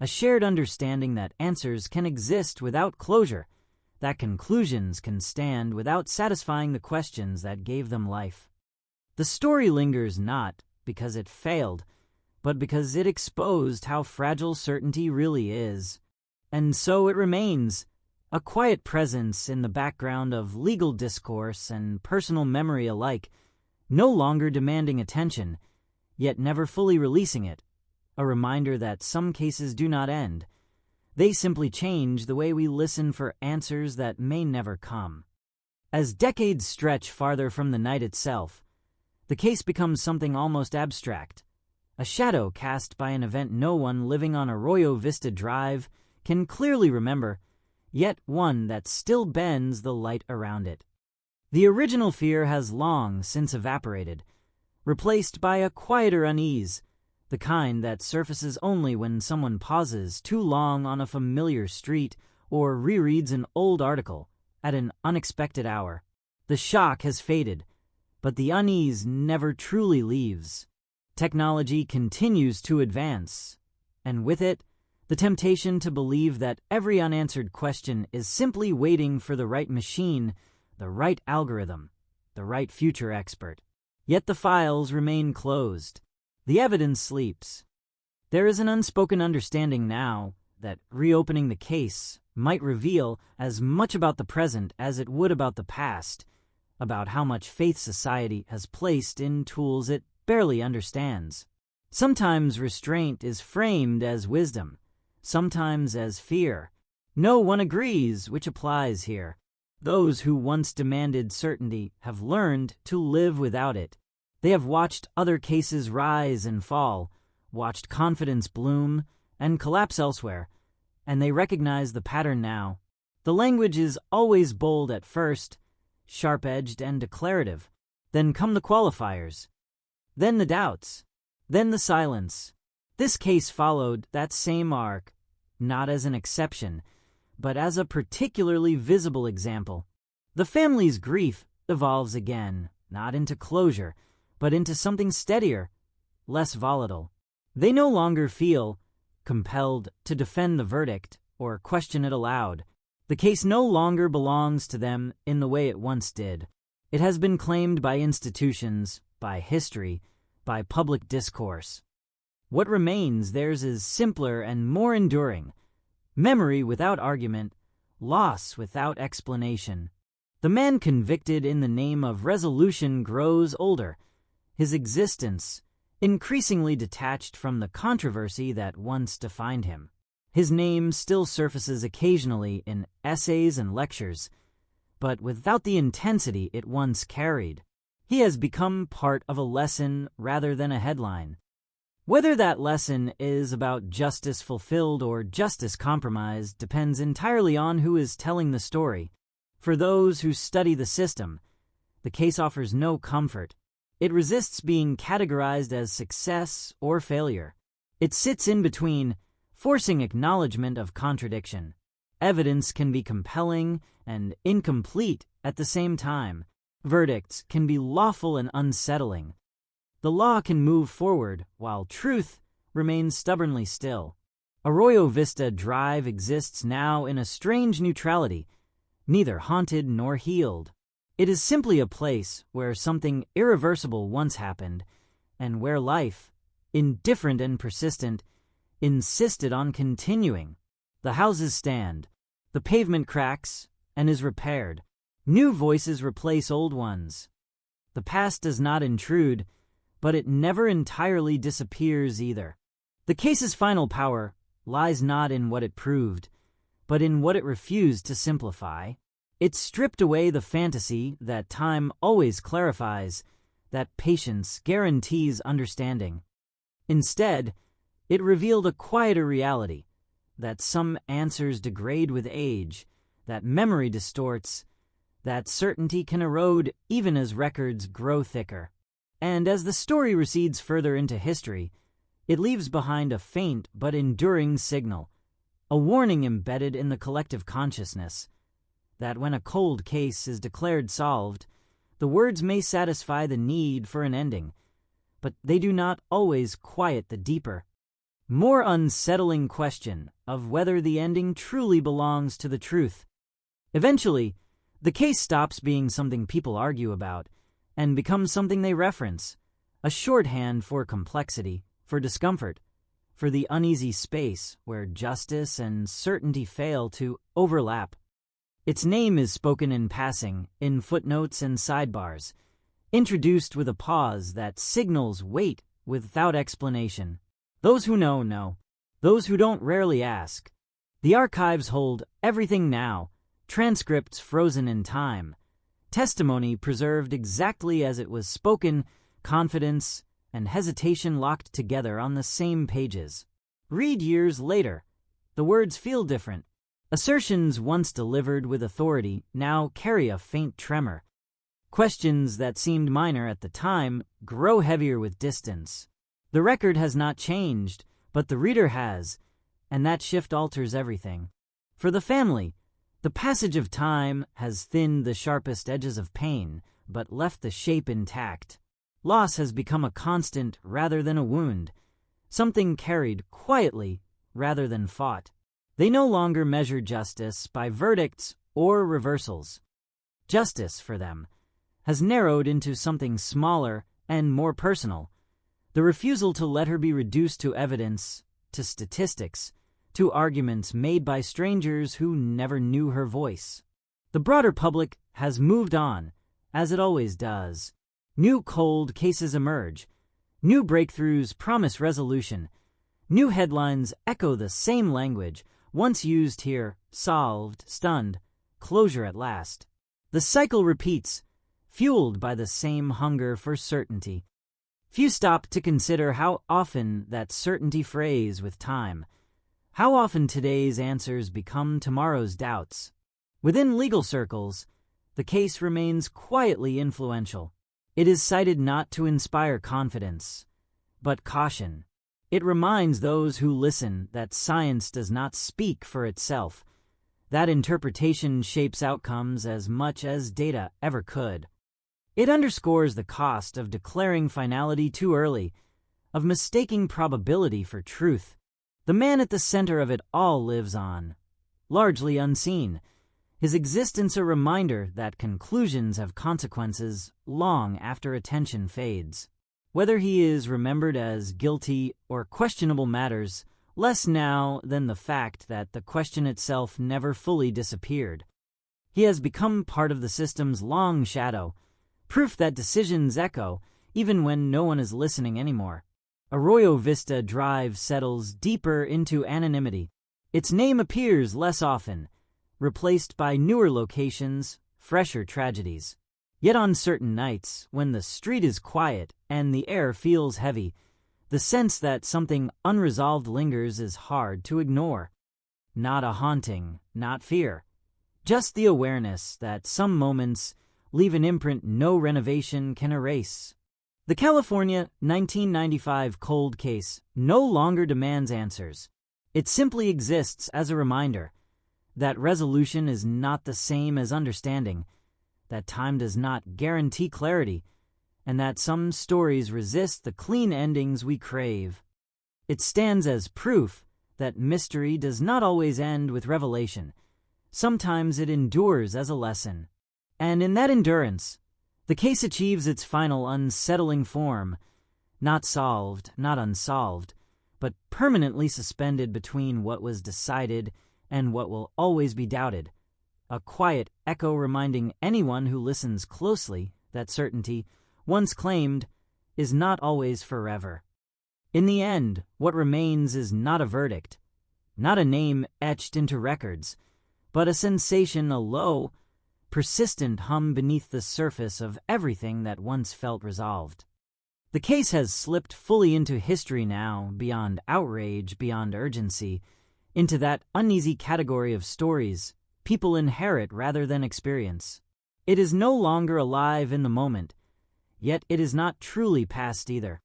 a shared understanding that answers can exist without closure, that conclusions can stand without satisfying the questions that gave them life. The story lingers not because it failed, but because it exposed how fragile certainty really is. And so it remains, a quiet presence in the background of legal discourse and personal memory alike, no longer demanding attention, yet never fully releasing it, a reminder that some cases do not end. They simply change the way we listen for answers that may never come. As decades stretch farther from the night itself, the case becomes something almost abstract, a shadow cast by an event no one living on Arroyo Vista Drive can clearly remember, yet one that still bends the light around it. The original fear has long since evaporated, replaced by a quieter unease, the kind that surfaces only when someone pauses too long on a familiar street or rereads an old article at an unexpected hour. The shock has faded, but the unease never truly leaves. Technology continues to advance, and with it, the temptation to believe that every unanswered question is simply waiting for the right machine, the right algorithm, the right future expert. Yet the files remain closed. The evidence sleeps. There is an unspoken understanding now that reopening the case might reveal as much about the present as it would about the past, about how much faith society has placed in tools it barely understands. Sometimes restraint is framed as wisdom, sometimes as fear. No one agrees which applies here. Those who once demanded certainty have learned to live without it. They have watched other cases rise and fall, watched confidence bloom and collapse elsewhere, and they recognize the pattern now. The language is always bold at first, sharp-edged and declarative. Then come the qualifiers. Then the doubts. Then the silence. This case followed that same arc, not as an exception, but as a particularly visible example. The family's grief evolves again, not into closure, but into something steadier, less volatile. They no longer feel compelled to defend the verdict or question it aloud. The case no longer belongs to them in the way it once did. It has been claimed by institutions, by history, by public discourse. What remains theirs is simpler and more enduring. Memory without argument, loss without explanation. The man convicted in the name of resolution grows older, his existence increasingly detached from the controversy that once defined him. His name still surfaces occasionally in essays and lectures, but without the intensity it once carried. He has become part of a lesson rather than a headline. Whether that lesson is about justice fulfilled or justice compromised depends entirely on who is telling the story. For those who study the system, the case offers no comfort. It resists being categorized as success or failure. It sits in between, forcing acknowledgement of contradiction. Evidence can be compelling and incomplete at the same time. Verdicts can be lawful and unsettling. The law can move forward while truth remains stubbornly still. Arroyo Vista Drive exists now in a strange neutrality, neither haunted nor healed. It is simply a place where something irreversible once happened, and where life, indifferent and persistent, insisted on continuing. The houses stand, the pavement cracks and is repaired. New voices replace old ones. The past does not intrude, but it never entirely disappears either. The case's final power lies not in what it proved, but in what it refused to simplify. It stripped away the fantasy that time always clarifies, that patience guarantees understanding. Instead, it revealed a quieter reality, that some answers degrade with age, that memory distorts, that certainty can erode even as records grow thicker. And as the story recedes further into history, it leaves behind a faint but enduring signal, a warning embedded in the collective consciousness, that when a cold case is declared solved, the words may satisfy the need for an ending, but they do not always quiet the deeper, more unsettling question of whether the ending truly belongs to the truth. Eventually, the case stops being something people argue about and becomes something they reference, a shorthand for complexity, for discomfort, for the uneasy space where justice and certainty fail to overlap. Its name is spoken in passing, in footnotes and sidebars, introduced with a pause that signals weight without explanation. Those who know, know. Those who don't rarely ask. The archives hold everything now, transcripts frozen in time, testimony preserved exactly as it was spoken, confidence and hesitation locked together on the same pages. Read years later. The words feel different. Assertions once delivered with authority now carry a faint tremor. Questions that seemed minor at the time grow heavier with distance. The record has not changed, but the reader has, and that shift alters everything. For the family, the passage of time has thinned the sharpest edges of pain, but left the shape intact. Loss has become a constant rather than a wound, something carried quietly rather than fought. They no longer measure justice by verdicts or reversals. Justice, for them, has narrowed into something smaller and more personal. The refusal to let her be reduced to evidence, to statistics, to arguments made by strangers who never knew her voice. The broader public has moved on, as it always does. New cold cases emerge. New breakthroughs promise resolution. New headlines echo the same language, once used here, solved, stunned, closure at last. The cycle repeats, fueled by the same hunger for certainty. Few stop to consider how often that certainty frays with time, how often today's answers become tomorrow's doubts. Within legal circles, the case remains quietly influential. It is cited not to inspire confidence, but caution. It reminds those who listen that science does not speak for itself, that interpretation shapes outcomes as much as data ever could. It underscores the cost of declaring finality too early, of mistaking probability for truth. The man at the center of it all lives on, largely unseen, his existence a reminder that conclusions have consequences long after attention fades. Whether he is remembered as guilty or questionable matters less now than the fact that the question itself never fully disappeared. He has become part of the system's long shadow, proof that decisions echo even when no one is listening anymore. Arroyo Vista Drive settles deeper into anonymity. Its name appears less often, replaced by newer locations, fresher tragedies. Yet on certain nights, when the street is quiet and the air feels heavy, the sense that something unresolved lingers is hard to ignore. Not a haunting, not fear, just the awareness that some moments leave an imprint no renovation can erase. The California 1995 cold case no longer demands answers. It simply exists as a reminder that resolution is not the same as understanding, that time does not guarantee clarity, and that some stories resist the clean endings we crave. It stands as proof that mystery does not always end with revelation. Sometimes it endures as a lesson. And in that endurance, the case achieves its final unsettling form, not solved, not unsolved, but permanently suspended between what was decided and what will always be doubted. A quiet echo reminding anyone who listens closely that certainty, once claimed, is not always forever. In the end, what remains is not a verdict, not a name etched into records, but a sensation, a low, persistent hum beneath the surface of everything that once felt resolved. The case has slipped fully into history now, beyond outrage, beyond urgency, into that uneasy category of stories people inherit rather than experience. It is no longer alive in the moment, yet it is not truly past either.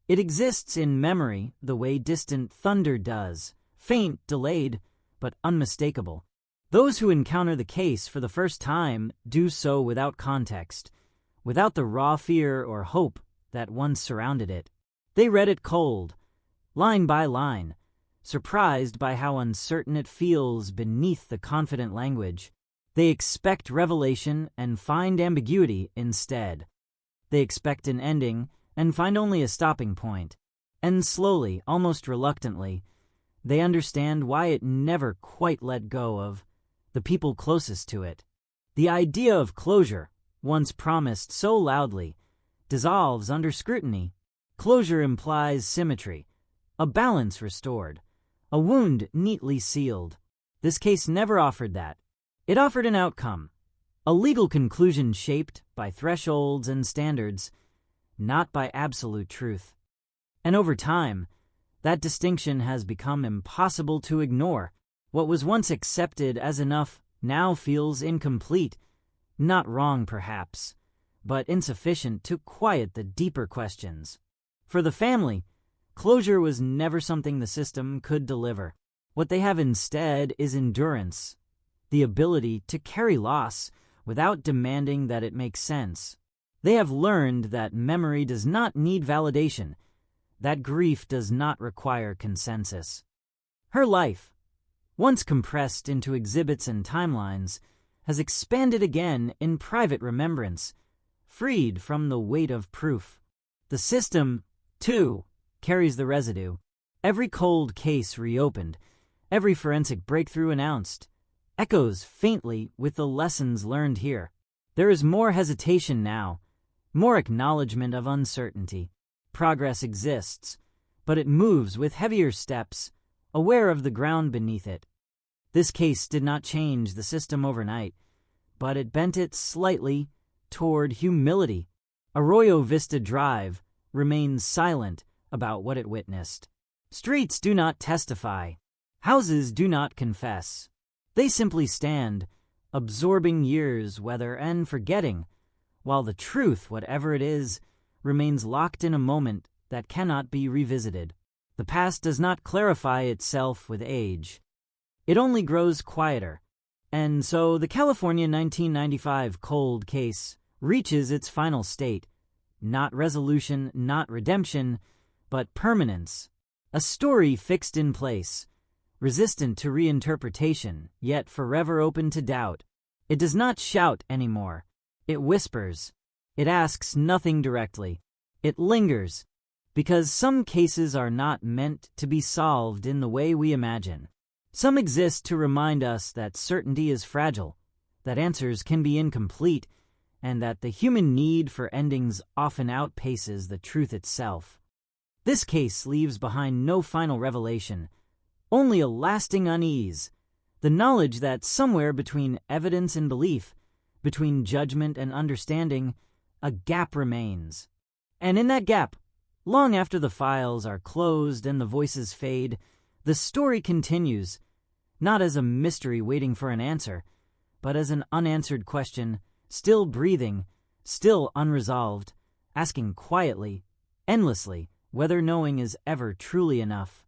It exists in memory the way distant thunder does, faint, delayed, but unmistakable. Those who encounter the case for the first time do so without context, without the raw fear or hope that once surrounded it. They read it cold, line by line, surprised by how uncertain it feels beneath the confident language. They expect revelation and find ambiguity instead. They expect an ending and find only a stopping point. And slowly, almost reluctantly, they understand why it never quite let go of the people closest to it. The idea of closure, once promised so loudly, dissolves under scrutiny. Closure implies symmetry, a balance restored, a wound neatly sealed. This case never offered that. It offered an outcome, a legal conclusion shaped by thresholds and standards, not by absolute truth. And over time, that distinction has become impossible to ignore. What was once accepted as enough now feels incomplete, not wrong perhaps, but insufficient to quiet the deeper questions. For the family, closure was never something the system could deliver. What they have instead is endurance, the ability to carry loss without demanding that it make sense. They have learned that memory does not need validation, that grief does not require consensus. Her life, once compressed into exhibits and timelines, has expanded again in private remembrance, freed from the weight of proof. The system, too, carries the residue. Every cold case reopened, every forensic breakthrough announced, echoes faintly with the lessons learned here. There is more hesitation now, more acknowledgement of uncertainty. Progress exists, but it moves with heavier steps, aware of the ground beneath it. This case did not change the system overnight, but it bent it slightly toward humility. Arroyo Vista Drive remains silent about what it witnessed. Streets do not testify. Houses do not confess. They simply stand, absorbing years, weather, and forgetting, while the truth, whatever it is, remains locked in a moment that cannot be revisited. The past does not clarify itself with age. It only grows quieter. And so the California 1995 cold case reaches its final state. Not resolution, not redemption, but permanence. A story fixed in place, resistant to reinterpretation, yet forever open to doubt. It does not shout anymore. It whispers. It asks nothing directly. It lingers, because some cases are not meant to be solved in the way we imagine. Some exist to remind us that certainty is fragile, that answers can be incomplete, and that the human need for endings often outpaces the truth itself. This case leaves behind no final revelation, only a lasting unease, the knowledge that somewhere between evidence and belief, between judgment and understanding, a gap remains. And in that gap, long after the files are closed and the voices fade, the story continues, not as a mystery waiting for an answer, but as an unanswered question, still breathing, still unresolved, asking quietly, endlessly, whether knowing is ever truly enough.